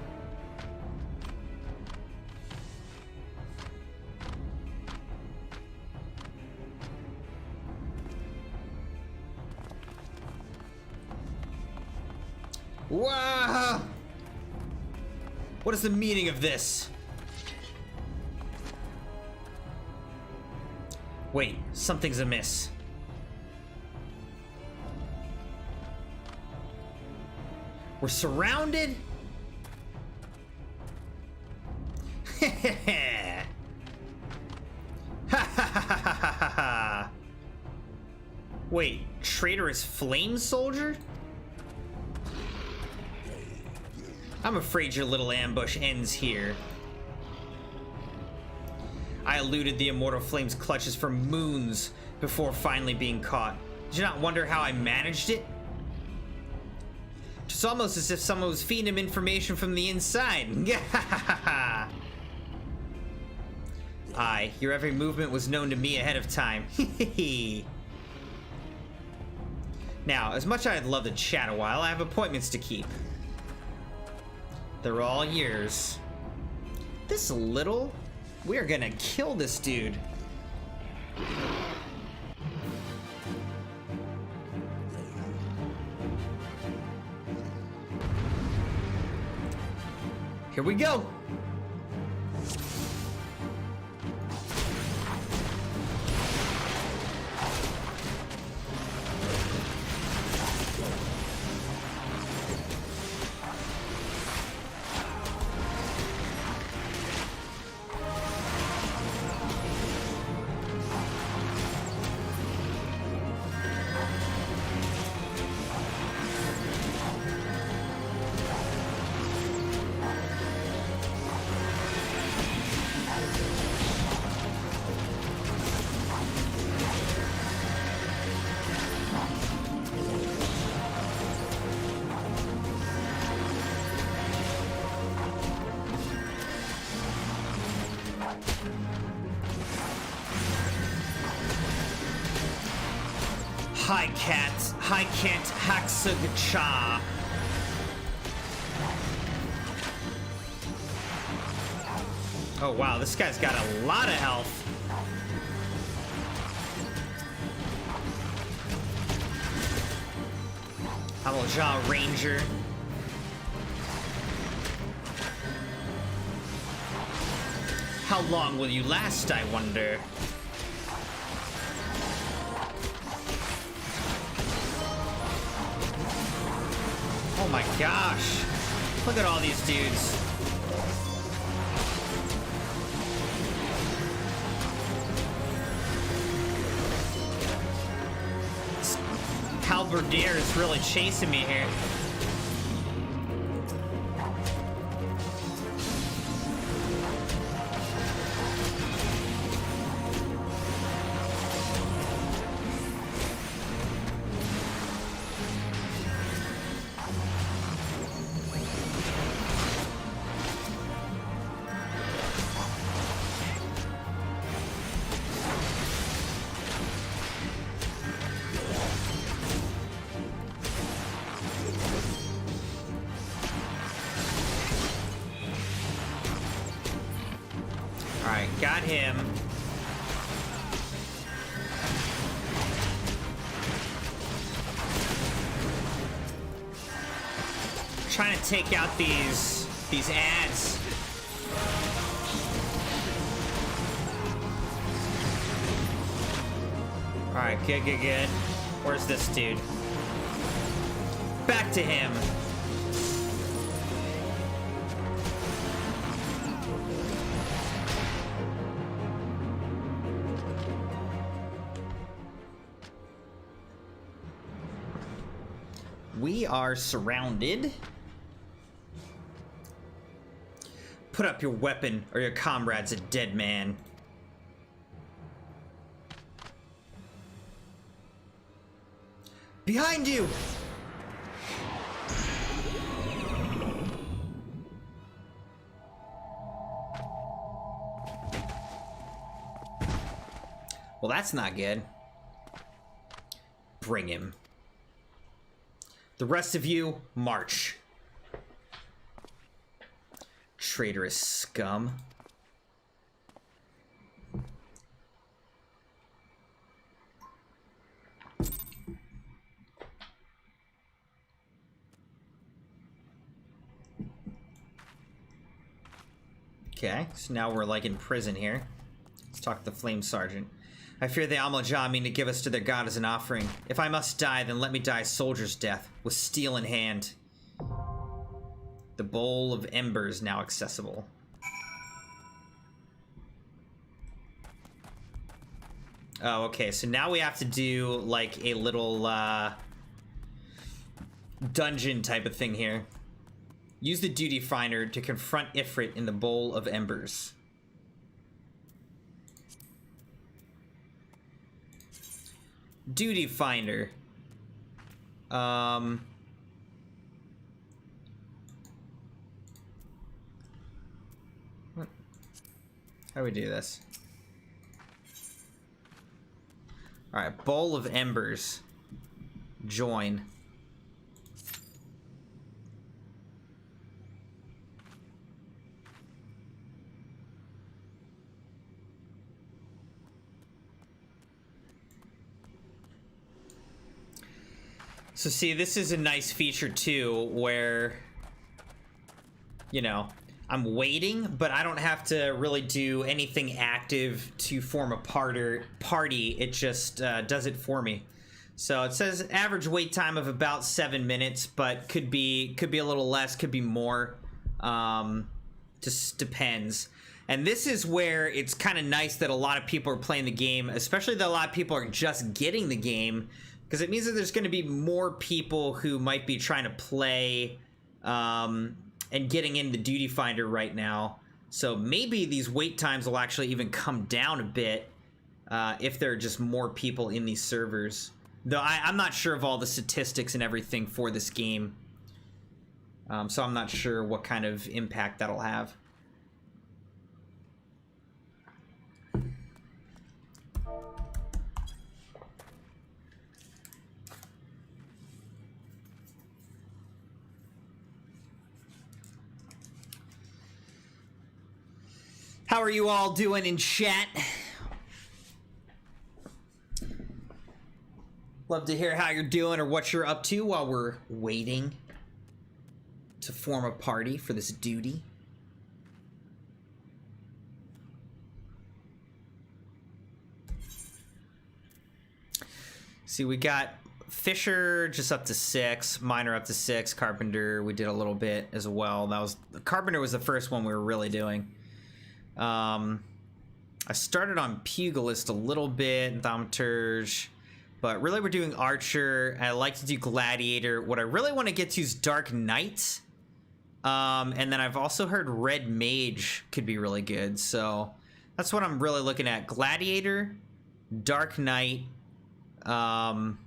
Wow! What is the meaning of this? Wait, something's amiss. We're surrounded? Wait, traitorous flame soldier? I'm afraid your little ambush ends here. I eluded the Immortal Flame's clutches for moons before finally being caught. Did you not wonder how I managed it? It's almost as if someone was feeding him information from the inside. Aye, your every movement was known to me ahead of time. Now, as much as I'd love to chat a while, I have appointments to keep. They're all yours. This little... We're gonna kill this dude. Here we go. Hi Kent Haksugcha. Oh wow, this guy's got a lot of health. Amalja Ranger. How long will you last, I wonder? Oh my gosh. Look at all these dudes. This halberdier is really chasing me here. Alright, got him. Trying to take out these ads. Alright, good. Where's this dude? Back to him. We are surrounded. Put up your weapon, or your comrade's a dead man. Behind you! Well, that's not good. Bring him. The rest of you, march. Traitorous scum. Okay, so now we're like in prison here. Let's talk to the Flame Sergeant. I fear the Amalja mean to give us to their god as an offering. If I must die, then let me die a soldier's death, with steel in hand. The Bowl of Embers now accessible. Oh, okay, so now we have to do, like, a little, dungeon type of thing here. Use the duty finder to confront Ifrit in the Bowl of Embers. Duty finder. How do we do this? Alright, Bowl of Embers. Join. So see, this is a nice feature too, where, you know, I'm waiting, but I don't have to really do anything active to form a party. It just does it for me. So it says average wait time of about 7 minutes, but could be a little less, could be more. Just depends. And this is where it's kind of nice that a lot of people are playing the game, especially that a lot of people are just getting the game, because it means that there's going to be more people who might be trying to play and getting in the duty finder right now. So maybe these wait times will actually even come down a bit if there are just more people in these servers. Though I'm not sure of all the statistics and everything for this game. So I'm not sure what kind of impact that'll have. How are you all doing in chat? Love to hear how you're doing or what you're up to while we're waiting to form a party for this duty. See, we got Fisher just up to 6, Miner up to 6, Carpenter we did a little bit as well. Carpenter was the first one we were really doing. I started on Pugilist a little bit, Thaumaturge, but really we're doing Archer. I like to do Gladiator. What I really want to get to is Dark Knight. And then I've also heard Red Mage could be really good. So that's what I'm really looking at. Gladiator, Dark Knight, and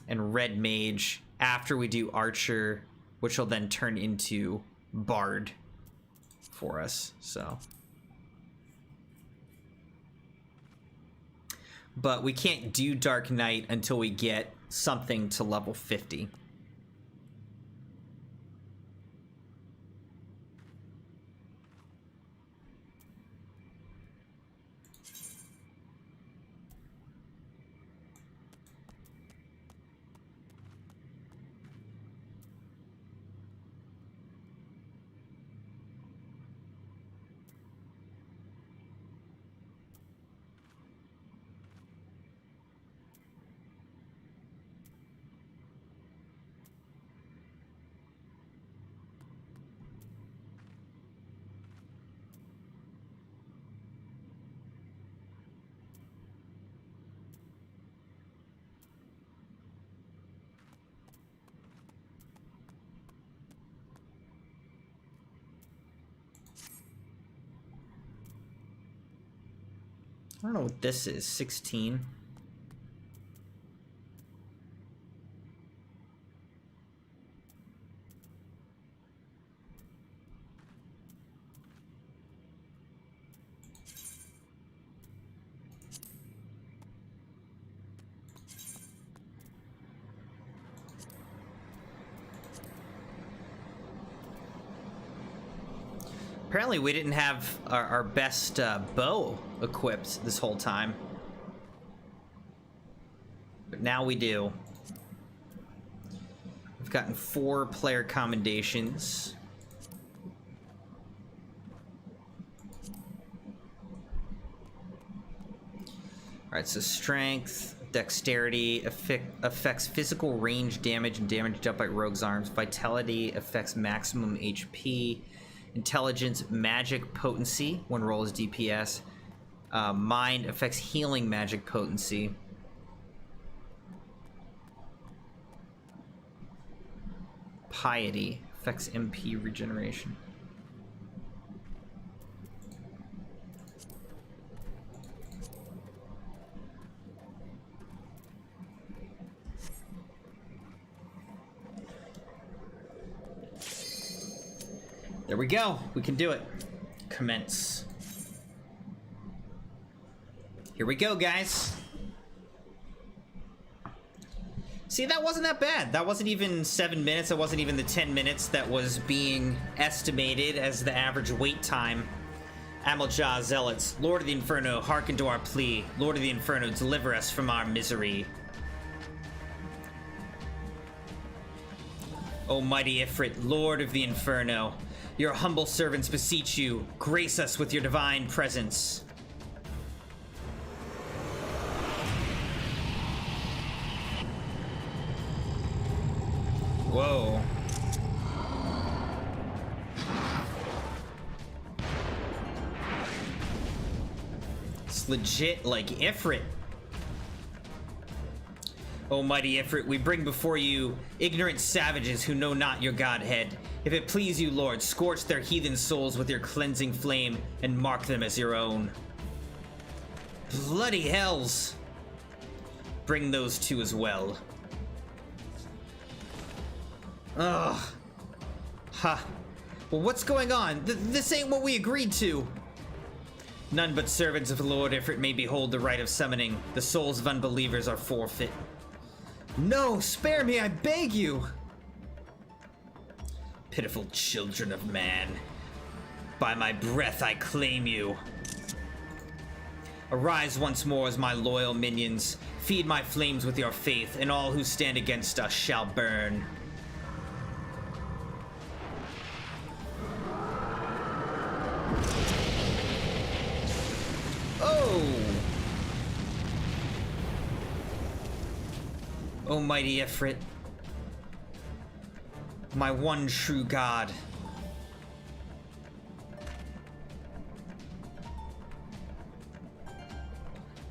Red Mage after we do Archer, which will then turn into Bard for us. So... but we can't do Dark Knight until we get something to level 50. I don't know what this is. 16. Apparently we didn't have our best bow equipped this whole time. But now we do. We've gotten 4 player commendations. Alright, so strength, dexterity affects physical range damage and damage dealt by rogues' arms. Vitality affects maximum HP. Intelligence, magic potency when roll is DPS. Mind affects healing magic potency. Piety, Affects MP regeneration. There we go. We can do it. Commence. Here we go, guys. See, that wasn't that bad. That wasn't even 7 minutes. That wasn't even the 10 minutes that was being estimated as the average wait time. Ameljah Zealots, Lord of the Inferno, hearken to our plea. Lord of the Inferno, deliver us from our misery. O mighty Ifrit, Lord of the Inferno, your humble servants beseech you, grace us with your divine presence. Whoa. It's legit like Ifrit. O mighty Ifrit, we bring before you ignorant savages who know not your godhead. If it please you, Lord, scorch their heathen souls with your cleansing flame and mark them as your own. Bloody hells. Bring those two as well. Ugh. Ha. Well, what's going on? This ain't what we agreed to. None but servants of the Lord Ifrit may behold the rite of summoning. The souls of unbelievers are forfeit. No, spare me, I beg you! Pitiful children of man. By my breath, I claim you. Arise once more as my loyal minions. Feed my flames with your faith, and all who stand against us shall burn. O mighty Ifrit, my one true God.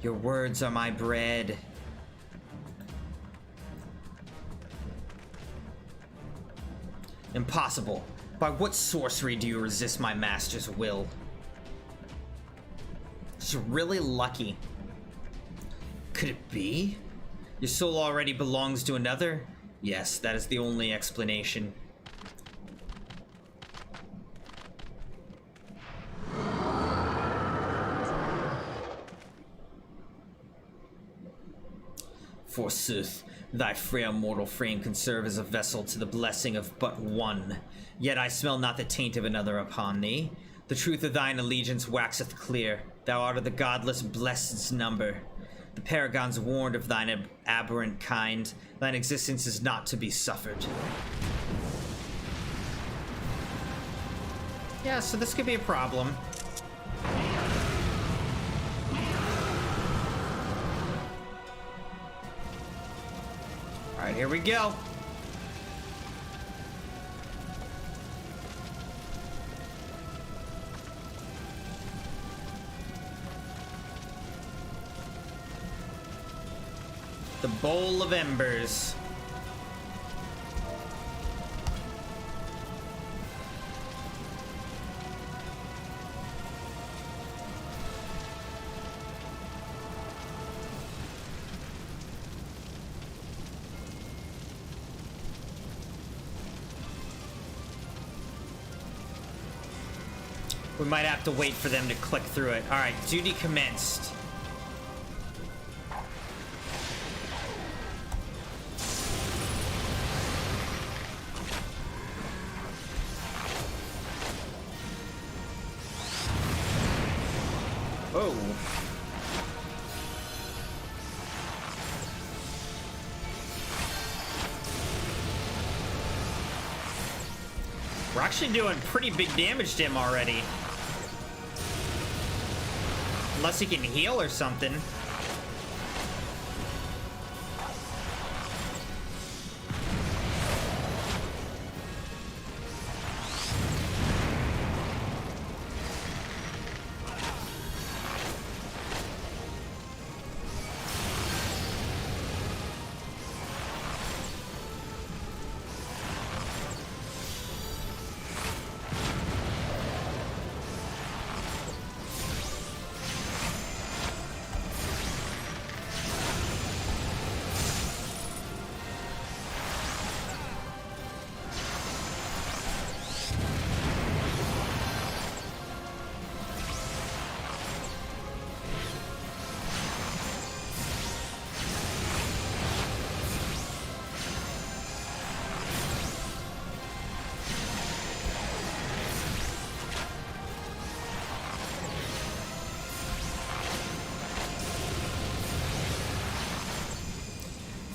Your words are my bread. Impossible. By what sorcery do you resist my master's will? She's really lucky. Could it be? Your soul already belongs to another? Yes, that is the only explanation. Forsooth, thy frail mortal frame can serve as a vessel to the blessing of but one. Yet I smell not the taint of another upon thee. The truth of thine allegiance waxeth clear. Thou art of the godless blessed's number. The paragons warned of thine aberrant kind. Thine existence is not to be suffered. Yeah, so this could be a problem. Alright, here we go. The Bowl of Embers. We might have to wait for them to click through it. All right, duty commenced. Oh. We're actually doing pretty big damage to him already. Unless he can heal or something.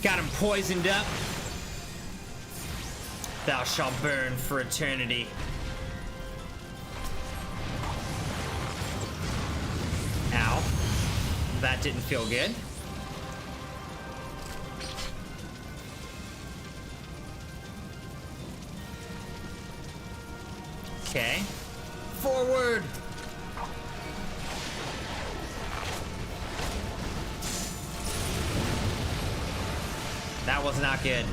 Got him poisoned up. Thou shalt burn for eternity. Ow. That didn't feel good. Okay. Forward! That was not good.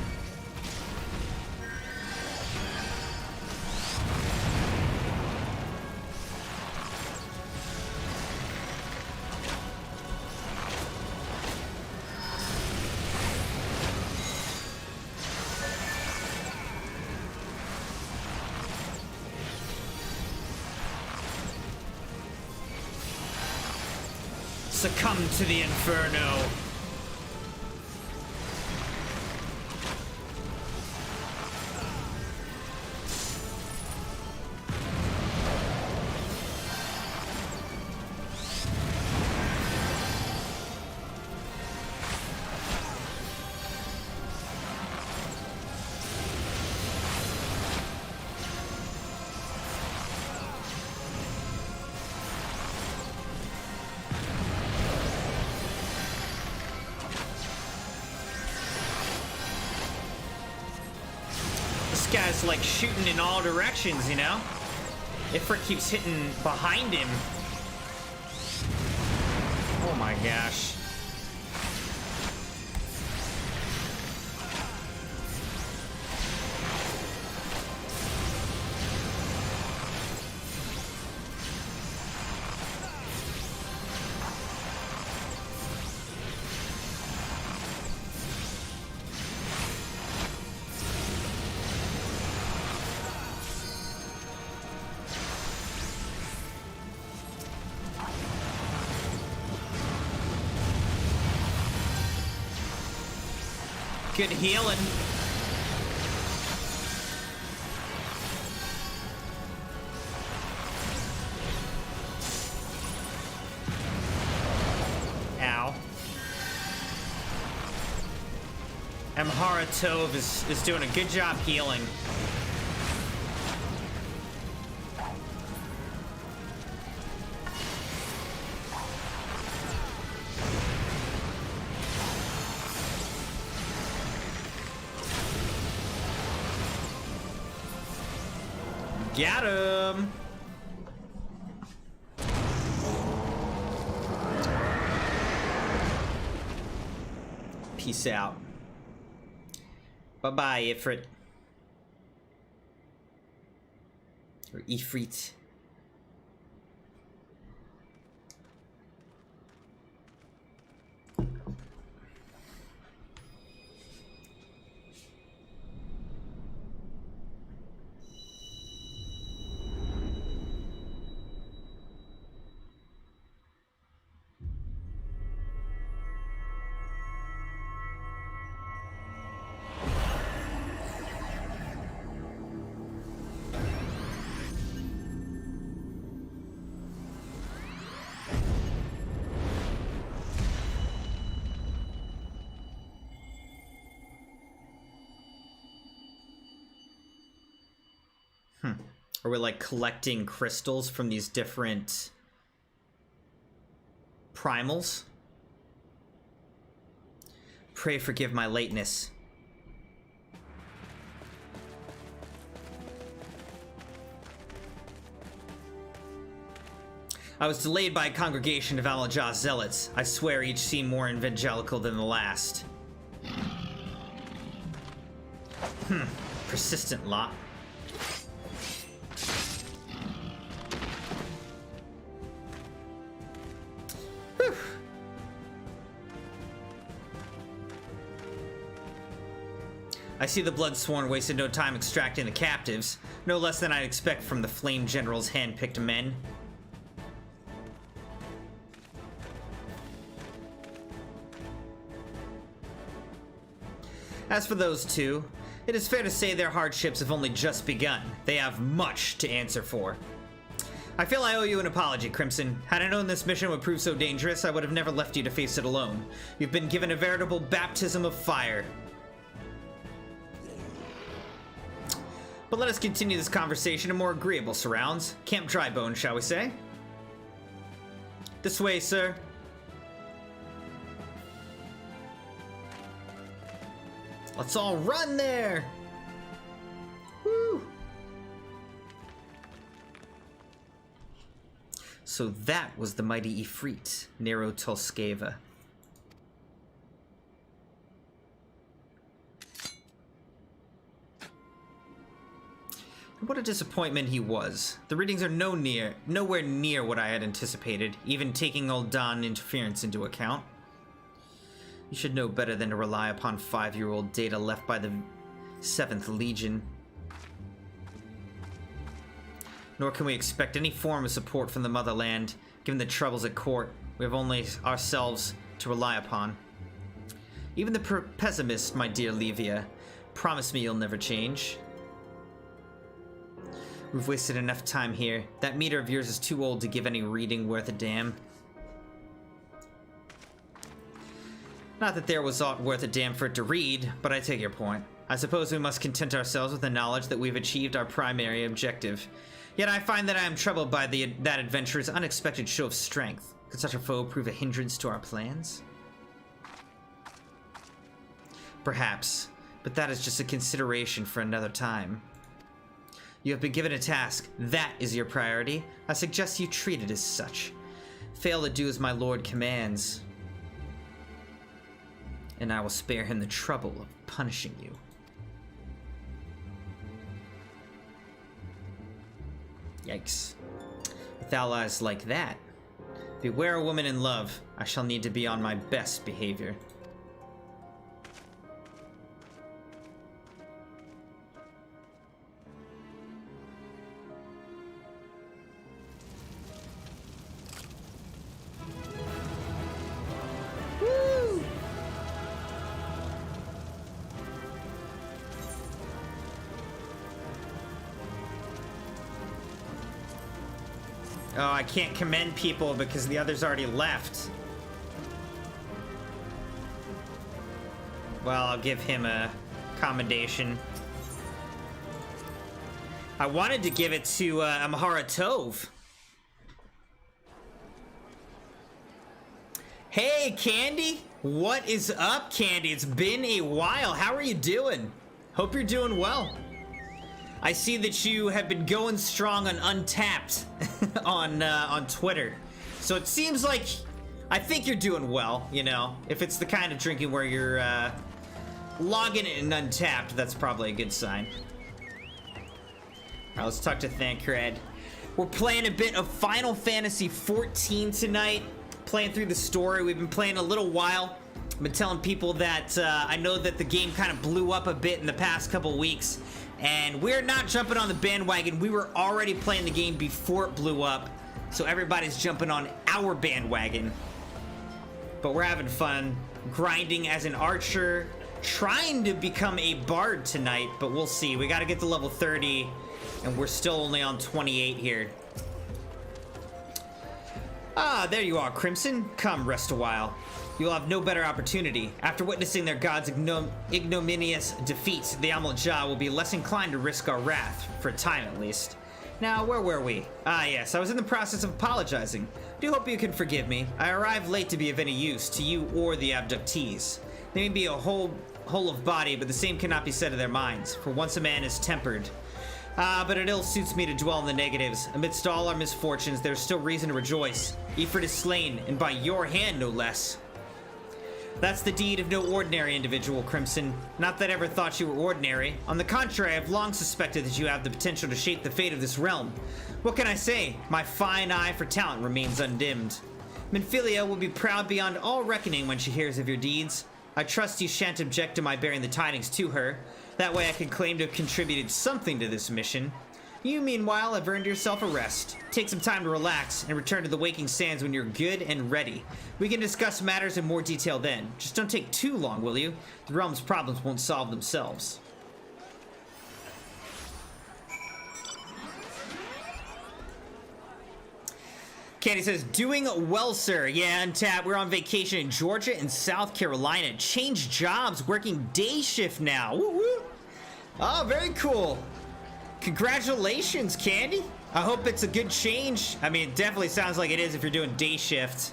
Succumb to the inferno. This guy's like shooting in all directions, you know? Ifrit keeps hitting behind him. Oh my gosh. Good healing. Ow. Amhara Tove is doing a good job healing. Got him! Peace out. Bye-bye, Ifrit. Or Ifrit. Are we like collecting crystals from these different primals? Pray forgive my lateness. I was delayed by a congregation of Alajah zealots. I swear each seemed more evangelical than the last. Persistent lot. I see the Bloodsworn wasted no time extracting the captives, no less than I'd expect from the Flame General's hand-picked men. As for those two, it is fair to say their hardships have only just begun. They have much to answer for. I feel I owe you an apology, Crimson. Had I known this mission would prove so dangerous, I would have never left you to face it alone. You've been given a veritable baptism of fire. But let us continue this conversation in more agreeable surrounds. Camp Drybone, shall we say? This way, sir. Let's all run there! Woo! So that was the mighty Ifrit, Nero Tolskeva. What a disappointment he was. The readings are nowhere near what I had anticipated, even taking Ul'dan interference into account. You should know better than to rely upon 5-year-old data left by the 7th Legion. Nor can we expect any form of support from the motherland, given the troubles at court. We have only ourselves to rely upon. Even the pessimist, my dear Livia, promise me you'll never change. We've wasted enough time here. That meter of yours is too old to give any reading worth a damn. Not that there was aught worth a damn for it to read, but I take your point. I suppose we must content ourselves with the knowledge that we've achieved our primary objective. Yet I find that I am troubled by that adventurer's unexpected show of strength. Could such a foe prove a hindrance to our plans? Perhaps, but that is just a consideration for another time. You have been given a task. That is your priority. I suggest you treat it as such. Fail to do as my lord commands, and I will spare him the trouble of punishing you. Yikes. With allies like that, beware a woman in love. I shall need to be on my best behavior. Oh, I can't commend people because the others already left. Well, I'll give him a commendation. I wanted to give it to Amhara Tove. Hey, Candy! What is up, Candy? It's been a while. How are you doing? Hope you're doing well. I see that you have been going strong on Untapped on Twitter. So it seems like, I think you're doing well, you know. If it's the kind of drinking where you're logging in Untapped, that's probably a good sign. Alright, let's talk to Thancred. We're playing a bit of Final Fantasy XIV tonight. Playing through the story. We've been playing a little while. I've been telling people that I know that the game kind of blew up a bit in the past couple weeks. And we're not jumping on the bandwagon. We were already playing the game before it blew up. So everybody's jumping on our bandwagon. But we're having fun grinding as an archer, trying to become a bard tonight, but we'll see. We got to get to level 30, and we're still only on 28 here. Ah, there you are, Crimson. Come, rest a while. You'll have no better opportunity. After witnessing their god's ignominious defeat, the Amal-Jah will be less inclined to risk our wrath, for a time at least. Now, where were we? Ah, yes, I was in the process of apologizing. I do hope you can forgive me. I arrived late to be of any use to you or the abductees. They may be a whole of body, but the same cannot be said of their minds, for once a man is tempered. But it ill suits me to dwell on the negatives. Amidst all our misfortunes, there is still reason to rejoice. Ifrit is slain, and by your hand, no less. That's the deed of no ordinary individual, Crimson. Not that I ever thought you were ordinary. On the contrary, I've long suspected that you have the potential to shape the fate of this realm. What can I say? My fine eye for talent remains undimmed. Minfilia will be proud beyond all reckoning when she hears of your deeds. I trust you shan't object to my bearing the tidings to her. That way I can claim to have contributed something to this mission. You, meanwhile, have earned yourself a rest. Take some time to relax and return to the Waking Sands when you're good and ready. We can discuss matters in more detail then. Just don't take too long, will you? The realm's problems won't solve themselves. Candy says, doing well, sir. Yeah, Untap, we're on vacation in Georgia and South Carolina. Changed jobs, working day shift now. Woo woo. Oh, very cool. Congratulations, Candy. I hope it's a good change. I mean, it definitely sounds like it is if you're doing day shift.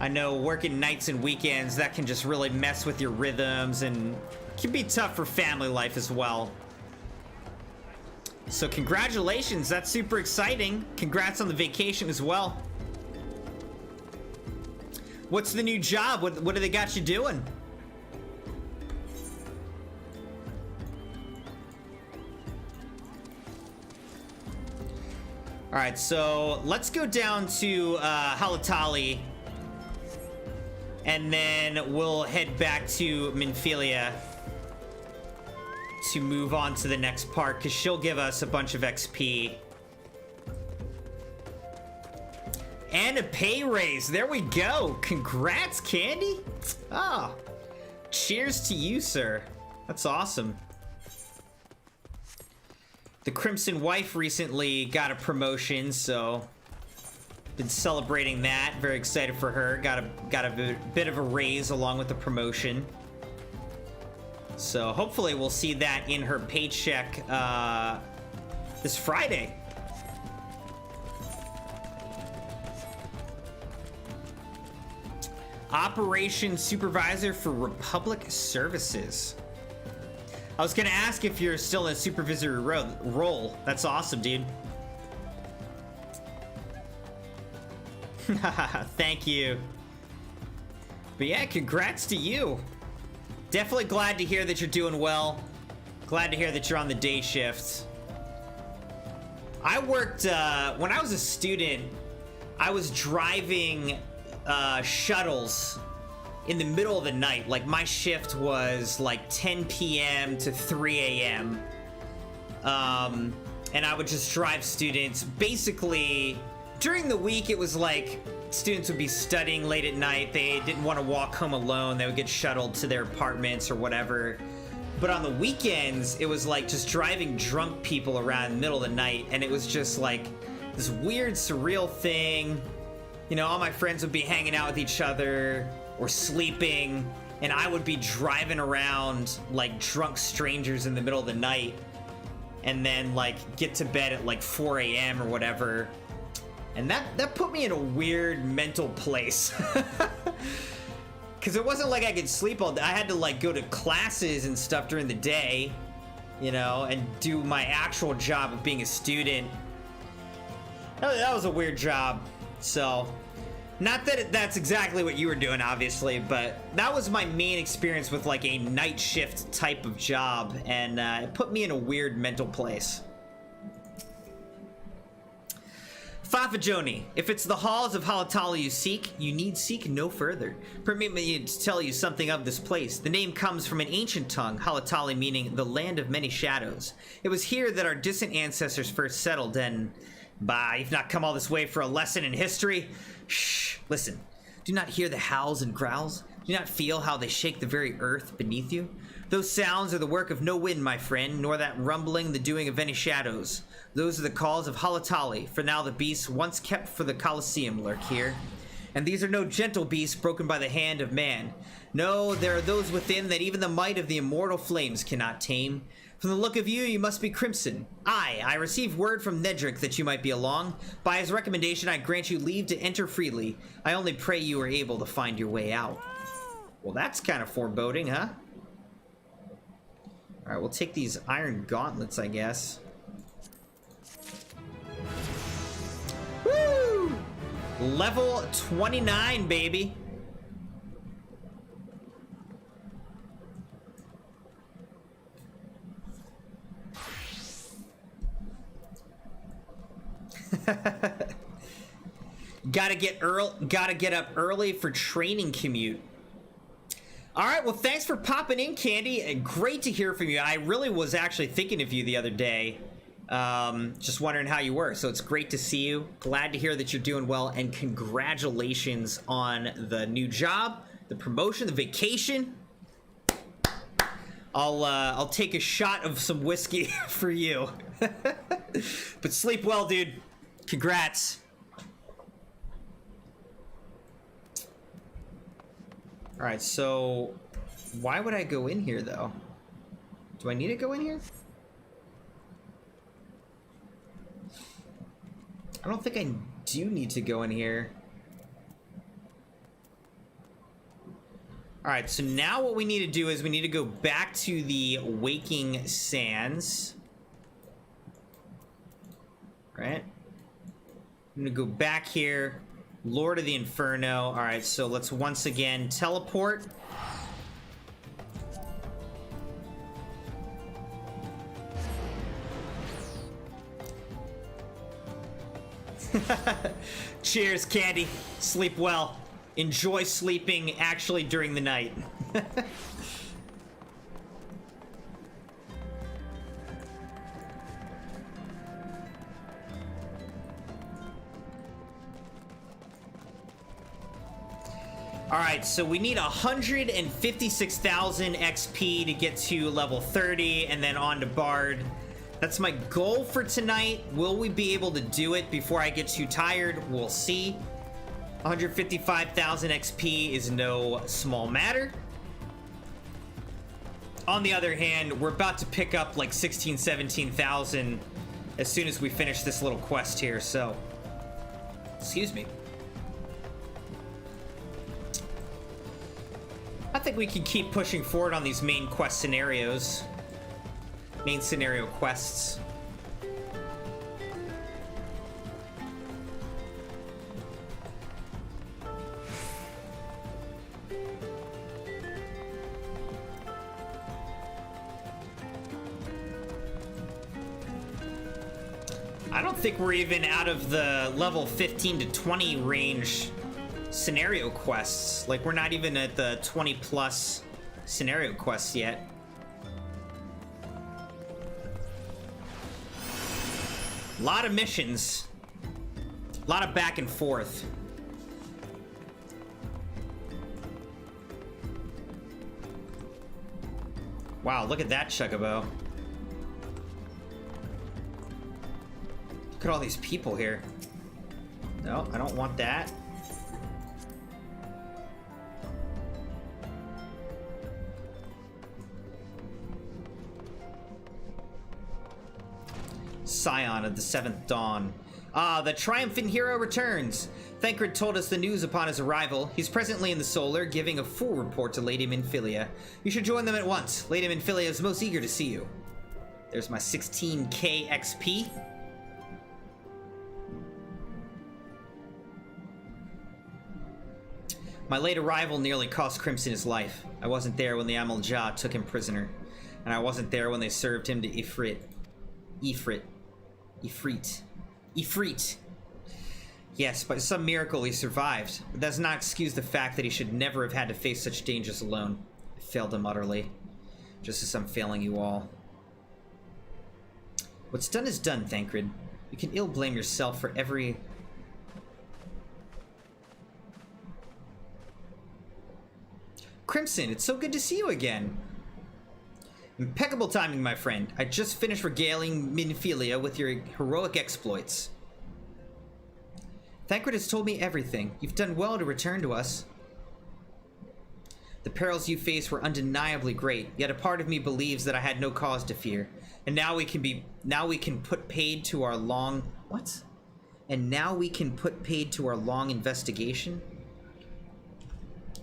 I know working nights and weekends, that can just really mess with your rhythms and can be tough for family life as well. So congratulations, that's super exciting. Congrats on the vacation as well. What's the new job? What do they got you doing? All right, so let's go down to Halatali, and then we'll head back to Minfilia to move on to the next part, because she'll give us a bunch of XP. And a pay raise. There we go. Congrats, Candy. Oh, cheers to you, sir. That's awesome. The Crimson Wife recently got a promotion, so been celebrating that. Very excited for her. Got a bit of a raise along with the promotion. So hopefully we'll see that in her paycheck this Friday. Operations Supervisor for Republic Services. I was gonna ask if you're still in a supervisory role. That's awesome, dude. Thank you. But yeah, congrats to you. Definitely glad to hear that you're doing well. Glad to hear that you're on the day shift. I worked, when I was a student, I was driving shuttles in the middle of the night. Like, my shift was like 10 p.m. to 3 a.m. And I would just drive students. Basically, during the week, it was like students would be studying late at night. They didn't want to walk home alone. They would get shuttled to their apartments or whatever. But on the weekends, it was like just driving drunk people around in the middle of the night. And it was just like this weird, surreal thing. You know, all my friends would be hanging out with each other or sleeping, and I would be driving around like drunk strangers in the middle of the night, and then like get to bed at like 4 a.m. or whatever. And that put me in a weird mental place. Because it wasn't like I could sleep all day. I had to like go to classes and stuff during the day, you know, and do my actual job of being a student. That was a weird job. So, not that that's exactly what you were doing, obviously, but that was my main experience with like a night shift type of job, and it put me in a weird mental place. Fafajoni, if it's the halls of Halatali you seek, you need seek no further. Permit me to tell you something of this place. The name comes from an ancient tongue, Halatali meaning the land of many shadows. It was here that our distant ancestors first settled, and bah, you've not come all this way for a lesson in history? Shh, listen. Do not hear the howls and growls? Do not feel how they shake the very earth beneath you? Those sounds are the work of no wind, my friend, nor that rumbling the doing of any shadows. Those are the calls of Halatali, for now the beasts once kept for the Colosseum lurk here. And these are no gentle beasts broken by the hand of man. No, there are those within that even the might of the immortal flames cannot tame. From the look of you, you must be Crimson. I received word from Nedrick that you might be along. By his recommendation, I grant you leave to enter freely. I only pray you are able to find your way out. Well, that's kind of foreboding, huh? Alright, we'll take these iron gauntlets, I guess. Woo! Level 29, baby. Gotta get up early for training commute. All right, well, thanks for popping in, Candy. Great to hear from you. I really was actually thinking of you the other day, just wondering how you were. So it's great to see you. Glad to hear that you're doing well, and congratulations on the new job, the promotion, the vacation. I'll take a shot of some whiskey for you. But sleep well, dude. Congrats. Alright, so why would I go in here though? Do I need to go in here? I don't think I do need to go in here. Alright, so now what we need to do is we need to go back to the Waking Sands. Right? I'm gonna go back here. Lord of the Inferno. Alright, so let's once again teleport. Cheers, Candy. Sleep well. Enjoy sleeping actually during the night. Alright, so we need 156,000 XP to get to level 30 and then on to BARD. That's my goal for tonight. Will we be able to do it before I get too tired? We'll see. 155,000 XP is no small matter. On the other hand, we're about to pick up like 16, 17,000 as soon as we finish this little quest here, so... Excuse me. I think we can keep pushing forward on these main quest scenarios. Main scenario quests. I don't think we're even out of the level 15 to 20 range scenario quests. Like, we're not even at the 20 plus scenario quests yet. A lot of missions. A lot of back and forth. Wow, look at that Chocobo. Look at all these people here. No, I don't want that. Scion of the Seventh Dawn. Ah, the triumphant hero returns. Thancred told us the news upon his arrival. He's presently in the Solar, giving a full report to Lady Minfilia. You should join them at once. Lady Minfilia is most eager to see you. There's my 16k XP. My late arrival nearly cost Crimson his life. I wasn't there when the Amal-Jah took him prisoner, and I wasn't there when they served him to Ifrit. Yes, by some miracle he survived, but that does not excuse the fact that he should never have had to face such dangers alone. I failed him utterly, just as I'm failing you all. What's done is done, Thancred. You can ill blame yourself for every... Crimson, it's so good to see you again. Impeccable timing, my friend. I just finished regaling Minfilia with your heroic exploits. Thancred has told me everything. You've done well to return to us. The perils you faced were undeniably great, yet a part of me believes that I had no cause to fear. And now we can put paid to our long... What? And now we can put paid to our long investigation?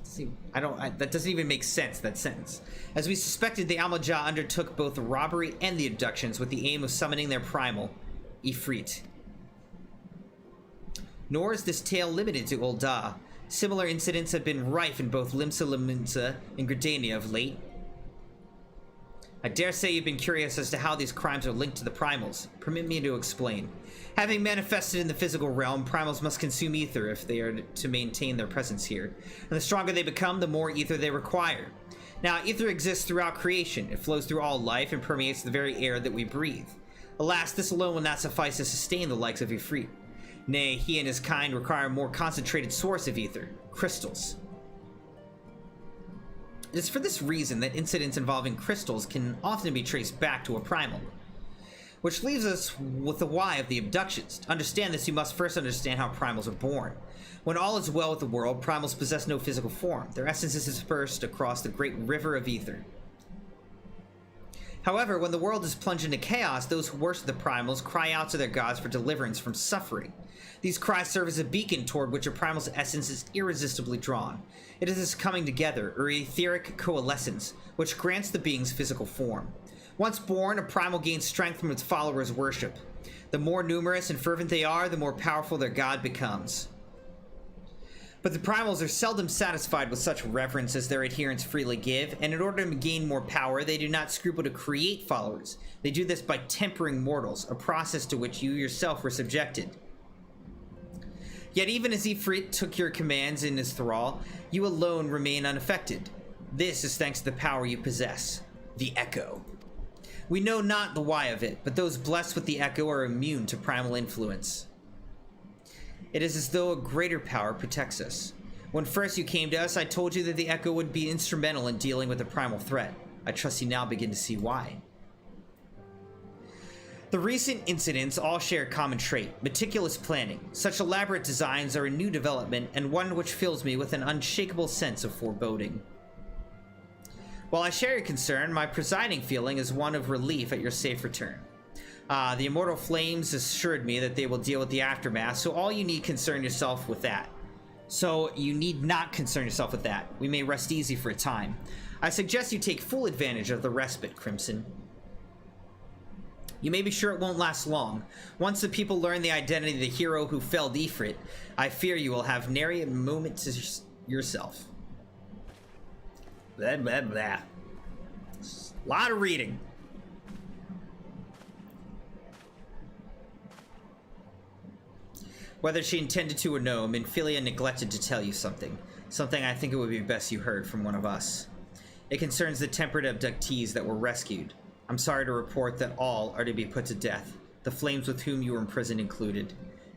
See, that doesn't even make sense, that sentence. As we suspected, the Amal-Jah undertook both the robbery and the abductions with the aim of summoning their primal, Ifrit. Nor is this tale limited to Ul'dah. Similar incidents have been rife in both Limsa Lominsa and Gridania of late. I dare say you've been curious as to how these crimes are linked to the primals. Permit me to explain. Having manifested in the physical realm, primals must consume ether if they are to maintain their presence here. And the stronger they become, the more ether they require. Now, ether exists throughout creation. It flows through all life and permeates the very air that we breathe. Alas, this alone will not suffice to sustain the likes of Ifrit. Nay, he and his kind require a more concentrated source of ether, crystals. It is for this reason that incidents involving crystals can often be traced back to a primal. Which leaves us with the why of the abductions. To understand this, you must first understand how primals are born. When all is well with the world, primals possess no physical form. Their essence is dispersed across the great river of ether. However, when the world is plunged into chaos, those who worship the primals cry out to their gods for deliverance from suffering. These cries serve as a beacon toward which a primal's essence is irresistibly drawn. It is this coming together, or etheric coalescence, which grants the being's physical form. Once born, a primal gains strength from its followers' worship. The more numerous and fervent they are, the more powerful their god becomes. But the primals are seldom satisfied with such reverence as their adherents freely give, and in order to gain more power, they do not scruple to create followers. They do this by tempering mortals, a process to which you yourself were subjected. Yet even as Ifrit took your commands in his thrall, you alone remain unaffected. This is thanks to the power you possess, the Echo. We know not the why of it, but those blessed with the Echo are immune to primal influence. It is as though a greater power protects us. When first you came to us, I told you that the Echo would be instrumental in dealing with the primal threat. I trust you now begin to see why. The recent incidents all share a common trait, meticulous planning. Such elaborate designs are a new development, and one which fills me with an unshakable sense of foreboding. While I share your concern, my presiding feeling is one of relief at your safe return. The immortal flames assured me that they will deal with the aftermath, so all you need concern yourself with that. So you need not concern yourself with that. We may rest easy for a time. I suggest you take full advantage of the respite, Crimson. You may be sure it won't last long. Once the people learn the identity of the hero who felled Ifrit, I fear you will have nary a moment to yourself. Blah, blah, blah. A lot of reading. Whether she intended to or no, Minfilia neglected to tell you something. Something I think it would be best you heard from one of us. It concerns the tempered abductees that were rescued. I'm sorry to report that all are to be put to death, the flames with whom you were imprisoned included.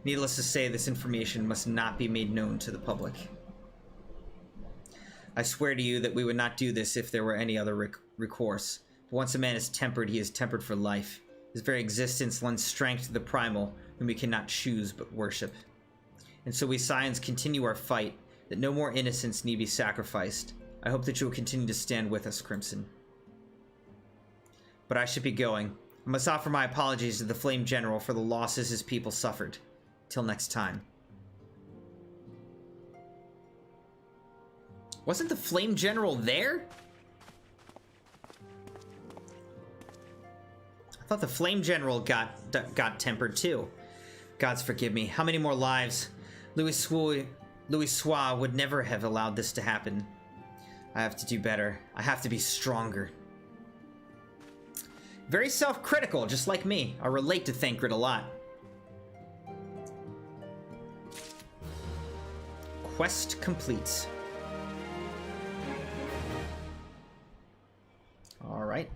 Needless to say, this information must not be made known to the public. I swear to you that we would not do this if there were any other recourse. But once a man is tempered, he is tempered for life. His very existence lends strength to the primal, whom we cannot choose but worship. And so we Scions continue our fight, that no more innocents need be sacrificed. I hope that you will continue to stand with us, Crimson. But I should be going. I must offer my apologies to the Flame General for the losses his people suffered. Till next time. Wasn't the Flame General there? I thought the Flame General got tempered too. Gods forgive me. How many more lives? Louis Sois would never have allowed this to happen. I have to do better. I have to be stronger. Very self-critical, just like me. I relate to Thancred a lot. Quest complete. Alright.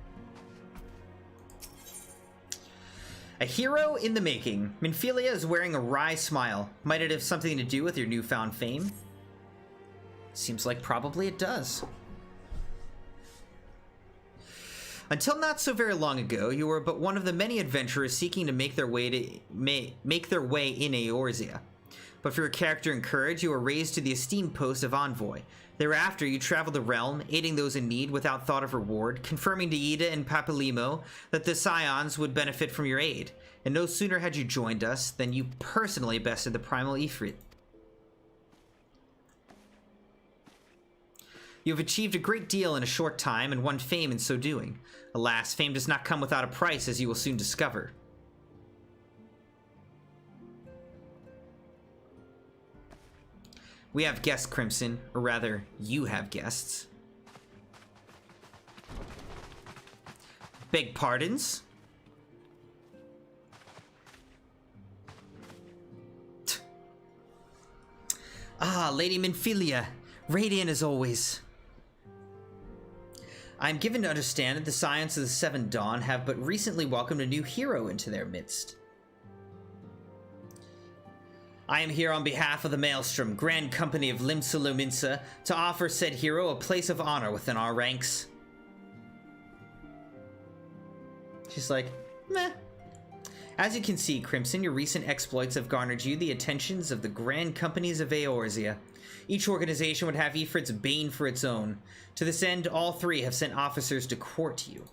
A hero in the making. Minfilia is wearing a wry smile. Might it have something to do with your newfound fame? Seems like probably it does. Until not so very long ago, you were but one of the many adventurers seeking to make their way in Eorzea. But for your character and courage, you were raised to the esteemed post of envoy. Thereafter, you traveled the realm, aiding those in need without thought of reward, confirming to Ida and Papalimo that the Scions would benefit from your aid. And no sooner had you joined us than you personally bested the primal Ifrit. You have achieved a great deal in a short time and won fame in so doing. Alas, fame does not come without a price, as you will soon discover. We have guests, Crimson, or rather, you have guests. Beg pardons? Ah, Lady Minfilia, radiant as always. I am given to understand that the Scions of the Seven Dawn have but recently welcomed a new hero into their midst. I am here on behalf of the Maelstrom, Grand Company of Limsa to offer said hero a place of honor within our ranks. She's like, meh, As you can see, Crimson, your recent exploits have garnered you the attentions of the grand companies of Eorzea. Each organization would have Ifrit's bane for its own. To this end, all three have sent officers to court you.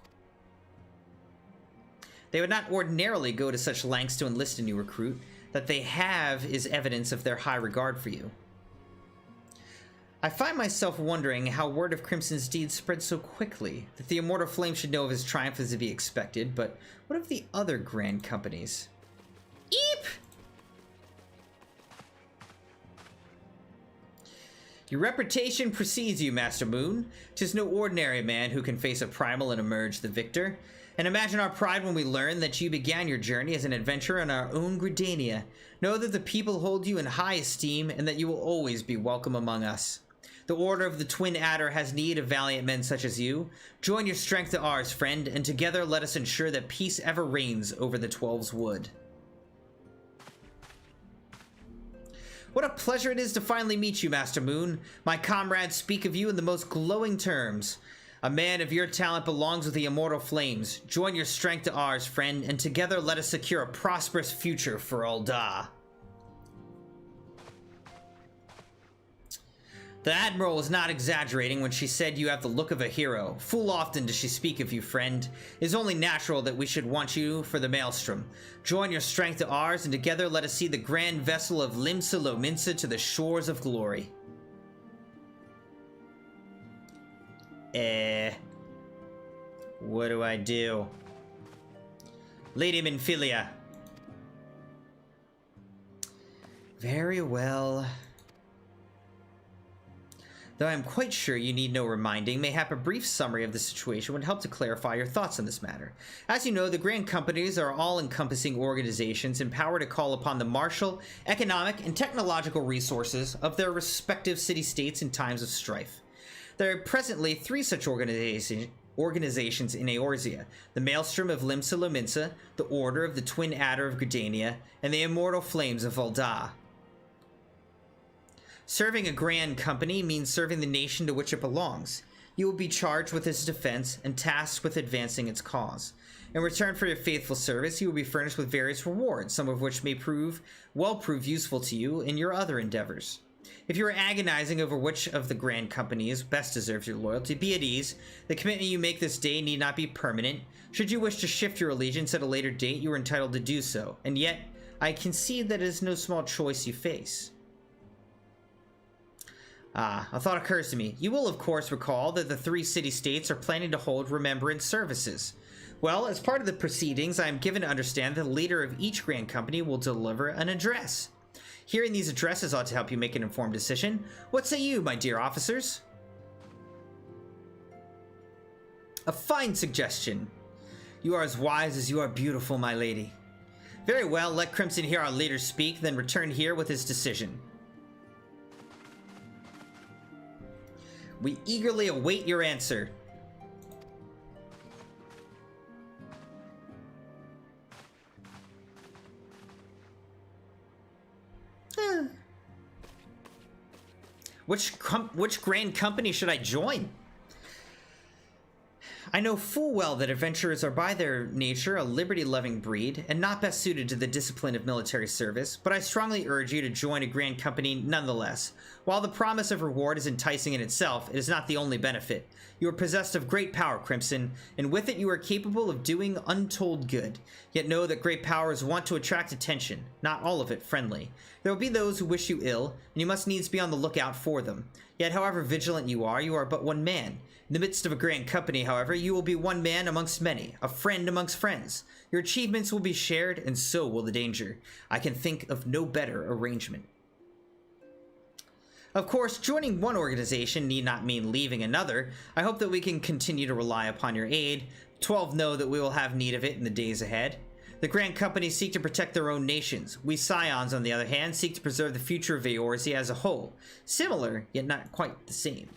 They would not ordinarily go to such lengths to enlist a new recruit. That they have is evidence of their high regard for you. I find myself wondering how word of Crimson's deeds spread so quickly, that the Immortal Flame should know of his triumph as to be expected, but what of the other grand companies? Eep! Your reputation precedes you, Master Moon. 'Tis no ordinary man who can face a primal and emerge the victor. And imagine our pride when we learn that you began your journey as an adventurer in our own Gridania. Know that the people hold you in high esteem and that you will always be welcome among us. The Order of the Twin Adder has need of valiant men such as you. Join your strength to ours, friend, and together let us ensure that peace ever reigns over the Twelve's Wood. What a pleasure it is to finally meet you, Master Moon. My comrades speak of you in the most glowing terms. A man of your talent belongs with the Immortal Flames. Join your strength to ours, friend, and together let us secure a prosperous future for Ul'dah. The Admiral was not exaggerating when she said you have the look of a hero. Full often does she speak of you, friend. It is only natural that we should want you for the Maelstrom. Join your strength to ours, and together let us see the grand vessel of Limsa Lominsa to the shores of glory. What do I do? Lady Minfilia. Very well. Though I am quite sure you need no reminding, mayhap a brief summary of the situation would help to clarify your thoughts on this matter. As you know, the grand companies are all-encompassing organizations empowered to call upon the martial, economic, and technological resources of their respective city-states in times of strife. There are presently 3 such organizations in Eorzea: the Maelstrom of Limsa Lominsa, the Order of the Twin Adder of Gridania, and the Immortal Flames of Ul'dah. Serving a grand company means serving the nation to which it belongs. You will be charged with its defense and tasked with advancing its cause. In return for your faithful service, you will be furnished with various rewards, some of which may prove useful to you in your other endeavors. If you are agonizing over which of the grand companies best deserves your loyalty, be at ease. The commitment you make this day need not be permanent. Should you wish to shift your allegiance at a later date, you are entitled to do so. And yet, I concede that it is no small choice you face. A thought occurs to me. You will, of course, recall that the 3 city-states are planning to hold remembrance services. Well, as part of the proceedings, I am given to understand that the leader of each grand company will deliver an address. Hearing these addresses ought to help you make an informed decision. What say you, my dear officers? A fine suggestion. You are as wise as you are beautiful, my lady. Very well, let Crimson hear our leader speak, then return here with his decision. We eagerly await your answer. Which grand company should I join? I know full well that adventurers are by their nature a liberty-loving breed and not best suited to the discipline of military service, but I strongly urge you to join a grand company nonetheless. While the promise of reward is enticing in itself, it is not the only benefit. You are possessed of great power, Crimson, and with it you are capable of doing untold good. Yet know that great powers want to attract attention, not all of it friendly. There will be those who wish you ill, and you must needs be on the lookout for them. Yet however vigilant you are but one man. In the midst of a grand company, however, you will be one man amongst many, a friend amongst friends. Your achievements will be shared, and so will the danger. I can think of no better arrangement. Of course, joining one organization need not mean leaving another. I hope that we can continue to rely upon your aid. 12 know that we will have need of it in the days ahead. The grand companies seek to protect their own nations. We Scions, on the other hand, seek to preserve the future of Eorzea as a whole. Similar, yet not quite the same.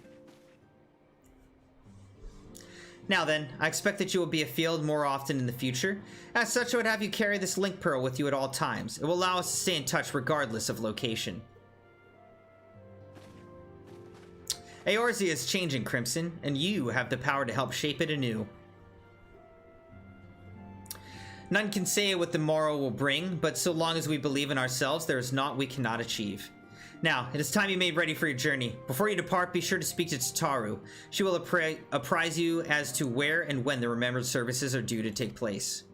Now then, I expect that you will be afield more often in the future. As such, I would have you carry this link pearl with you at all times. It will allow us to stay in touch regardless of location. Eorzea is changing, Crimson, and you have the power to help shape it anew. None can say what the morrow will bring, but so long as we believe in ourselves, there is naught we cannot achieve. Now, it is time you made ready for your journey. Before you depart, be sure to speak to Tataru. She will apprise you as to where and when the remembered services are due to take place.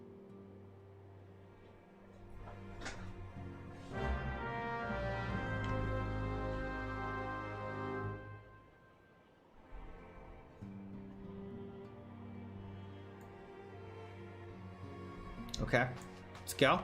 Okay, let's go.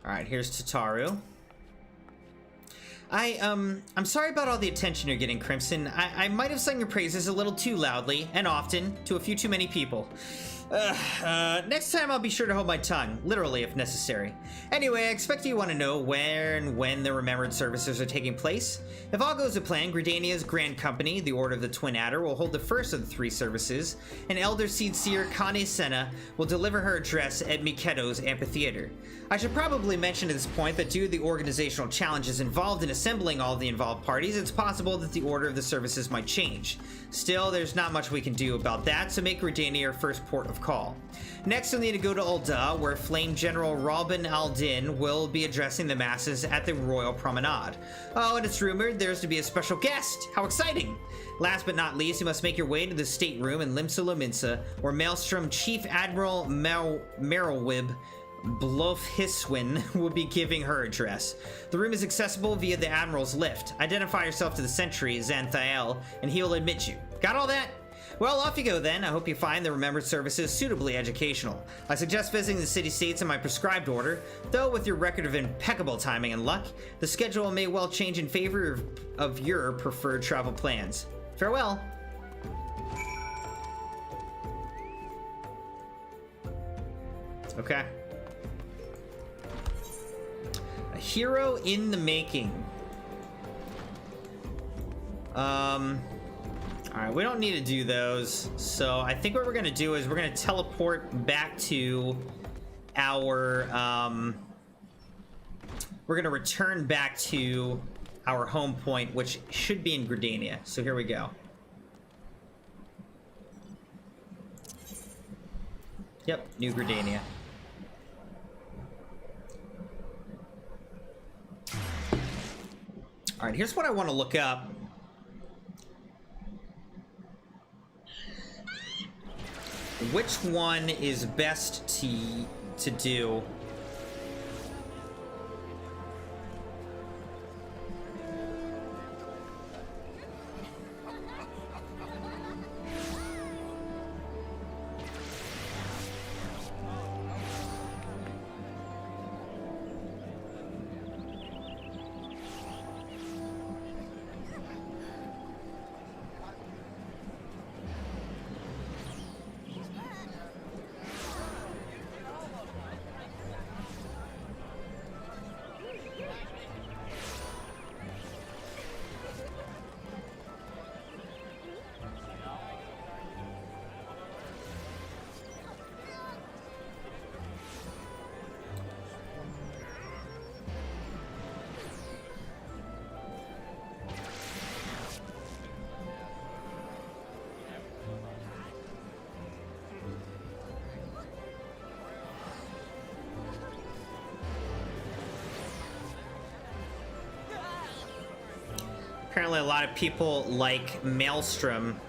All right, here's Tataru. I'm sorry about all the attention you're getting, Crimson. I might have sung your praises a little too loudly, and often, to a few too many people. Next time I'll be sure to hold my tongue, literally if necessary. Anyway, I expect you want to know where and when the remembered services are taking place. If all goes to plan, Gridania's Grand Company, the Order of the Twin Adder, will hold the first of the 3 services, and Elder Seedseer Kane Senna will deliver her address at Miketo's amphitheater. I should probably mention at this point that due to the organizational challenges involved in assembling all of the involved parties, it's possible that the order of the services might change. Still, there's not much we can do about that, so make Gridania your first port of call. Next, you'll need to go to Ul'dah, where Flame General Robin al-Din will be addressing the masses at the Royal Promenade. Oh, and it's rumored there's to be a special guest! How exciting! Last but not least, you must make your way to the stateroom in Limsa Lominsa, where Maelstrom Chief Admiral Merylwib Blofhiswin will be giving her address. The room is accessible via the Admiral's lift. Identify yourself to the sentry, Xanthael, and he will admit you. Got all that? Well, off you go then. I hope you find the remembered services suitably educational. I suggest visiting the city-states in my prescribed order, though with your record of impeccable timing and luck, the schedule may well change in favor of your preferred travel plans. Farewell. Okay. A hero in the making. Alright, we don't need to do those. So I think what we're going to do is we're going to teleport back to our, we're going to return back to our home point, which should be in Gridania. So here we go. Yep, New Gridania. All right, here's what I want to look up. Which one is best to do? Apparently a lot of people like Maelstrom.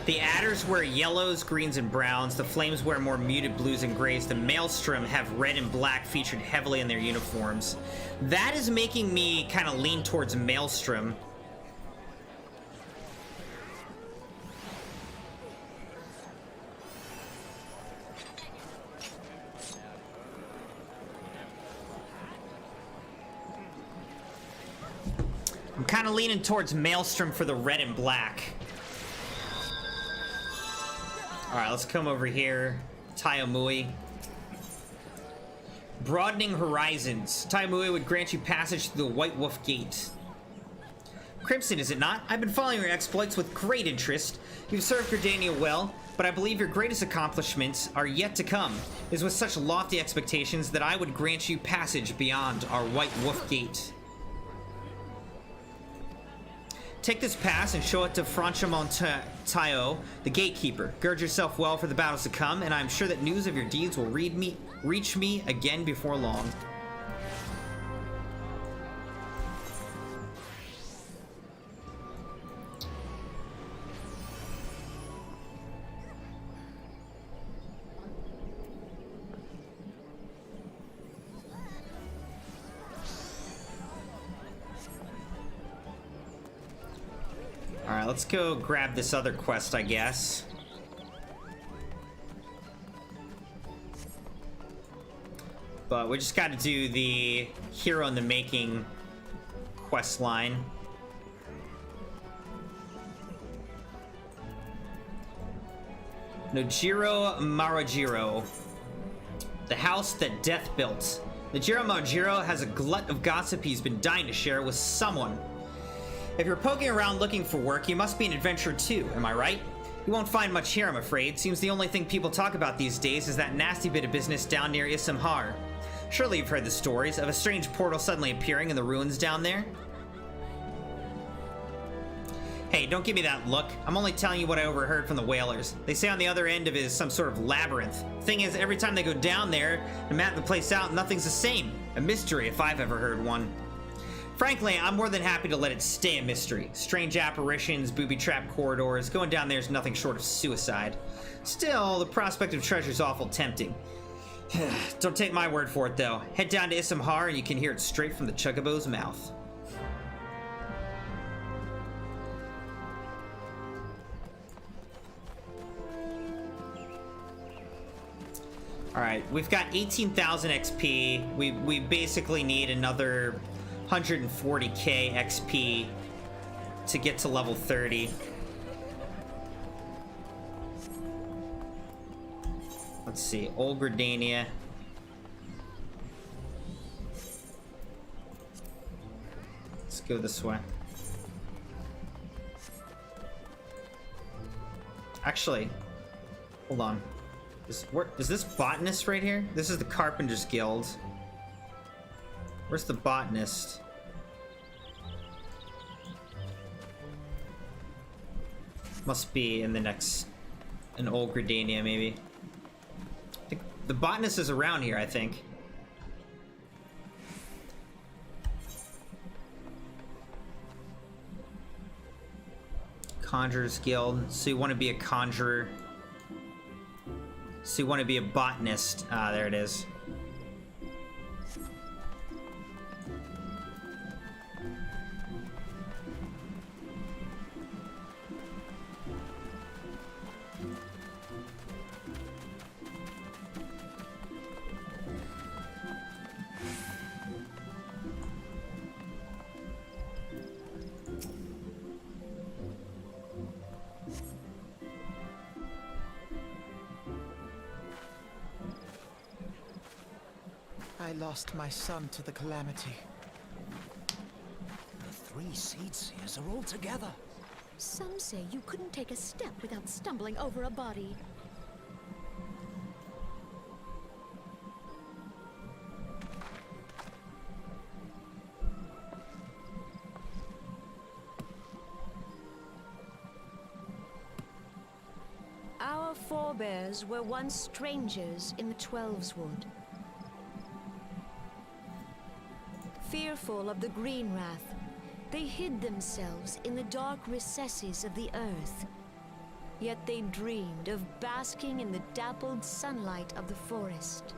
The adders wear yellows, greens, and browns. The flames wear more muted blues and grays. The maelstrom have red and black featured heavily in their uniforms. That is making me kind of lean towards maelstrom. I'm kind of leaning towards maelstrom for the red and black. Alright, let's come over here. Taiyomui. Broadening horizons. Taiyomui would grant you passage through the White Wolf Gate. Crimson, is it not? I've been following your exploits with great interest. You've served Gridania well, but I believe your greatest accomplishments are yet to come. It is with such lofty expectations that I would grant you passage beyond our White Wolf Gate. Take this pass and show it to Franchamontaio, the gatekeeper. Gird yourself well for the battles to come, and I am sure that news of your deeds will reach me again before long. Alright, let's go grab this other quest, I guess. But we just gotta do the hero in the making quest line. Nojiro Marajiro. The house that death built. Nojiro Marajiro has a glut of gossip he's been dying to share with someone. If you're poking around looking for work, you must be an adventurer too, am I right? You won't find much here, I'm afraid. Seems the only thing people talk about these days is that nasty bit of business down near Issamhar. Surely you've heard the stories of a strange portal suddenly appearing in the ruins down there? Hey, don't give me that look. I'm only telling you what I overheard from the whalers. They say on the other end of it is some sort of labyrinth. Thing is, every time they go down there and map the place out, nothing's the same. A mystery if I've ever heard one. Frankly, I'm more than happy to let it stay a mystery. Strange apparitions, booby-trapped corridors, going down there is nothing short of suicide. Still, the prospect of treasure's awful tempting. Don't take my word for it, though. Head down to Issamhar and you can hear it straight from the Chocobo's mouth. Alright, we've got 18,000 XP. We basically need another 140k XP to get to level 30. Let's see, Old Gridania. Let's go this way. Actually, hold on. Is this botanist right here? This is the Carpenter's Guild. Where's the botanist? Must be in the next... an Old Gridania, maybe. I think the botanist is around here, I think. Conjurer's Guild. So you want to be a conjurer. So you want to be a botanist. Ah, there it is. I lost my son to the calamity. The three Seedseers are all together. Some say you couldn't take a step without stumbling over a body. Our forebears were once strangers in the Twelves Wood. Fearful of the Green Wrath, they hid themselves in the dark recesses of the earth. Yet they dreamed of basking in the dappled sunlight of the forest.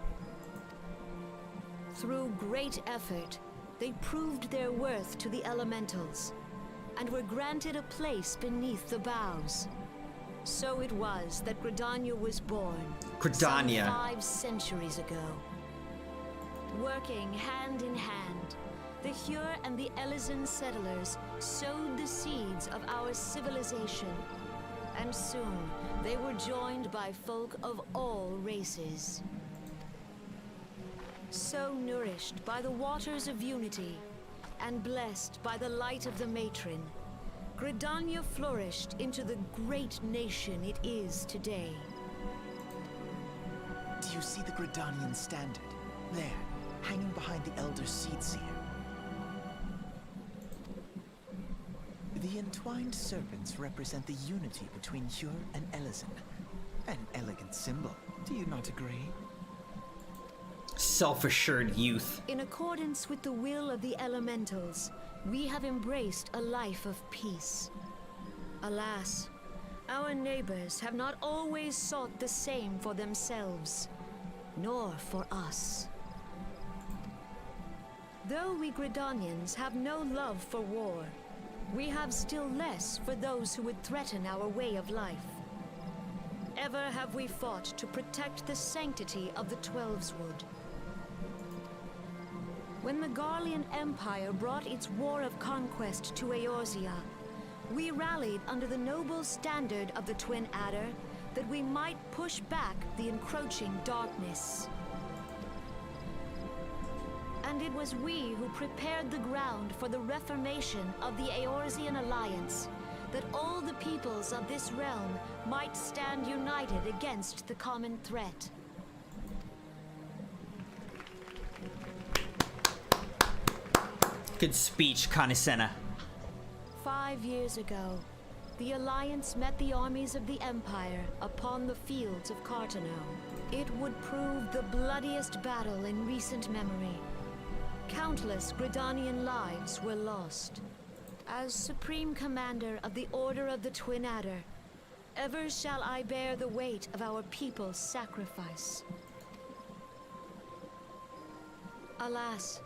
Through great effort, they proved their worth to the elementals, and were granted a place beneath the boughs. So it was that Gridania was born. Gridania. Some 5 centuries ago. Working hand in hand, the Hyur and the Elysian settlers sowed the seeds of our civilization, and soon they were joined by folk of all races. So nourished by the waters of unity, and blessed by the light of the matron, Gridania flourished into the great nation it is today. Do you see the Gridanian standard? There, hanging behind the Elder Seed Seer. The entwined serpents represent the unity between Hyur and Elysian. An elegant symbol, do you not agree? Self-assured youth. In accordance with the will of the elementals, we have embraced a life of peace. Alas, our neighbors have not always sought the same for themselves, nor for us. Though we Gridanians have no love for war, we have still less for those who would threaten our way of life. Ever have we fought to protect the sanctity of the Twelveswood. When the Garlean Empire brought its war of conquest to Eorzea, we rallied under the noble standard of the Twin Adder that we might push back the encroaching darkness. And it was we who prepared the ground for the reformation of the Eorzean Alliance, that all the peoples of this realm might stand united against the common threat. Good speech, Kanisena. 5 years ago, the Alliance met the armies of the Empire upon the fields of Cartano. It would prove the bloodiest battle in recent memory. Countless Gridanian lives were lost. As Supreme Commander of the Order of the Twin Adder, ever shall I bear the weight of our people's sacrifice. Alas,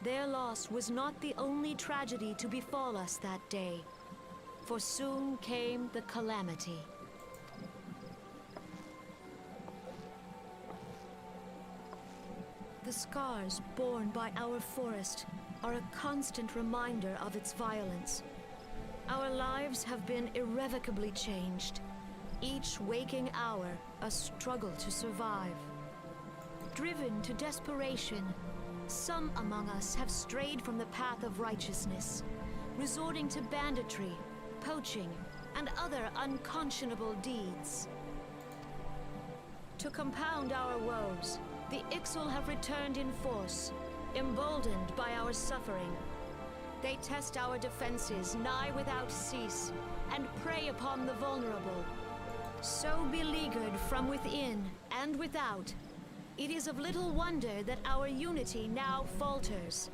their loss was not the only tragedy to befall us that day, for soon came the calamity. The scars borne by our forest are a constant reminder of its violence. Our lives have been irrevocably changed, each waking hour a struggle to survive. Driven to desperation, some among us have strayed from the path of righteousness, resorting to banditry, poaching, and other unconscionable deeds. To compound our woes, the Ixal have returned in force, emboldened by our suffering. They test our defenses nigh without cease, and prey upon the vulnerable. So beleaguered from within and without, it is of little wonder that our unity now falters.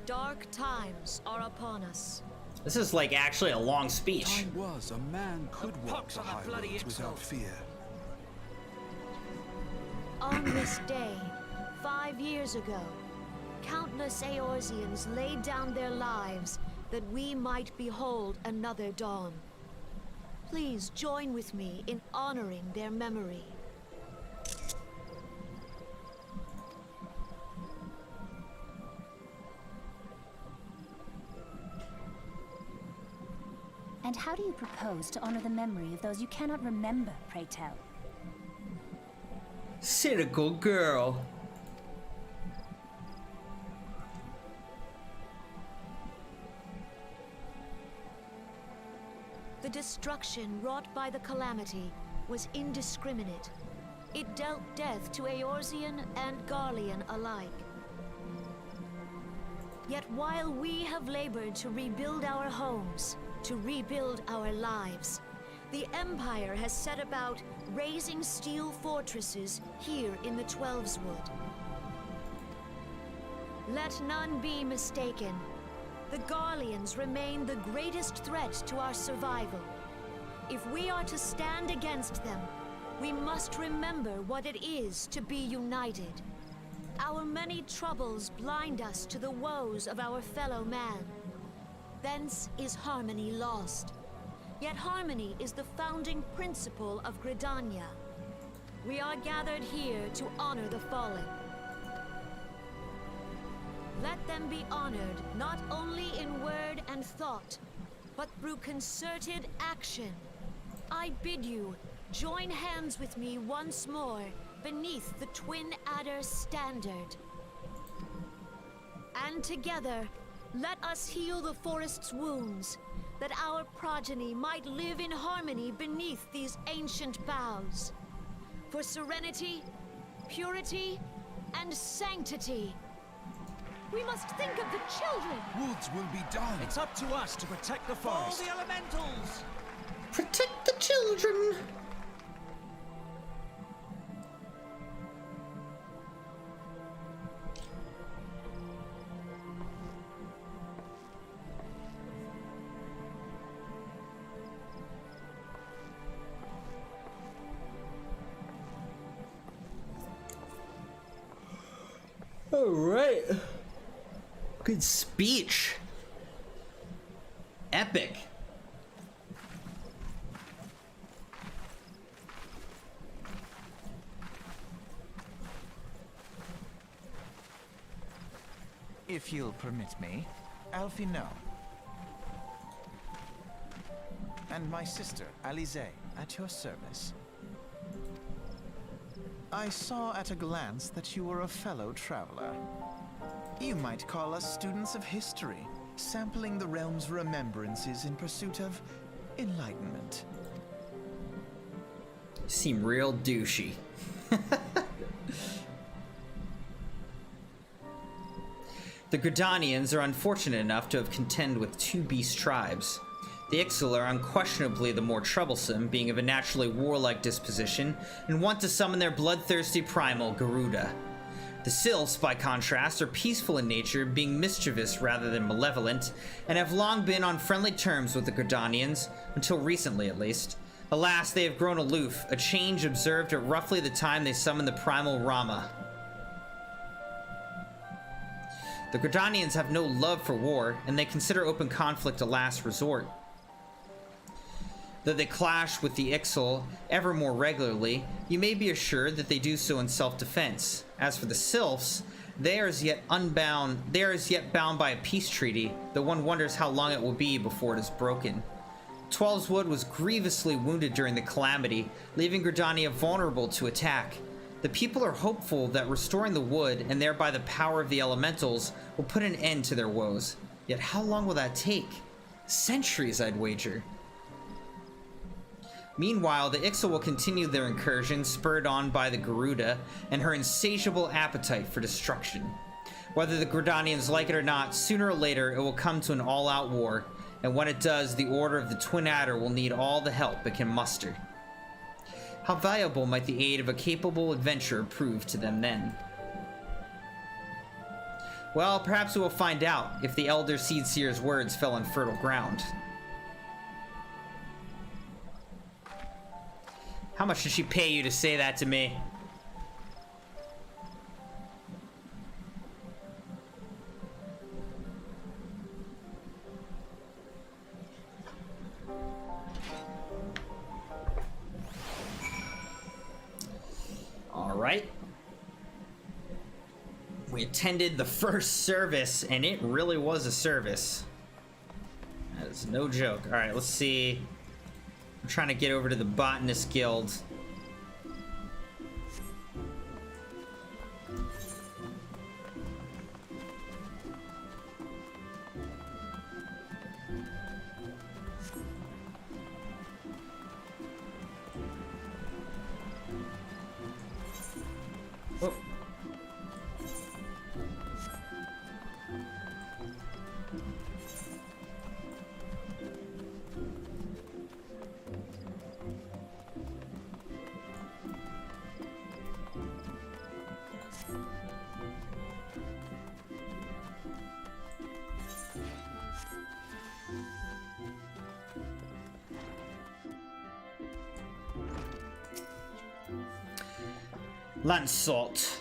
Dark times are upon us. This is like actually a long speech. Time was a man could walk the high roads without fear. On this day, 5 years ago, countless Eorzeans laid down their lives that we might behold another dawn. Please join with me in honoring their memory. And how do you propose to honor the memory of those you cannot remember, pray tell? Cynical girl. The destruction wrought by the calamity was indiscriminate. It dealt death to Eorzean and Garlean alike. Yet while we have labored to rebuild our homes, to rebuild our lives, the Empire has set about raising steel fortresses here in the Twelveswood. Let none be mistaken. The Garleans remain the greatest threat to our survival. If we are to stand against them, we must remember what it is to be united. Our many troubles blind us to the woes of our fellow man. Thence is harmony lost. Yet harmony is the founding principle of Gridania. We are gathered here to honor the fallen. Let them be honored not only in word and thought, but through concerted action. I bid you, join hands with me once more beneath the Twin Adder's standard. And together, let us heal the forest's wounds, that our progeny might live in harmony beneath these ancient boughs. For serenity, purity, and sanctity. We must think of the children! Woods will be done. It's up to us to protect the forest. All the elementals! Protect the children! All right. Good speech. Epic. If you'll permit me, Alfie no. And my sister, Alize, at your service. I saw at a glance that you were a fellow traveler. You might call us students of history, sampling the realm's remembrances in pursuit of enlightenment. Seem real douchey. The Gridanians are unfortunate enough to have contend with two beast tribes. The Ixal are unquestionably the more troublesome, being of a naturally warlike disposition, and want to summon their bloodthirsty primal, Garuda. The Sylphs, by contrast, are peaceful in nature, being mischievous rather than malevolent, and have long been on friendly terms with the Gridanians, until recently at least. Alas, they have grown aloof, a change observed at roughly the time they summoned the primal Rama. The Gridanians have no love for war, and they consider open conflict a last resort. Though they clash with the Ixal ever more regularly, you may be assured that they do so in self-defense. As for the Sylphs, they are as yet bound by a peace treaty, though one wonders how long it will be before it is broken. Twelveswood was grievously wounded during the calamity, leaving Gridania vulnerable to attack. The people are hopeful that restoring the wood, and thereby the power of the elementals, will put an end to their woes. Yet how long will that take? Centuries, I'd wager. Meanwhile, the Ixal will continue their incursion, spurred on by the Garuda and her insatiable appetite for destruction. Whether the Gridanians like it or not, sooner or later it will come to an all-out war, and when it does, the Order of the Twin Adder will need all the help it can muster. How valuable might the aid of a capable adventurer prove to them then? Well, perhaps we will find out if the Elder Seedseer's words fell on fertile ground. How much did she pay you to say that to me? All right. We attended the first service, and it really was a service. That is no joke. All right, let's see. I'm trying to get over to the Botanist Guild. Oh. Lancelot.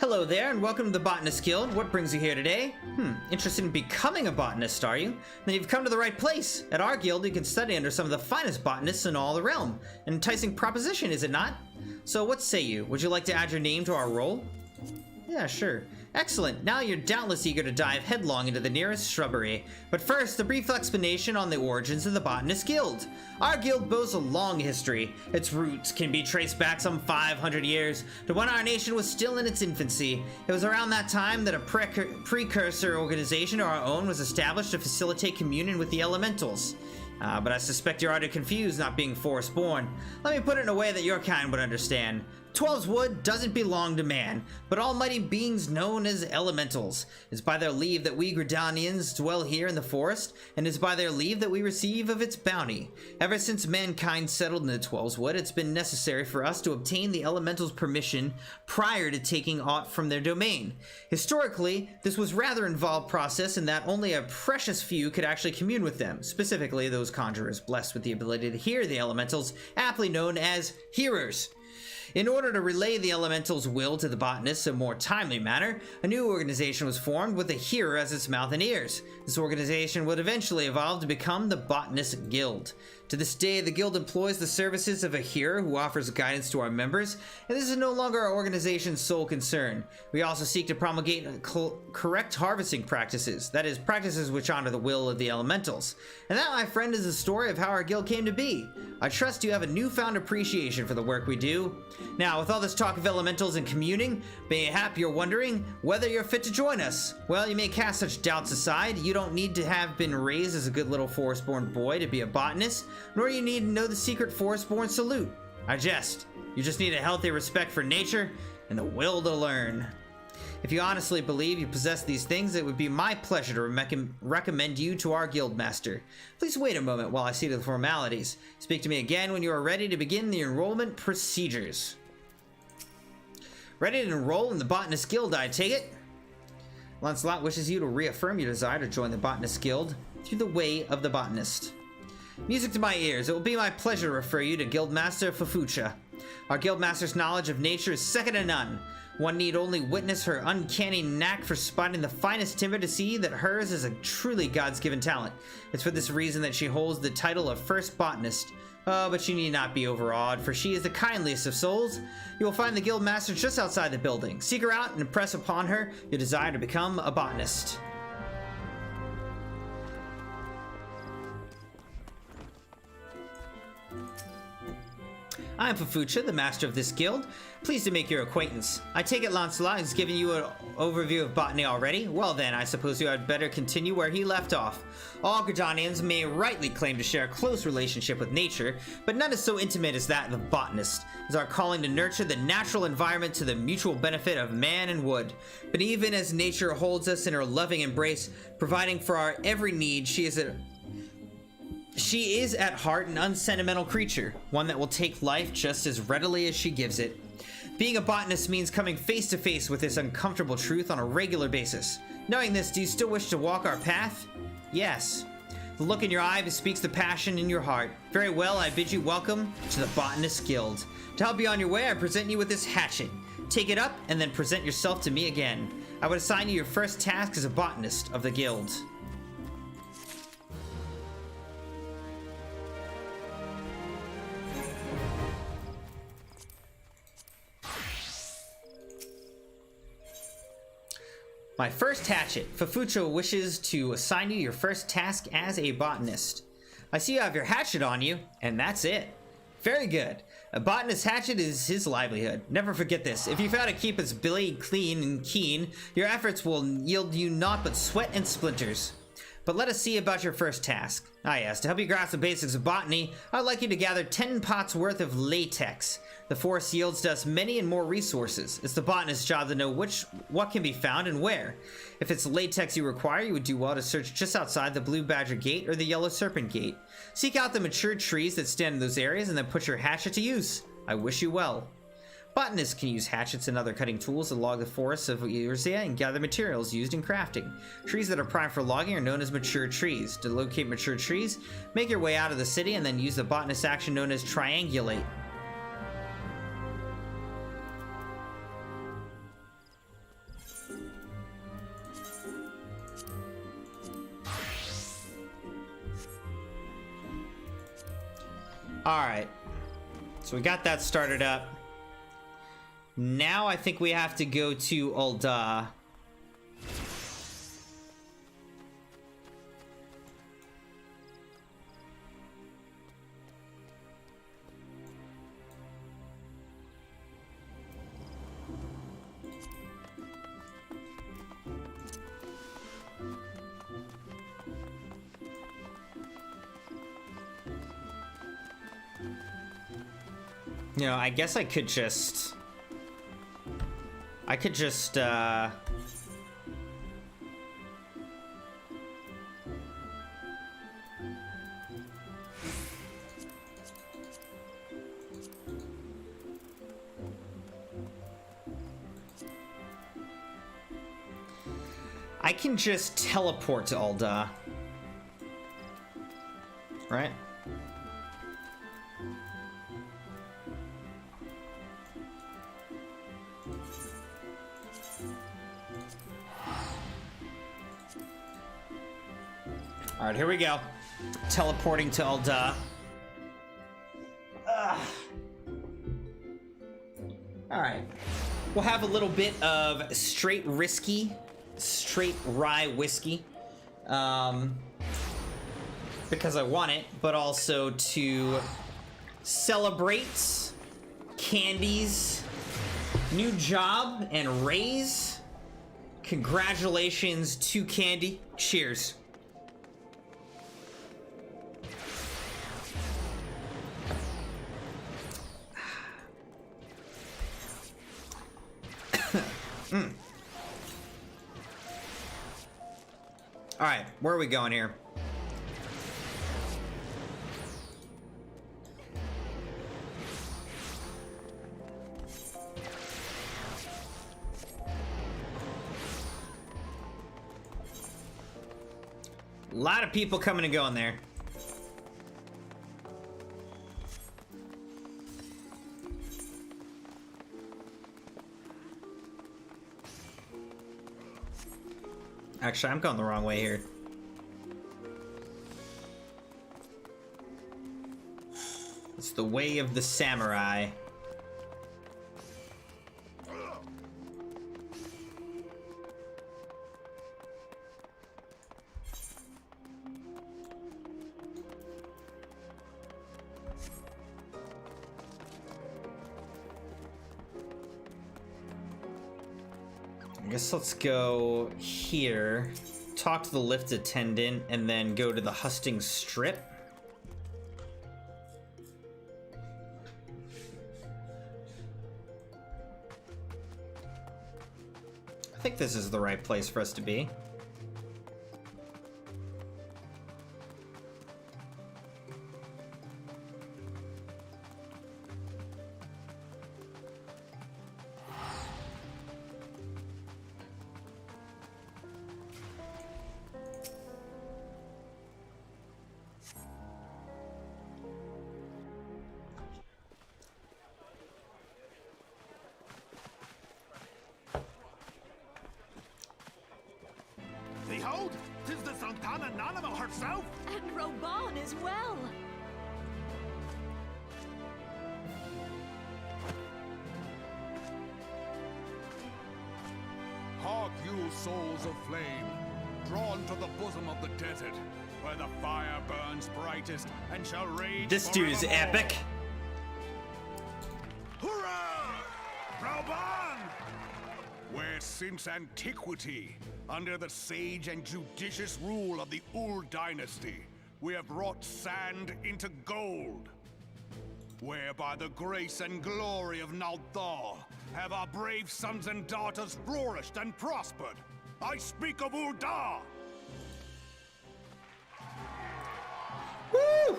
Hello there, and welcome to the Botanist Guild. What brings you here today? Interested in becoming a botanist, are you? Then you've come to the right place. At our guild, you can study under some of the finest botanists in all the realm. An enticing proposition, is it not? So what say you? Would you like to add your name to our roll? Yeah, sure. Excellent. Now you're doubtless eager to dive headlong into the nearest shrubbery. But first, a brief explanation on the origins of the Botanist Guild. Our guild boasts a long history. Its roots can be traced back some 500 years to when our nation was still in its infancy. It was around that time that a precursor organization to our own was established to facilitate communion with the elementals. But I suspect you're already confused, not being forest-born. Let me put it in a way that your kind would understand. 12's wood doesn't belong to man, but almighty beings known as elementals. It's by their leave that we Gridanians dwell here in the forest, and it's by their leave that we receive of its bounty. Ever since mankind settled in the 12's wood, it's been necessary for us to obtain the elementals' permission prior to taking aught from their domain. Historically, this was rather involved process in that only a precious few could actually commune with them, specifically those conjurers blessed with the ability to hear the elementals, aptly known as hearers. In order to relay the elemental's will to the botanists in a more timely manner, a new organization was formed with a hearer as its mouth and ears. This organization would eventually evolve to become the Botanist Guild. To this day, the guild employs the services of a hearer who offers guidance to our members, and this is no longer our organization's sole concern. We also seek to promulgate correct harvesting practices, that is, practices which honor the will of the elementals. And that, my friend, is the story of how our guild came to be. I trust you have a newfound appreciation for the work we do. Now, with all this talk of elementals and communing, mayhap you're wondering whether you're fit to join us. Well, you may cast such doubts aside. You don't need to have been raised as a good little forest-born boy to be a botanist, nor you need to know the secret forest-born salute. I jest. You just need a healthy respect for nature and the will to learn. If you honestly believe you possess these things, it would be my pleasure to recommend you to our guild master. Please wait a moment while I see to the formalities. Speak to me again when you are ready to begin the enrollment procedures. Ready to enroll in the Botanist Guild, I take it? Lancelot wishes you to reaffirm your desire to join the Botanist Guild through the way of the botanist. Music to my ears. It will be my pleasure to refer you to Guildmaster Fafucha. Our Guildmaster's knowledge of nature is second to none. One need only witness her uncanny knack for spotting the finest timber to see that hers is a truly God's given talent. It's for this reason that she holds the title of First Botanist. Oh, but you need not be overawed, for she is the kindliest of souls. You will find the Guildmaster just outside the building. Seek her out and impress upon her your desire to become a botanist. I am Fafucha, the master of this guild. Pleased to make your acquaintance. I take it Lancelot has given you an overview of botany already? Well then, I suppose you had better continue where he left off. All Gridanians may rightly claim to share a close relationship with nature, but none is so intimate as that of the botanist. It is our calling to nurture the natural environment to the mutual benefit of man and wood. But even as nature holds us in her loving embrace, providing for our every need, she is at heart an unsentimental creature, one that will take life just as readily as she gives it. Being a botanist means coming face to face with this uncomfortable truth on a regular basis. Knowing this, do you still wish to walk our path? Yes. The look in your eye bespeaks the passion in your heart. Very well, I bid you welcome to the Botanist Guild. To help you on your way, I present you with this hatchet. Take it up and then present yourself to me again. I would assign you your first task as a botanist of the guild. My first hatchet. Fafucha wishes to assign you your first task as a botanist. I see you have your hatchet on you, and that's it. Very good. A botanist's hatchet is his livelihood. Never forget this. If you fail to keep its blade clean and keen, your efforts will yield you naught but sweat and splinters. But let us see about your first task. Ah yes, to help you grasp the basics of botany, I'd like you to gather 10 pots worth of latex. The forest yields to us many and more resources. It's the botanist's job to know what can be found and where. If it's latex you require, you would do well to search just outside the Blue Badger Gate or the Yellow Serpent Gate. Seek out the mature trees that stand in those areas and then put your hatchet to use. I wish you well. Botanists can use hatchets and other cutting tools to log the forests of Eorzea and gather materials used in crafting. Trees that are primed for logging are known as mature trees. To locate mature trees, make your way out of the city and then use the botanist action known as triangulate. Alright. So we got that started up. Now I think we have to go to Ul'dah. You know, I guess I could just... I could just, I can just teleport to Ul'dah. Right? Alright, here we go. Teleporting to Ul'dah. Alright. We'll have a little bit of straight rye whiskey. Because I want it, but also to celebrate Candy's new job and raise. Congratulations to Candy. Cheers. All right, where are we going here? A lot of people coming and going there. Actually, I'm going the wrong way here. It's the way of the samurai. I guess let's go here, talk to the lift attendant, and then go to the hustings strip. I think this is the right place for us to be. Behold, 'tis the Sultana Nanama herself! And Roban as well! Hark you, souls of flame, drawn to the bosom of the desert, where the fire burns brightest and shall rage This dude is forevermore. epic. Hurrah! Roban! Where since antiquity, under the sage and judicious rule of the Ul dynasty, we have wrought sand into gold. Where by the grace and glory of Nalthal have our brave sons and daughters flourished and prospered. I speak of Ul'dah! Woo!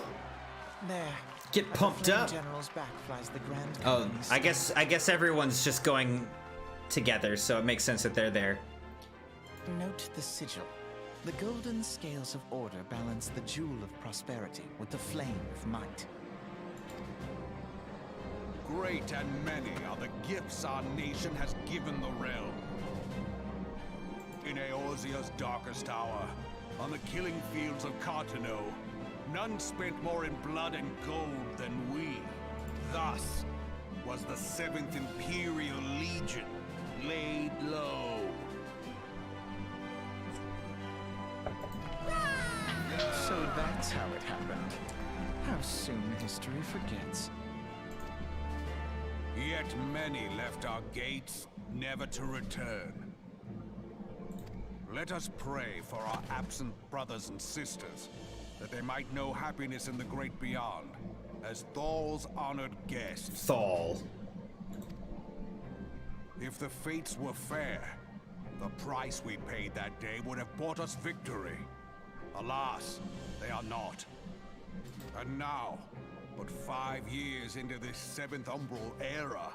There. Get At the pumped Flame up. General's back flies the Grand Oh, Company I guess everyone's just going together, so it makes sense that they're there. Note the sigil. The golden scales of order balance the jewel of prosperity with the flame of might. Great and many are the gifts our nation has given the realm. In Eorzea's darkest hour, on the killing fields of Cartano, none spent more in blood and gold than we. Thus was the 7th Imperial Legion laid low. So that's how it happened. How soon history forgets. Yet many left our gates, never to return. Let us pray for our absent brothers and sisters, that they might know happiness in the great beyond, as Thal's honored guests. Thal. If the fates were fair, the price we paid that day would have bought us victory. Alas, they are not. And now, but 5 years into this 7th Umbral era,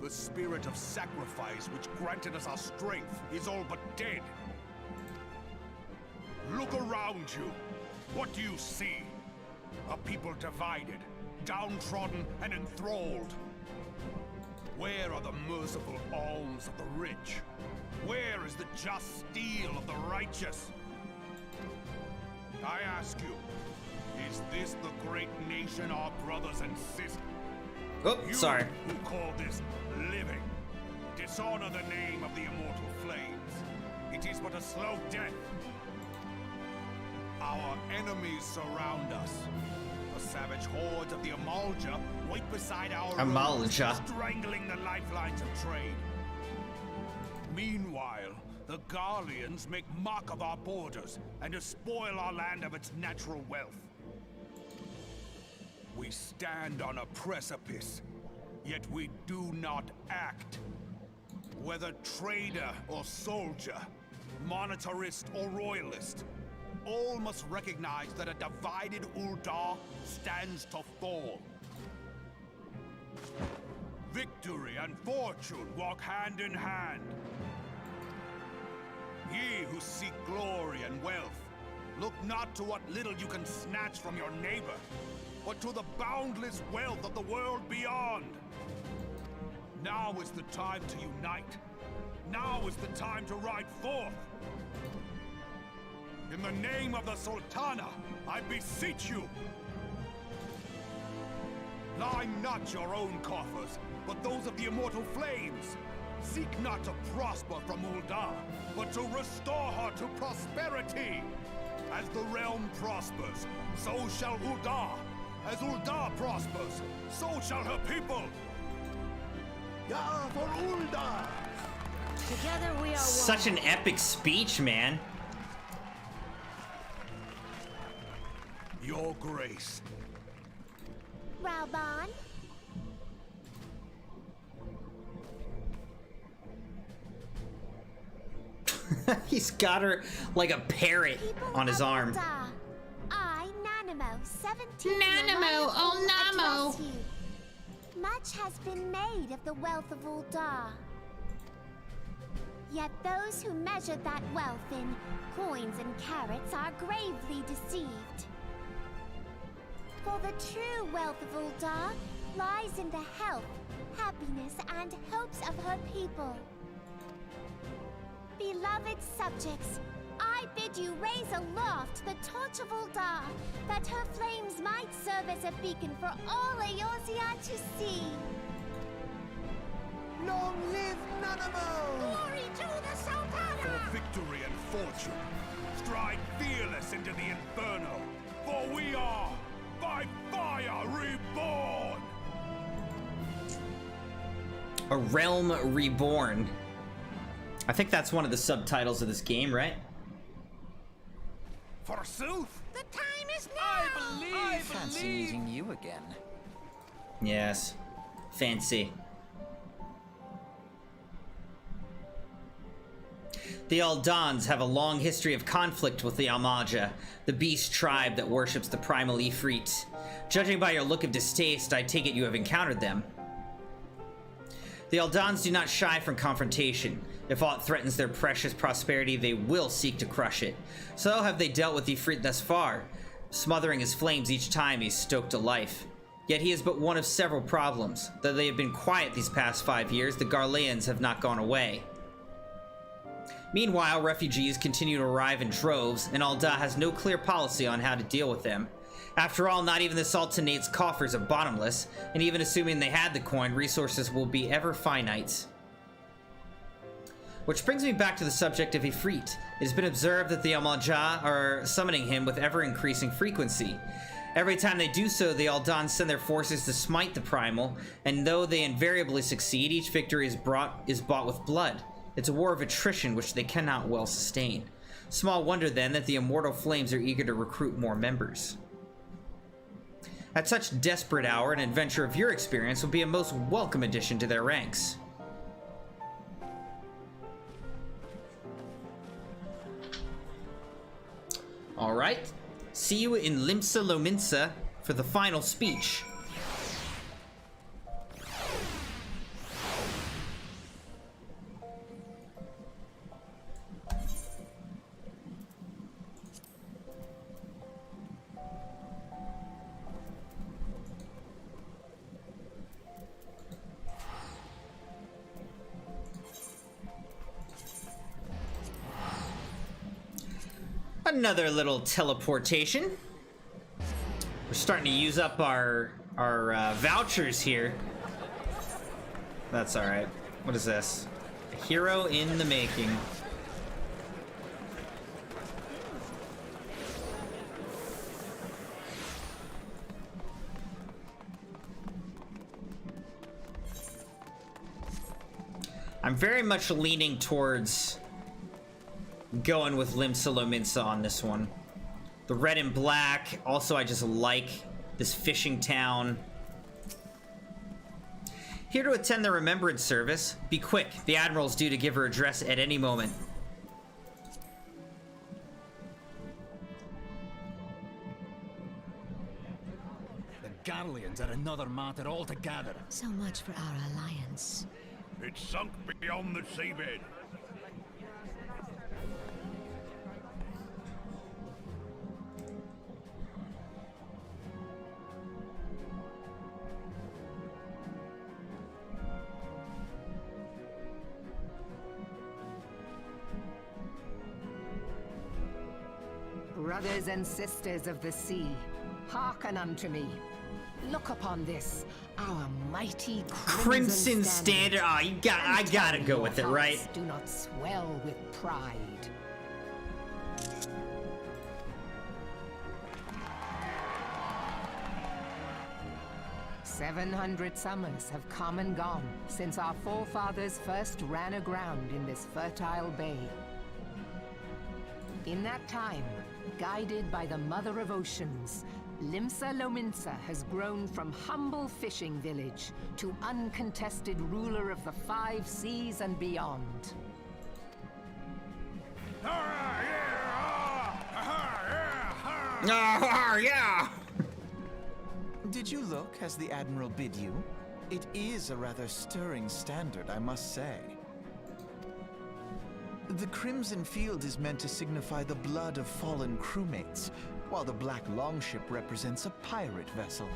the spirit of sacrifice which granted us our strength is all but dead. Look around you. What do you see? A people divided, downtrodden and enthralled. Where are the merciful alms of the rich? Where is the just steel of the righteous? I ask you, is this the great nation our brothers and sisters? Oh, You sorry. who call this living, dishonor the name of the immortal flames. It is but a slow death. Our enemies surround us. The savage hordes of the Amalja wait beside our roads, Amalja. strangling the lifelines of trade. Meanwhile, the Garleans make mock of our borders and despoil our land of its natural wealth. We stand on a precipice, yet we do not act. Whether trader or soldier, monetarist or royalist, all must recognize that a divided Ul'dah stands to fall. Victory and fortune walk hand in hand. Ye who seek glory and wealth, look not to what little you can snatch from your neighbor, but to the boundless wealth of the world beyond. Now is the time to unite. Now is the time to ride forth. In the name of the Sultana, I beseech you. Line not your own coffers, but those of the immortal flames. Seek not to prosper from Ul'dah, but to restore her to prosperity. As the realm prospers, so shall Ul'dah. As Ul'dah prospers, so shall her people. Ya for Ul'dah! Together we are Such one. an epic speech, man. Your grace. Raoban? He's got her like a parrot People on his of arm. Ul'dah, I, Nanamo, 17, Nanamo, oh Namo. address you. Much has been made of the wealth of Ul'dah. Yet those who measure that wealth in coins and carats are gravely deceived. For the true wealth of Ul'dah lies in the health, happiness, and hopes of her people. Beloved subjects, I bid you raise aloft the torch of Ul'dah, that her flames might serve as a beacon for all Eorzea to see. Long live Nanamo! Glory to the Sultana! For victory and fortune, stride fearless into the inferno, for we are by fire reborn! A realm reborn. I think that's one of the subtitles of this game, right? Forsooth! The time is now! I fancy meeting you again. Yes. Fancy. The Aldans have a long history of conflict with the Almaja, the beast tribe that worships the primal Ifrit. Judging by your look of distaste, I take it you have encountered them. The Aldans do not shy from confrontation. If aught threatens their precious prosperity, they will seek to crush it. So have they dealt with Ifrit thus far, smothering his flames each time he's stoked a life. Yet he is but one of several problems. Though they have been quiet these past 5 years, the Garleans have not gone away. Meanwhile, refugees continue to arrive in droves, and Ul'dah has no clear policy on how to deal with them. After all, not even the Sultanate's coffers are bottomless, and even assuming they had the coin, resources will be ever finite. Which brings me back to the subject of Ifrit. It has been observed that the Amaja are summoning him with ever-increasing frequency. Every time they do so, the Aldan send their forces to smite the Primal, and though they invariably succeed, each victory is bought with blood. It's a war of attrition which they cannot well sustain. Small wonder then that the Immortal Flames are eager to recruit more members. At such desperate hour, an adventure of your experience will be a most welcome addition to their ranks. Alright, see you in Limsa Lominsa for the final speech. Another little teleportation. We're starting to use up our vouchers here. That's all right. What is this? A hero in the making. I'm very much leaning towards going with Limsa Lominsa on this one. The red and black. Also, I just like this fishing town. Here to attend the remembrance service. Be quick. The Admiral's due to give her address at any moment. The Garleans are another matter altogether. So much for our alliance. It's sunk beyond the seabed. Brothers and sisters of the sea, hearken unto me. Look upon this, our mighty Crimson Standard. Oh, I gotta go with it, right? Do not swell with pride. "700 summers have come and gone since our forefathers first ran aground in this fertile bay. In that time, guided by the Mother of Oceans, Limsa Lominsa has grown from humble fishing village to uncontested ruler of the 5 seas and beyond. Yeah! Did you look as the Admiral bid you? It is a rather stirring standard, I must say. The crimson field is meant to signify the blood of fallen crewmates, while the black longship represents a pirate vessel.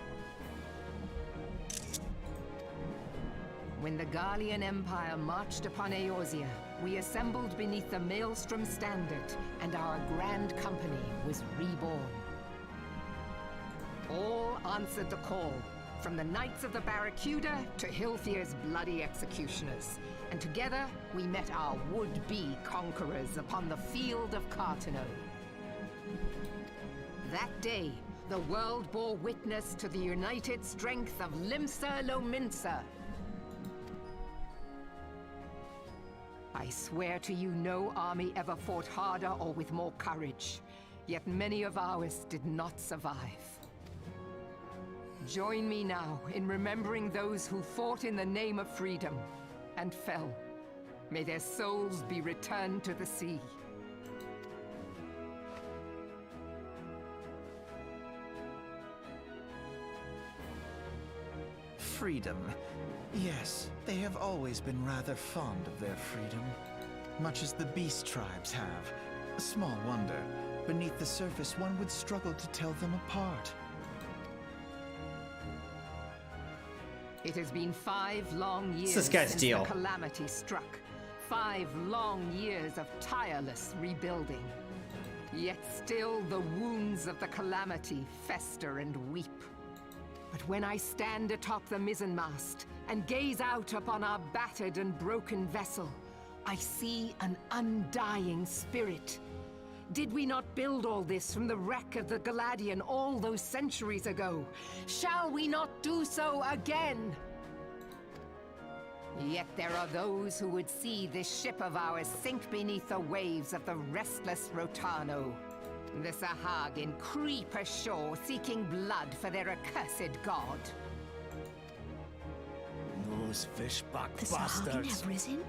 When the Garlean Empire marched upon Eorzea, we assembled beneath the Maelstrom Standard, and our grand company was reborn. All answered the call, from the Knights of the Barracuda to Hilthier's bloody executioners. And together, we met our would-be conquerors upon the field of Carteneau. That day, the world bore witness to the united strength of Limsa Lominsa. I swear to you, no army ever fought harder or with more courage. Yet many of ours did not survive. Join me now in remembering those who fought in the name of freedom and fell. May their souls be returned to the sea. Freedom. Yes, they have always been rather fond of their freedom. Much as the beast tribes have. Small wonder. Beneath the surface, one would struggle to tell them apart. It has been 5 long years this guy's since deal? the calamity struck. 5 long years of tireless rebuilding. Yet still the wounds of the calamity fester and weep. But when I stand atop the mizzenmast and gaze out upon our battered and broken vessel, I see an undying spirit. Did we not build all this from the wreck of the Galadian all those centuries ago? Shall we not do so again? Yet there are those who would see this ship of ours sink beneath the waves of the restless Rotano. The Sahagin creep ashore seeking blood for their accursed god. Those fishback The Sahagin have risen?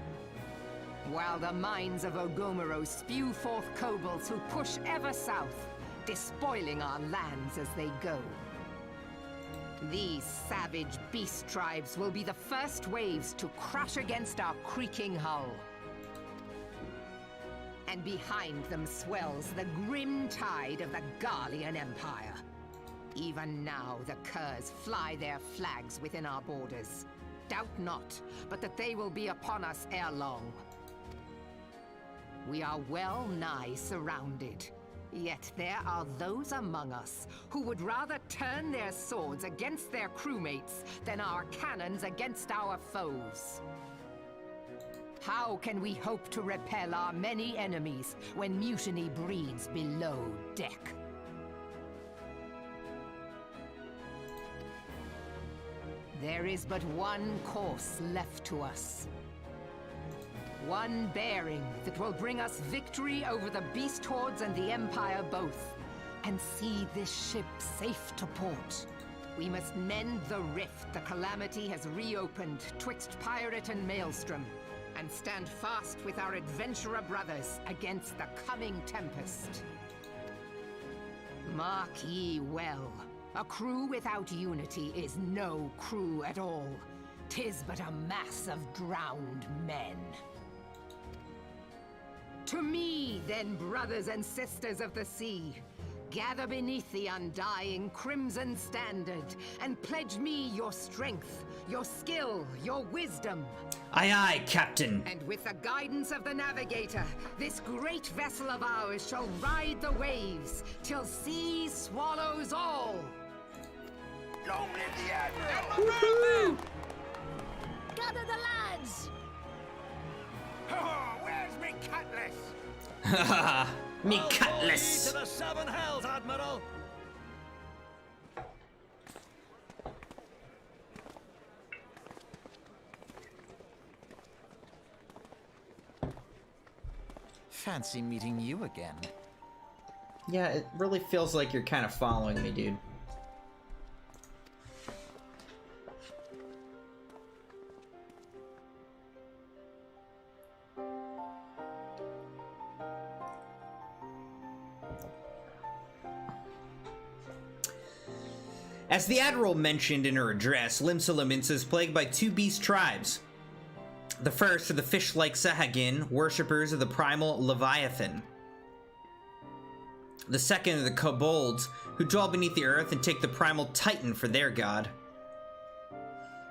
While the mines of Ogomoro spew forth kobolds who push ever south, despoiling our lands as they go. These savage beast tribes will be the first waves to crash against our creaking hull. And behind them swells the grim tide of the Garlean Empire. Even now the curs fly their flags within our borders. Doubt not, but that they will be upon us ere long. We are well nigh surrounded. Yet there are those among us who would rather turn their swords against their crewmates than our cannons against our foes. How can we hope to repel our many enemies when mutiny breeds below deck? There is but one course left to us. One bearing that will bring us victory over the beast hordes and the Empire both, and see this ship safe to port. We must mend the rift the calamity has reopened twixt pirate and maelstrom, and stand fast with our adventurer brothers against the coming tempest. Mark ye well, a crew without unity is no crew at all. 'Tis but a mass of drowned men. To me, then, brothers and sisters of the sea, gather beneath the undying crimson standard, and pledge me your strength, your skill, your wisdom. Aye, aye, Captain. And with the guidance of the navigator, this great vessel of ours shall ride the waves, till sea swallows all. Long live the Admiral! Gather the lads! Where's me cutlass? Haha, me cutlass. To the seven hells, Admiral! Fancy meeting you again. Yeah, it really feels like you're kind of following me, dude. As the Admiral mentioned in her address, Limsa Lominsa is plagued by two beast tribes. The first are the fish-like Sahagin, worshippers of the primal Leviathan. The second are the kobolds, who dwell beneath the earth and take the primal Titan for their god.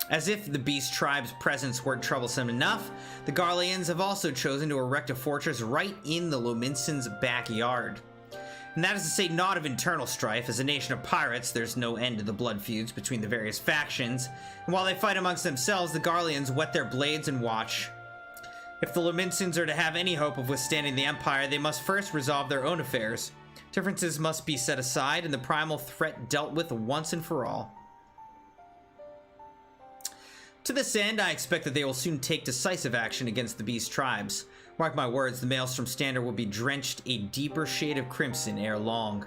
As if the beast tribe's presence weren't troublesome enough, the Garleans have also chosen to erect a fortress right in the Lominsans' backyard. And that is to say not of internal strife. As a nation of pirates, there's no end to the blood feuds between the various factions, and while they fight amongst themselves, the Garleans whet their blades and watch. If the Lominsans are to have any hope of withstanding the Empire, they must first resolve their own affairs. Differences must be set aside, and the primal threat dealt with once and for all. To this end, I expect that they will soon take decisive action against the beast tribes. Mark my words, the Maelstrom Standard will be drenched a deeper shade of crimson ere long.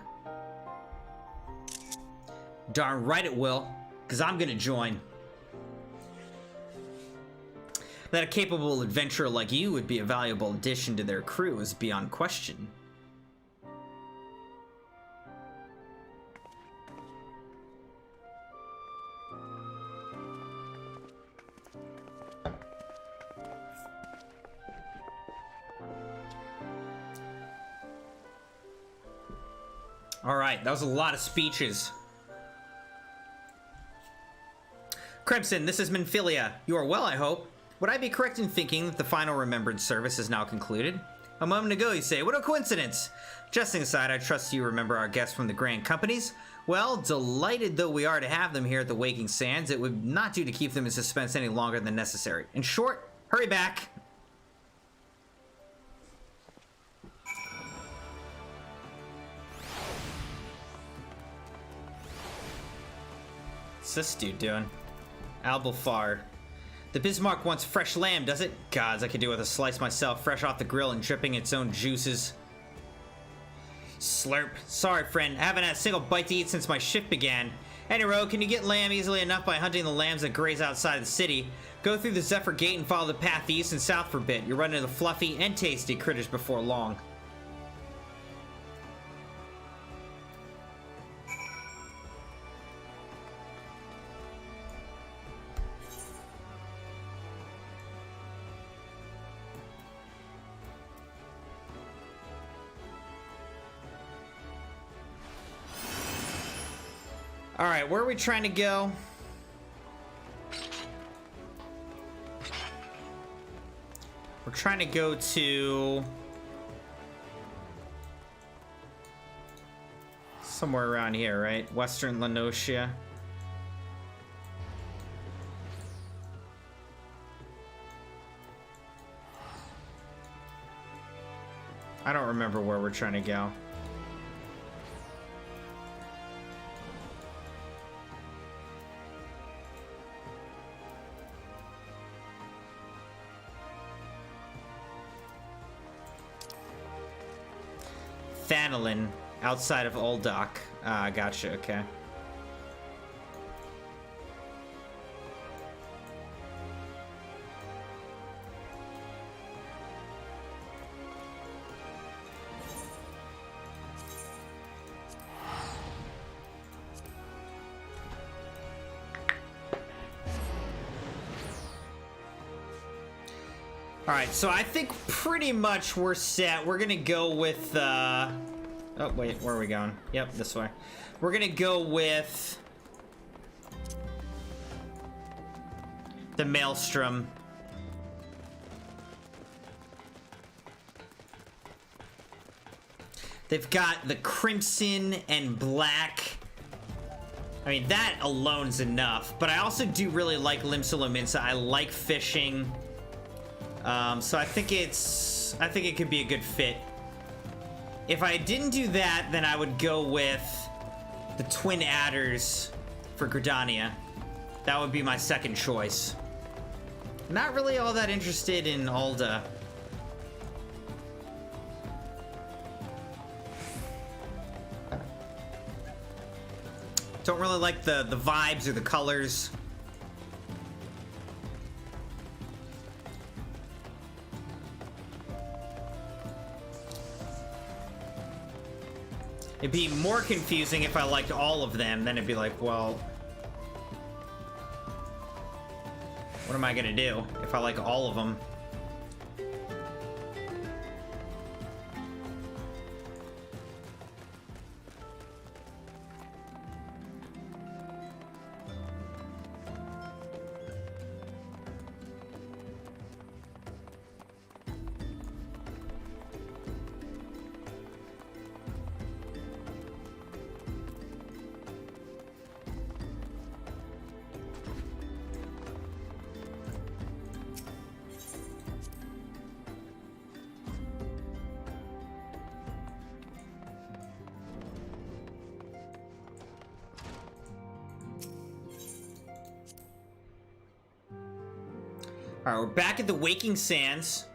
Darn right it will, because I'm gonna join. That a capable adventurer like you would be a valuable addition to their crew is beyond question. Alright, that was a lot of speeches. Crimson, this is Minfilia. You are well, I hope. Would I be correct in thinking that the final Remembrance service is now concluded? A moment ago, you say. What a coincidence! Jesting aside, I trust you remember our guests from the Grand Companies. Well, delighted though we are to have them here at the Waking Sands, it would not do to keep them in suspense any longer than necessary. In short, hurry back. What's this dude doing? Albulfar. The Bismarck wants fresh lamb, does it? Gods, I could do with a slice myself, fresh off the grill and dripping its own juices. Slurp. Sorry, friend. I haven't had a single bite to eat since my shift began. Anyway, can you get lamb easily enough by hunting the lambs that graze outside the city? Go through the Zephyr Gate and follow the path east and south for a bit. You'll run into the fluffy and tasty critters before long. Alright, where are we trying to go? We're trying to go to... somewhere around here, right? Western Lenosia. I don't remember where we're trying to go. Thanalin, outside of Uldoc. Ah, gotcha, okay. Alright, so I think pretty much we're set. We're gonna go with, oh, wait, where are we going? Yep, this way. We're gonna go with... the Maelstrom. They've got the Crimson and Black. I mean, that alone's enough. But I also do really like Limsa Lominsa. I like fishing. So I think it could be a good fit. If I didn't do that, then I would go with the Twin Adders for Gridania. That would be my second choice. Not really all that interested in Alda. Don't really like the vibes or the colors. It'd be more confusing if I liked all of them, then it'd be like, well, what am I gonna do if I like all of them? Alright, we're back at the Waking Sands.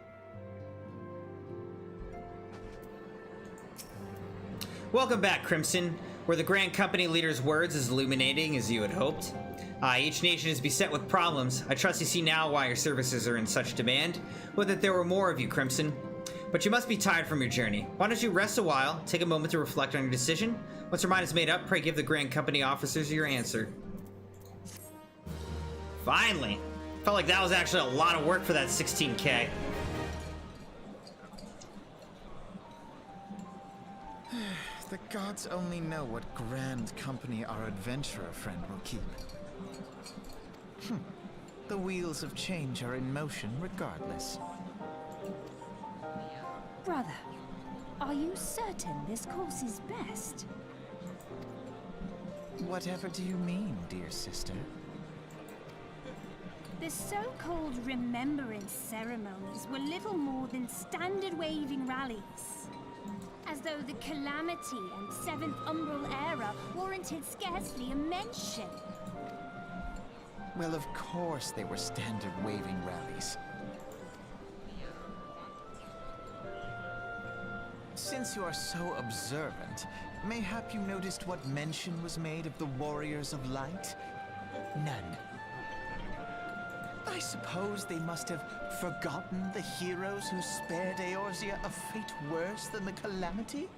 Welcome back, Crimson, where the Grand Company leader's words is illuminating as you had hoped. Each nation is beset with problems. I trust you see now why your services are in such demand. Would that there were more of you, Crimson. But you must be tired from your journey. Why don't you rest a while, take a moment to reflect on your decision. Once your mind is made up, pray give the Grand Company officers your answer. Finally! Felt like that was actually a lot of work for that 16K. The gods only know what grand company our adventurer friend will keep. The wheels of change are in motion regardless. Brother, are you certain this course is best? Whatever do you mean, dear sister? The so-called remembrance ceremonies were little more than standard waving rallies. As though the Calamity and Seventh Umbral era warranted scarcely a mention. Well, of course they were standard waving rallies. Since you are so observant, mayhap you noticed what mention was made of the Warriors of Light? None. I suppose they must have forgotten the heroes who spared Eorzea a fate worse than the Calamity?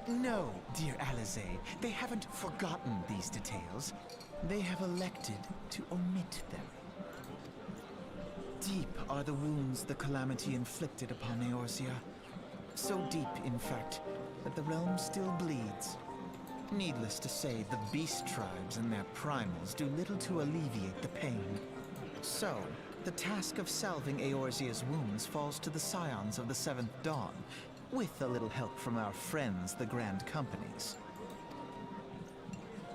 No, dear Alizé, they haven't forgotten these details. They have elected to omit them. Deep are the wounds the Calamity inflicted upon Eorzea. So deep, in fact, that the realm still bleeds. Needless to say, the beast tribes and their primals do little to alleviate the pain. So, the task of salving Eorzea's wounds falls to the scions of the Seventh Dawn, with a little help from our friends, the Grand Companies.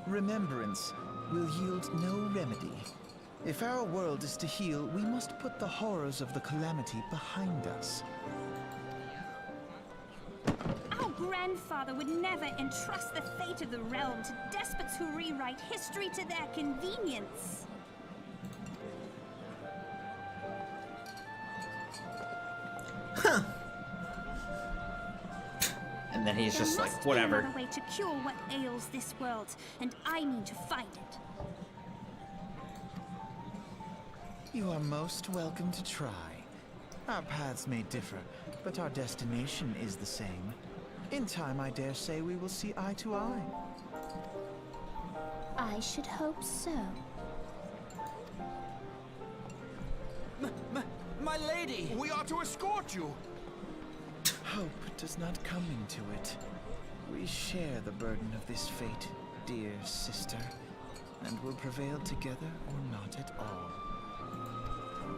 Remembrance will yield no remedy. If our world is to heal, we must put the horrors of the Calamity behind us. Our grandfather would never entrust the fate of the realm to despots who rewrite history to their convenience. Huh. And then he's just like, whatever. There must be another way to cure what ails this world, and I mean to find it. You are most welcome to try. Our paths may differ, but our destination is the same. In time, I dare say we will see eye to eye. I should hope so. My lady! We are to escort you! Hope does not come into it. We share the burden of this fate, dear sister, and will prevail together or not at all.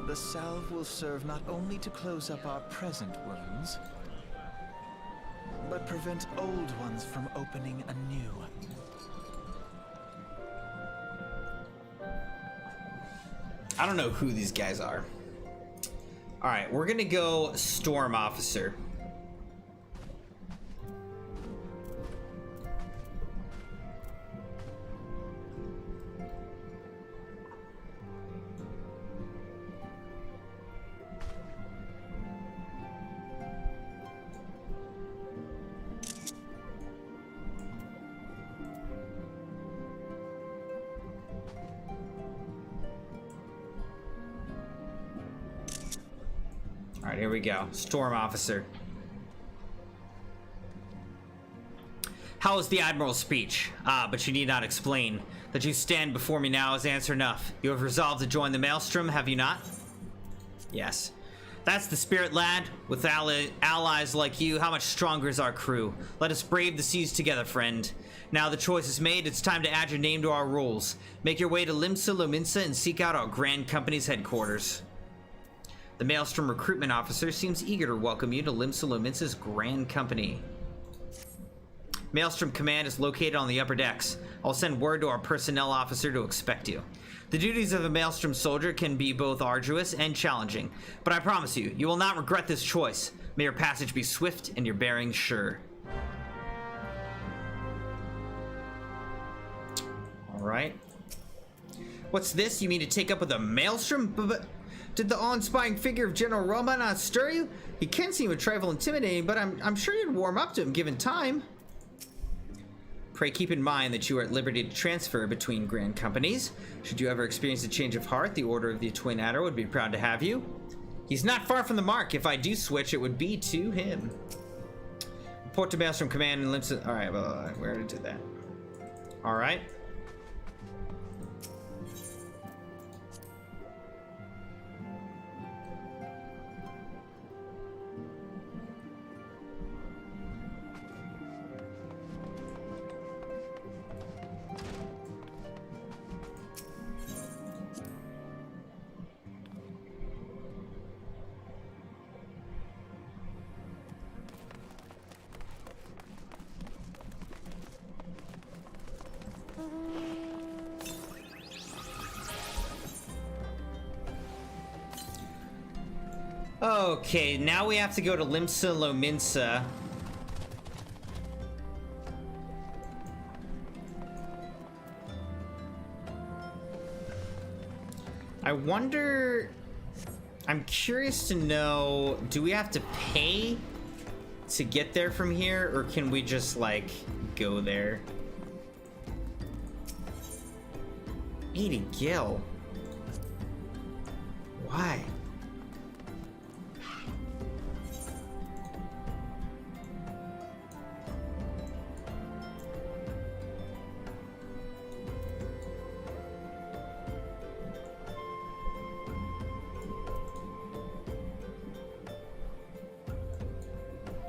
The salve will serve not only to close up our present wounds, but prevent old ones from opening anew. I don't know who these guys are. Alright, we're gonna go Storm Officer. Alright, here we go. Storm Officer. How was the Admiral's speech? Ah, but you need not explain. That you stand before me now is answer enough. You have resolved to join the Maelstrom, have you not? Yes. That's the spirit, lad. With allies like you, how much stronger is our crew? Let us brave the seas together, friend. Now the choice is made, it's time to add your name to our rolls. Make your way to Limsa Lominsa and seek out our Grand Company's headquarters. The Maelstrom Recruitment Officer seems eager to welcome you to Limsa Lominsa's Grand Company. Maelstrom Command is located on the upper decks. I'll send word to our personnel officer to expect you. The duties of a Maelstrom soldier can be both arduous and challenging, but I promise you, you will not regret this choice. May your passage be swift and your bearings sure. Alright. What's this? You mean to take up with a Maelstrom? But did the awe-inspiring figure of General Roma not stir you? He can seem a trifle intimidating, but I'm sure you'd warm up to him given time. Pray keep in mind that you are at liberty to transfer between Grand Companies. Should you ever experience a change of heart, the Order of the Twin Adder would be proud to have you. He's not far from the mark. If I do switch, it would be to him. Report to Maelstrom Command and Limsa. Alright, well, we already did that. Alright. Okay, now we have to go to Limsa Lominsa. I wonder... I'm curious to know, do we have to pay to get there from here, or can we just, like, go there? 80 gil. Why?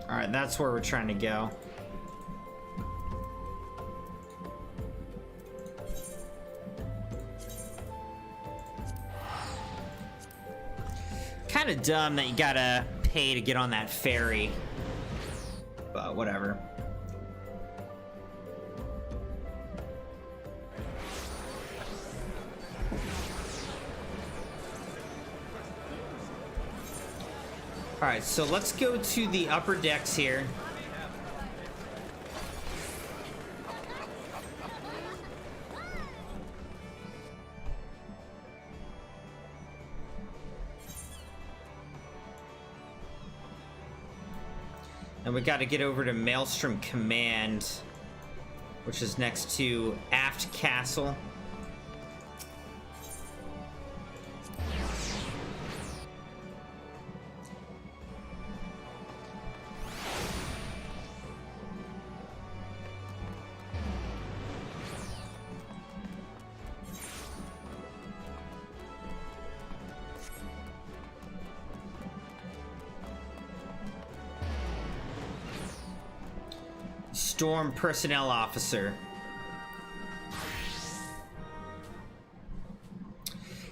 All right, that's where we're trying to go. Kind of dumb that you gotta pay to get on that ferry, but whatever. All right, so let's go to the upper decks here. And we got to get over to Maelstrom Command, which is next to Aft Castle. Storm Personnel Officer.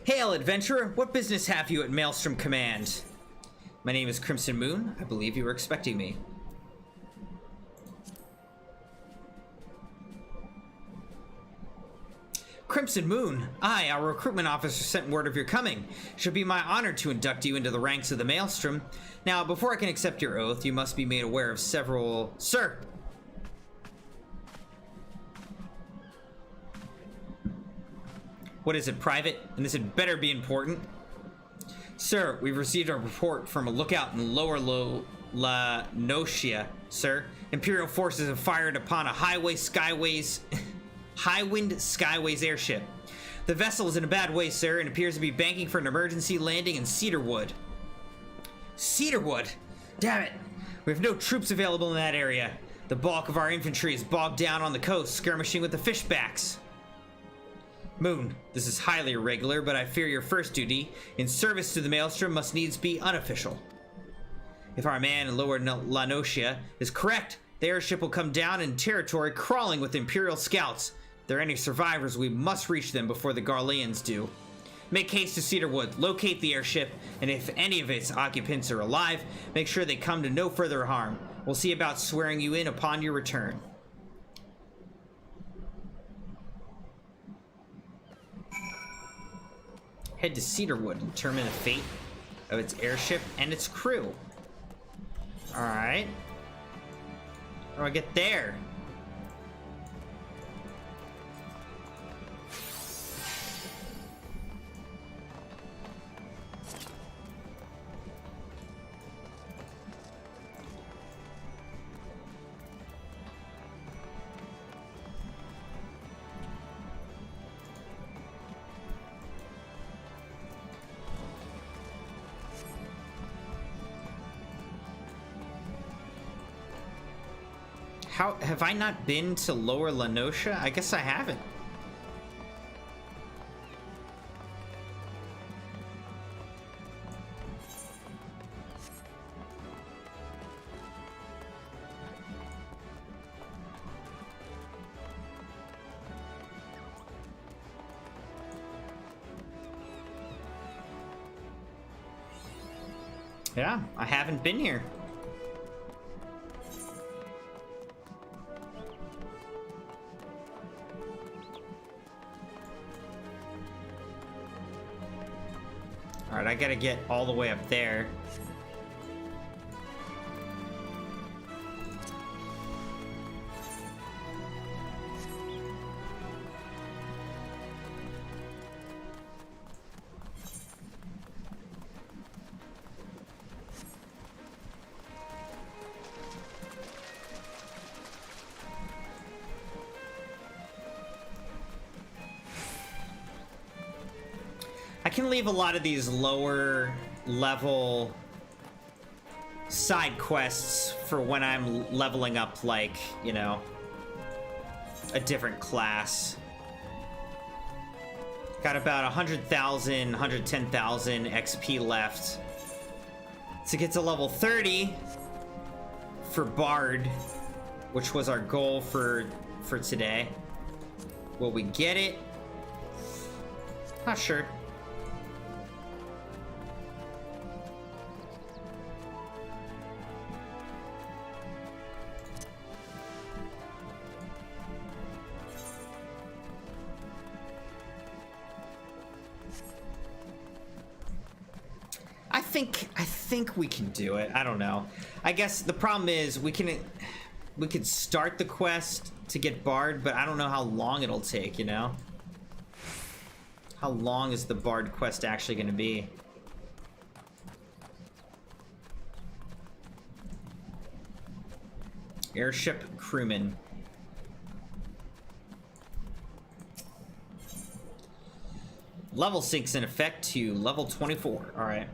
Hail, adventurer! What business have you at Maelstrom Command? My name is CrimsonMune. I believe you were expecting me. CrimsonMune! I, our recruitment officer, sent word of your coming. It should be my honor to induct you into the ranks of the Maelstrom. Now, before I can accept your oath, you must be made aware of several... Sir! What is it, private? And this had better be important. Sir, we've received a report from a lookout in Lower La Nocia, sir. Imperial forces have fired upon a Highwind Skyways airship. The vessel is in a bad way, sir, and appears to be banking for an emergency landing in Cedarwood. Cedarwood? Damn it! We have no troops available in that area. The bulk of our infantry is bogged down on the coast, skirmishing with the fishbacks. Moon, this is highly irregular, but I fear your first duty, in service to the Maelstrom, must needs be unofficial. If our man in Lower La Nocia is correct, the airship will come down in territory crawling with Imperial scouts. If there are any survivors, we must reach them before the Garleans do. Make haste to Cedarwood, locate the airship, and if any of its occupants are alive, make sure they come to no further harm. We'll see about swearing you in upon your return. Head to Cedarwood and determine the fate of its airship and its crew. Alright. How do I get there? How have I not been to Lower La Nocia? I guess I haven't. Yeah, I haven't been here. Alright, I gotta get all the way up there. can leave a lot of these lower level side quests for when I'm leveling up, like, you know, a different class. Got about 100,000, 110,000 XP left to get to level 30 for BARD, which was our goal for today. Will we get it? Not sure. I think we can do it. I don't know. I guess the problem is we could start the quest to get BARD, but I don't know how long it'll take, you know? How long is the BARD quest actually going to be? Airship crewman. Level sinks in effect to level 24. All right.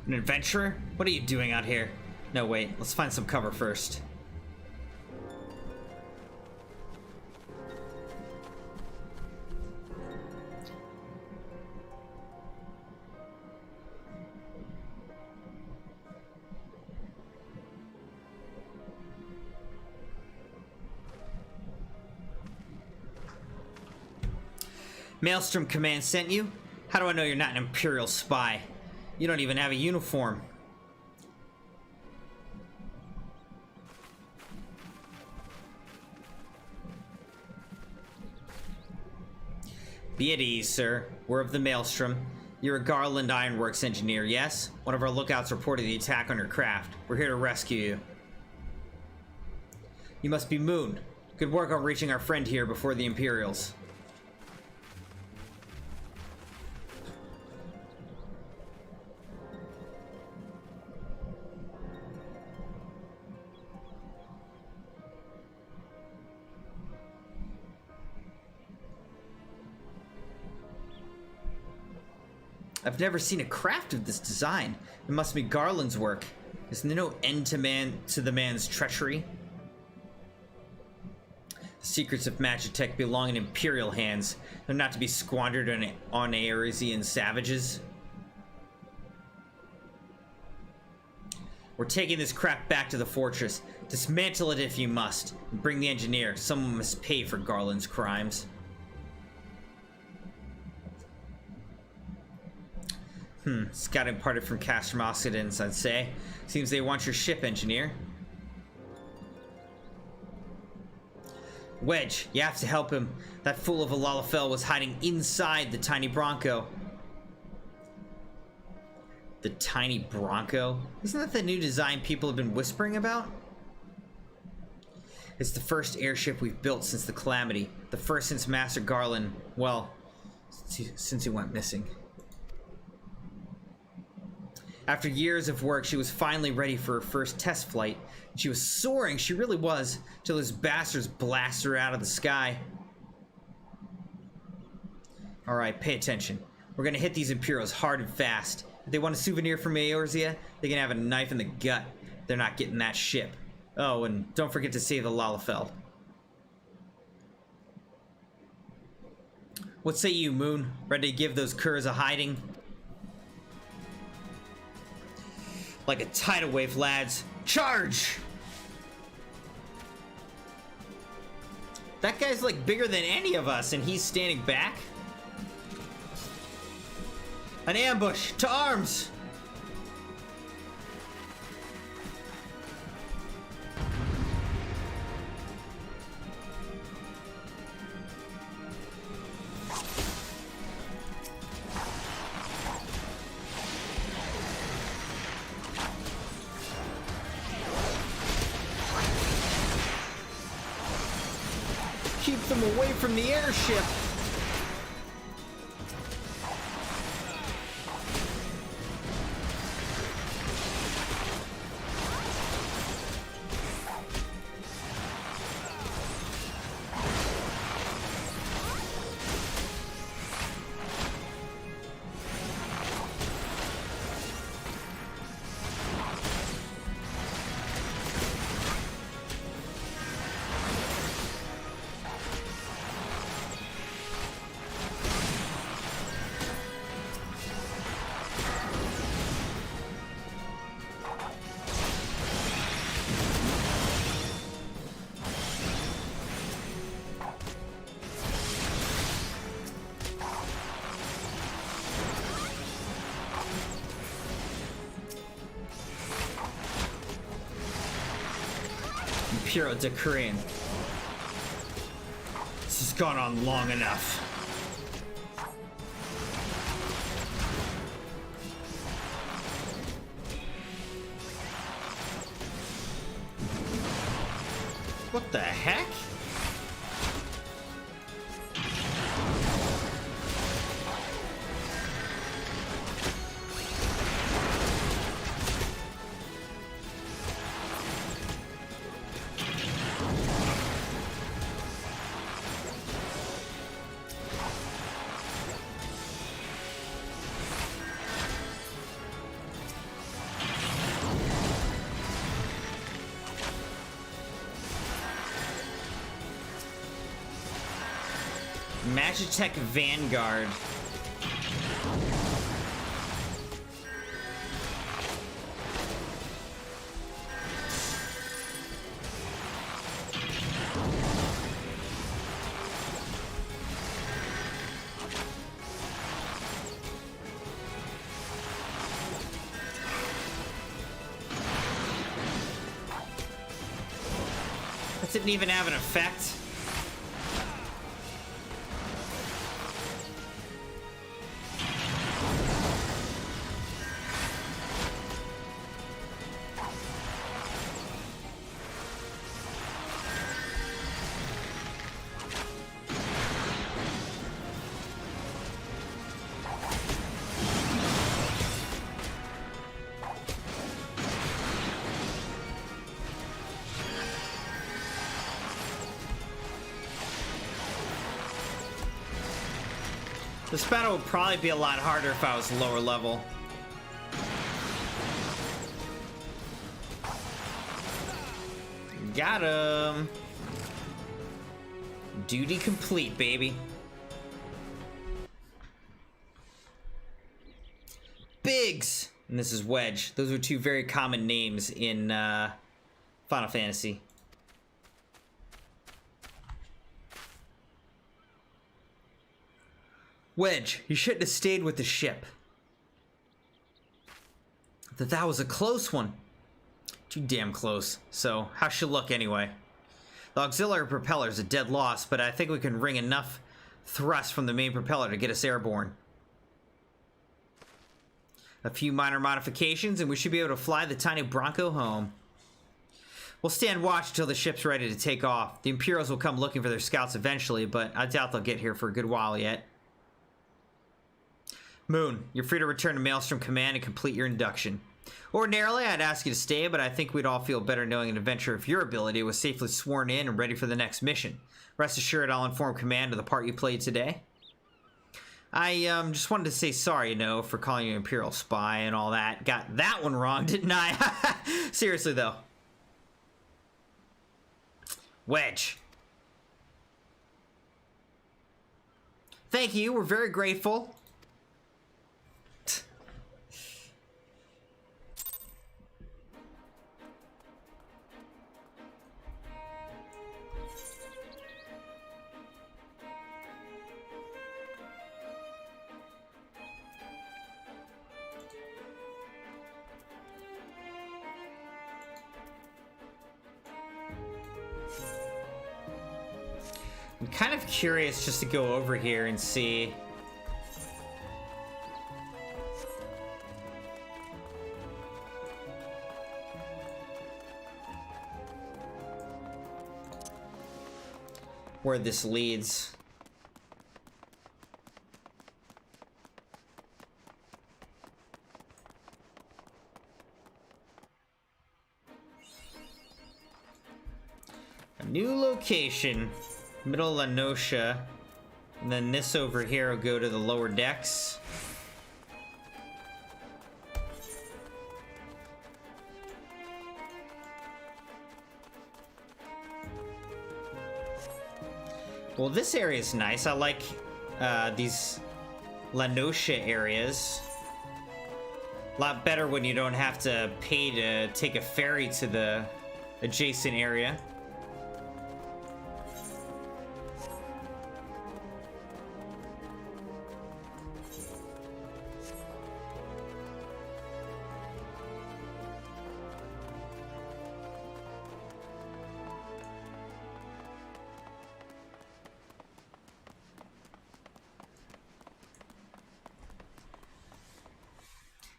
An adventurer? What are you doing out here? No, wait. Let's find some cover first. Maelstrom Command sent you? How do I know you're not an Imperial spy? You don't even have a uniform. Be at ease, sir. We're of the Maelstrom. You're a Garland Ironworks engineer, yes? One of our lookouts reported the attack on your craft. We're here to rescue you. You must be Moon. Good work on reaching our friend here before the Imperials. I've never seen a craft of this design. It must be Garland's work. Is there no end to the man's treachery? The secrets of Magitech belong in Imperial hands. They're not to be squandered on Aerosian savages. We're taking this craft back to the fortress. Dismantle it if you must. And bring the engineer. Someone must pay for Garland's crimes. Scout imparted from Castrum Occidents, I'd say. Seems they want your ship, engineer. Wedge, you have to help him. That fool of a Lalafell was hiding inside the tiny Bronco. The tiny Bronco? Isn't that the new design people have been whispering about? It's the first airship we've built since the Calamity. The first since Master Garland, well, since he went missing. After years of work, she was finally ready for her first test flight. She was soaring, she really was, till those bastards blasted her out of the sky. Alright, pay attention. We're gonna hit these Imperials hard and fast. If they want a souvenir from Eorzea, they can have a knife in the gut. They're not getting that ship. Oh, and don't forget to save the Lalafell. What say you, Moon? Ready to give those curs a hiding? Like a tidal wave, lads. Charge! That guy's like bigger than any of us, and he's standing back? An ambush! To arms! them away from the airship. Imperial Decree. This has gone on long enough. What the heck? Magitech Vanguard. That didn't even have an effect. This battle would probably be a lot harder if I was lower level. Got him. Duty complete, baby. Biggs! And this is Wedge. Those are two very common names in Final Fantasy. Wedge, you shouldn't have stayed with the ship. That was a close one. Too damn close. So, how's she look anyway? The auxiliary propeller is a dead loss, but I think we can wring enough thrust from the main propeller to get us airborne. A few minor modifications and we should be able to fly the tiny Bronco home. We'll stand watch until the ship's ready to take off. The Imperials will come looking for their scouts eventually, but I doubt they'll get here for a good while yet. Moon, you're free to return to Maelstrom Command and complete your induction. Ordinarily, I'd ask you to stay, but I think we'd all feel better knowing an adventurer of your ability was safely sworn in and ready for the next mission. Rest assured, I'll inform Command of the part you played today. I just wanted to say sorry, for calling you an Imperial spy and all that. Got that one wrong, didn't I? Seriously, though. Wedge. Thank you, we're very grateful. I'm kind of curious just to go over here and see. where this leads. A new location, middle La Noscia, and then this over here will go to the lower decks. Well, this area is nice. I like these La Noscia areas. A lot better when you don't have to pay to take a ferry to the adjacent area.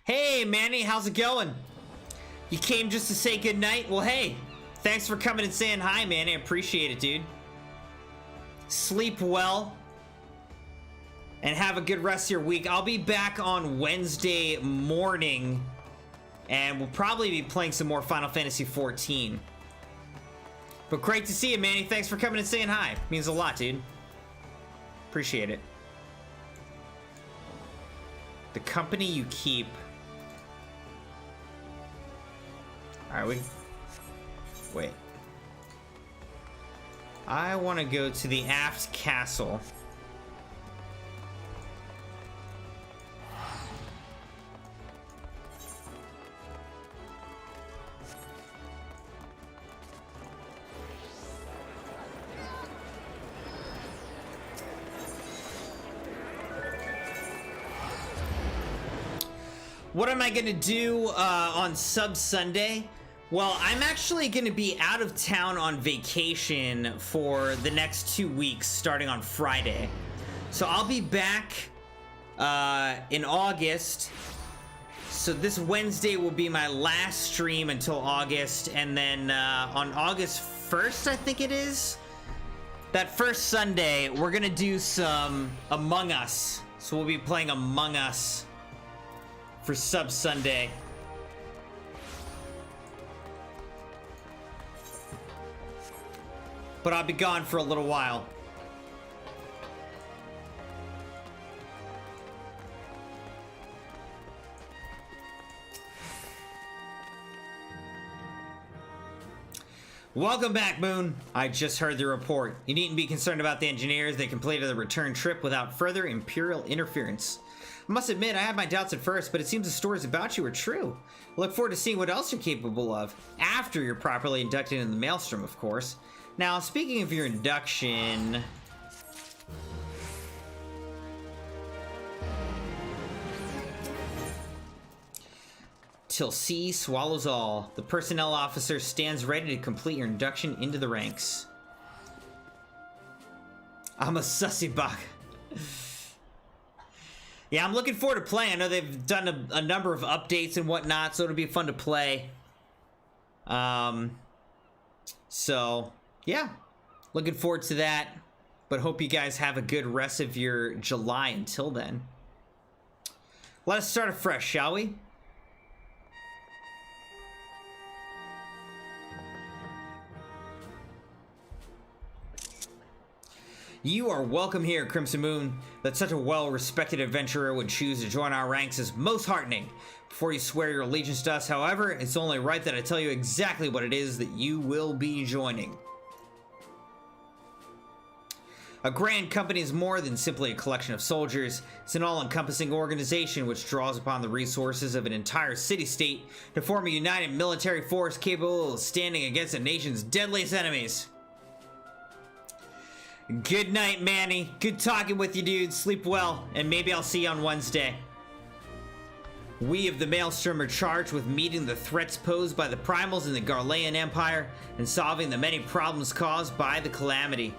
Hey, Manny, how's it going? You came just to say goodnight? Well, hey, thanks for coming and saying hi, Manny. I appreciate it, dude. Sleep well. And have a good rest of your week. I'll be back on Wednesday morning. And we'll probably be playing some more Final Fantasy XIV. But great to see you, Manny. Thanks for coming and saying hi. Means a lot, dude. Appreciate it. The company you keep. Alright, wait. I want to go to the Aft Castle. What am I gonna do on Sub Sunday? Well, I'm actually gonna be out of town on vacation for the next 2 weeks, starting on Friday. So I'll be back in August. So this Wednesday will be my last stream until August, and then on August 1st, I think it is, that first Sunday, we're gonna do some Among Us. So we'll be playing Among Us for Sub Sunday. But I'll be gone for a little while. Welcome back, Moon. I just heard the report. You needn't be concerned about the engineers. They completed the return trip without further Imperial interference. I must admit, I had my doubts at first, but it seems the stories about you are true. I look forward to seeing what else you're capable of, after you're properly inducted into the Maelstrom, of course. Now, speaking of your induction... Till C swallows all. The personnel officer stands ready to complete your induction into the ranks. I'm a sussy bug. Yeah, I'm looking forward to playing. I know they've done a number of updates and whatnot, so it'll be fun to play. So, yeah. Looking forward to that. But hope you guys have a good rest of your July until then. Let us start afresh, shall we? You are welcome here, CrimsonMune. That such a well-respected adventurer would choose to join our ranks is most heartening. Before you swear your allegiance to us, however, it's only right that I tell you exactly what it is that you will be joining. A grand company is more than simply a collection of soldiers. It's an all-encompassing organization which draws upon the resources of an entire city-state to form a united military force capable of standing against a nation's deadliest enemies. Good night, Manny. Good talking with you, dude. Sleep well, and maybe I'll see you on Wednesday. We of the Maelstrom are charged with meeting the threats posed by the Primals in the Garlean Empire and solving the many problems caused by the Calamity.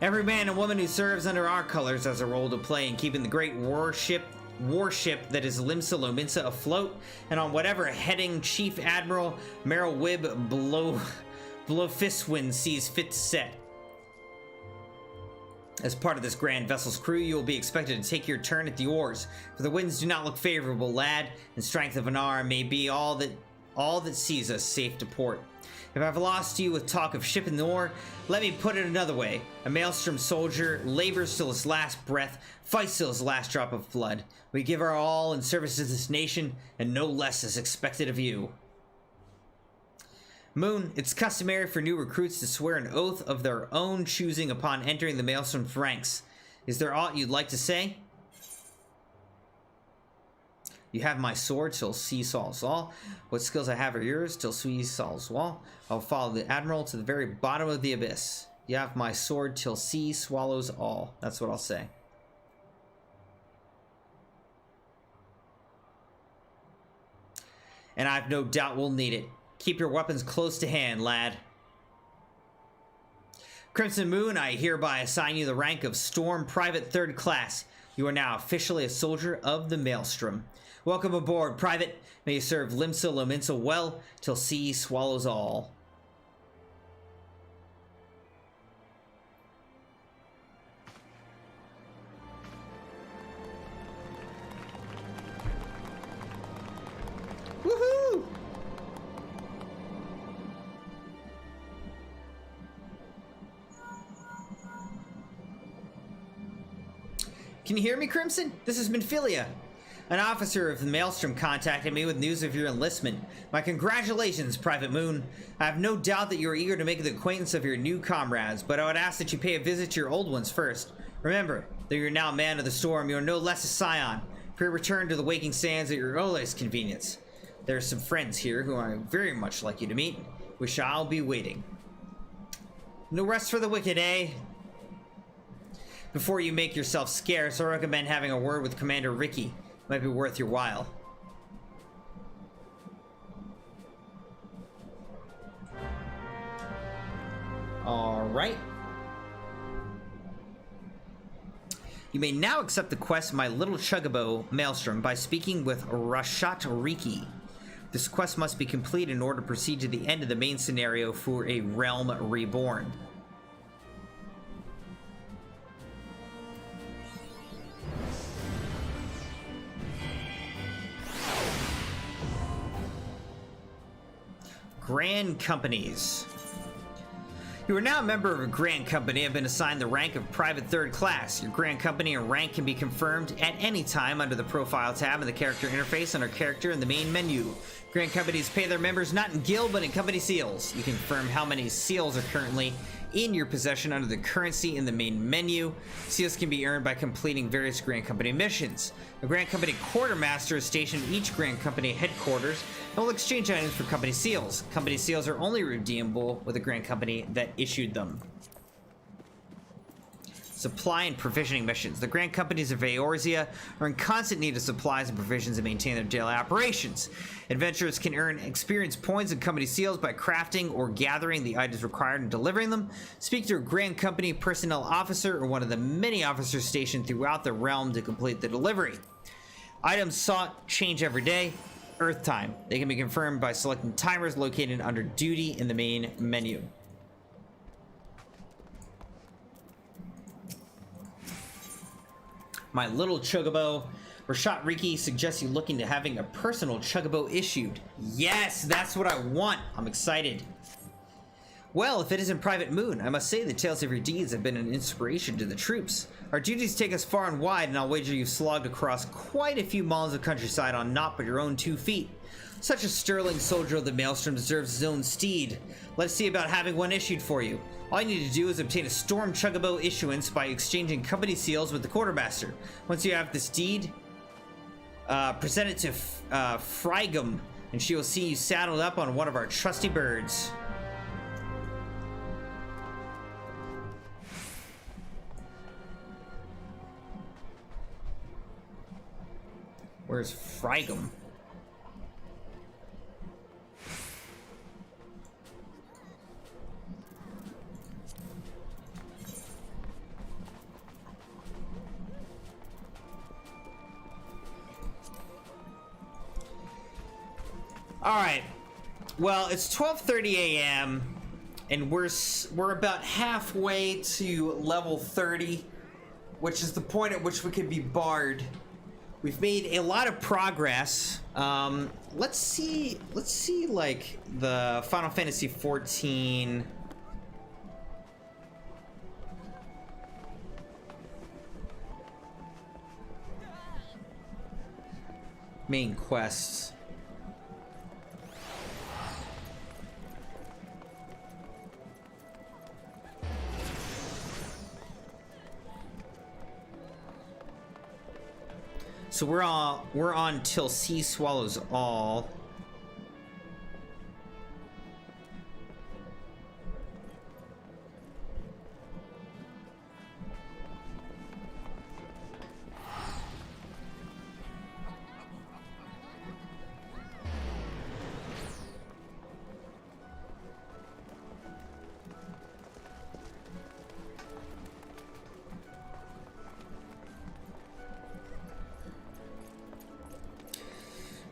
Every man and woman who serves under our colors has a role to play in keeping the great warship that is Limsa Lominsa afloat and on whatever heading Chief Admiral Meryl Wibb Blowfistwind sees fit to set. As part of this grand vessel's crew, you will be expected to take your turn at the oars, for the winds do not look favorable, lad, and strength of an arm may be all that sees us safe to port. If I've lost you with talk of ship and oar, let me put it another way. A Maelstrom soldier labors till his last breath, fights till his last drop of blood. We give our all in service to this nation, and no less is expected of you. Moon, it's customary for new recruits to swear an oath of their own choosing upon entering the Maelstrom's ranks. Is there aught you'd like to say? You have my sword till sea swallows all. What skills I have are yours till sea swallows all. I'll follow the admiral to the very bottom of the abyss. You have my sword till sea swallows all. That's what I'll say. And I've no doubt we'll need it. Keep your weapons close to hand, lad. CrimsonMune, I hereby assign you the rank of Storm Private 3rd Class. You are now officially a soldier of the Maelstrom. Welcome aboard, Private. May you serve Limsa Lominsa well till sea swallows all. Woohoo! Can you hear me, Crimson? This is Minfilia. An officer of the Maelstrom contacted me with news of your enlistment. My congratulations, Private Moon. I have no doubt that you are eager to make the acquaintance of your new comrades, but I would ask that you pay a visit to your old ones first. Remember, though you're now man of the storm, you are no less a scion. Pre return to the waking sands at your earliest convenience. There are some friends here who I very much like you to meet. We shall be waiting. No rest for the wicked, eh? Before you make yourself scarce, I recommend having a word with Commander Ricky. Might be worth your while. Alright. You may now accept the quest My Little Chocobo Maelstrom by speaking with Rashat Riki. This quest must be complete in order to proceed to the end of the main scenario for a Realm Reborn. Grand Companies. You are now a member of a Grand Company and have been assigned the rank of Private 3rd Class. Your Grand Company and rank can be confirmed at any time under the Profile tab in the Character Interface under Character in the main menu. Grand Companies pay their members not in guild but in company seals. You can confirm how many seals are currently in your possession under the currency in the main menu. Seals can be earned by completing various Grand Company missions. A Grand Company Quartermaster is stationed in each Grand Company headquarters and will exchange items for company seals. Company seals are only redeemable with a Grand Company that issued them. Supply and provisioning missions. The Grand Companies of Eorzea are in constant need of supplies and provisions to maintain their daily operations. Adventurers can earn experience points and company seals by crafting or gathering the items required and delivering them. Speak to a Grand Company personnel officer or one of the many officers stationed throughout the realm to complete the delivery. Items sought change every day. Earth time. They can be confirmed by selecting timers located under duty in the main menu. My Little Chocobo. Rashat Riki suggests you look into having a personal Chocobo issued. Yes, that's what I want. I'm excited. Well, if it isn't Private Moon, I must say the tales of your deeds have been an inspiration to the troops. Our duties take us far and wide, and I'll wager you've slogged across quite a few miles of countryside on naught but your own 2 feet. Such a sterling soldier of the Maelstrom deserves his own steed. Let's see about having one issued for you. All you need to do is obtain a Storm Chocobo issuance by exchanging company seals with the Quartermaster. Once you have this deed, present it to Frygum, and she will see you saddled up on one of our trusty birds. Where's Frygum? All right. Well, it's 12:30 a.m. and we're about halfway to level 30, which is the point at which we could be BARD. We've made a lot of progress. Let's see like the Final Fantasy XIV main quests. So we're on till sea swallows all.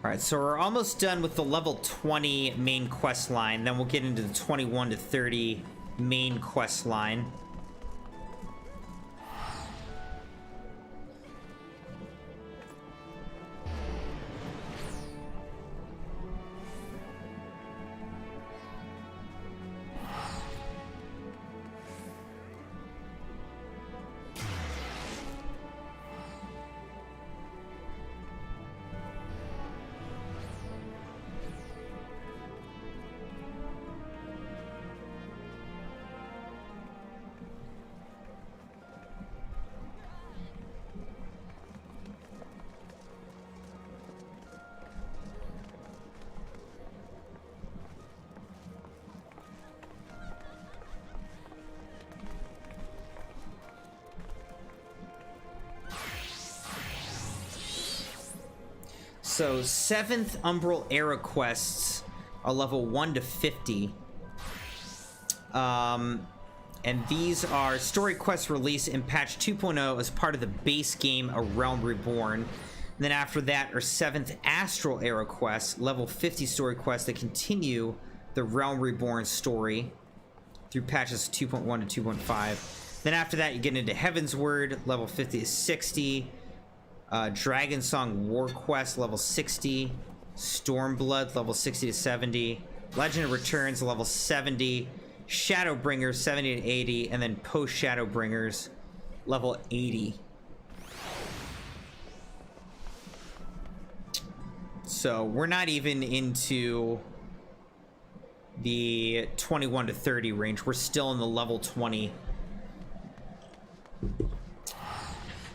Alright, so we're almost done with the level 20 main quest line. Then we'll get into the 21 to 30 main quest line. So 7th Umbral Era quests are level 1 to 50. And these are story quests released in patch 2.0 as part of the base game A Realm Reborn. And then after that are 7th Astral Era quests, level 50 story quests that continue the Realm Reborn story through patches 2.1 to 2.5. Then after that you get into Heaven's Word, level 50 to 60. Dragon Song War Quest, level 60. Stormblood, level 60 to 70. Legend of Returns, level 70. Shadowbringers, 70 to 80. And then Post Shadowbringers, level 80. So we're not even into the 21 to 30 range. We're still in the level 20.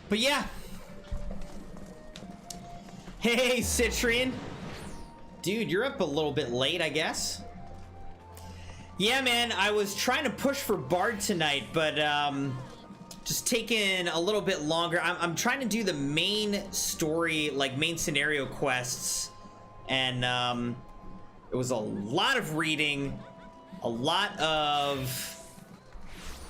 But yeah. Hey, Citrian. Dude, you're up a little bit late, I guess. Yeah, man, I was trying to push for BARD tonight, but just taking a little bit longer. I'm trying to do the main story, like main scenario quests, and it was a lot of reading, a lot of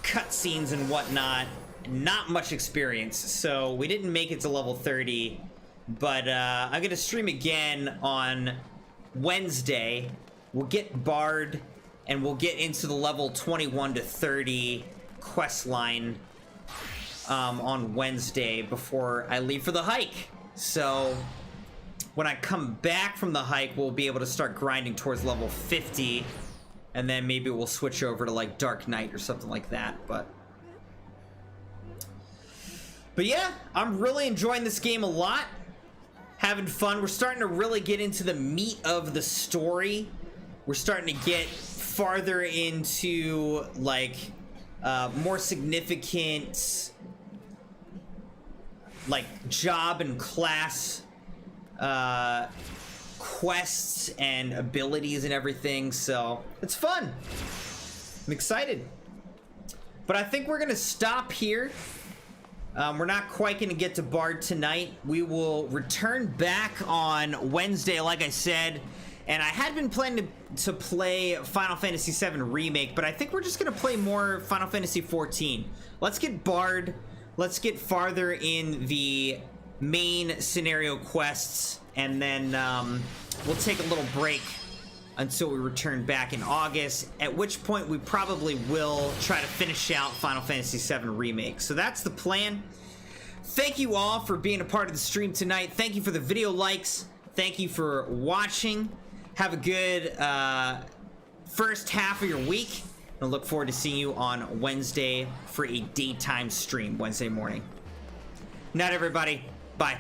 cutscenes and whatnot, not much experience, so we didn't make it to level 30. But I'm gonna stream again on Wednesday. We'll get BARD and we'll get into the level 21 to 30 quest line on Wednesday before I leave for the hike. So when I come back from the hike, we'll be able to start grinding towards level 50, and then maybe we'll switch over to like Dark Knight or something like that. But yeah, I'm really enjoying this game a lot. Having fun. We're starting to really get into the meat of the story. We're starting to get farther into like more significant like job and class quests and abilities and everything, so it's fun. I'm excited. But I think we're gonna stop here. We're not quite going to get to BARD tonight. We will return back on Wednesday, like I said. And I had been planning to play Final Fantasy VII Remake, but I think we're just going to play more Final Fantasy XIV. Let's get BARD. Let's get farther in the main scenario quests. And then we'll take a little break until we return back in August, at which point we probably will try to finish out Final Fantasy VII Remake. So that's the plan. Thank you all for being a part of the stream tonight. Thank you for the video likes. Thank you for watching. Have a good first half of your week. I look forward to seeing you on Wednesday for a daytime stream, Wednesday morning. Night, everybody. Bye.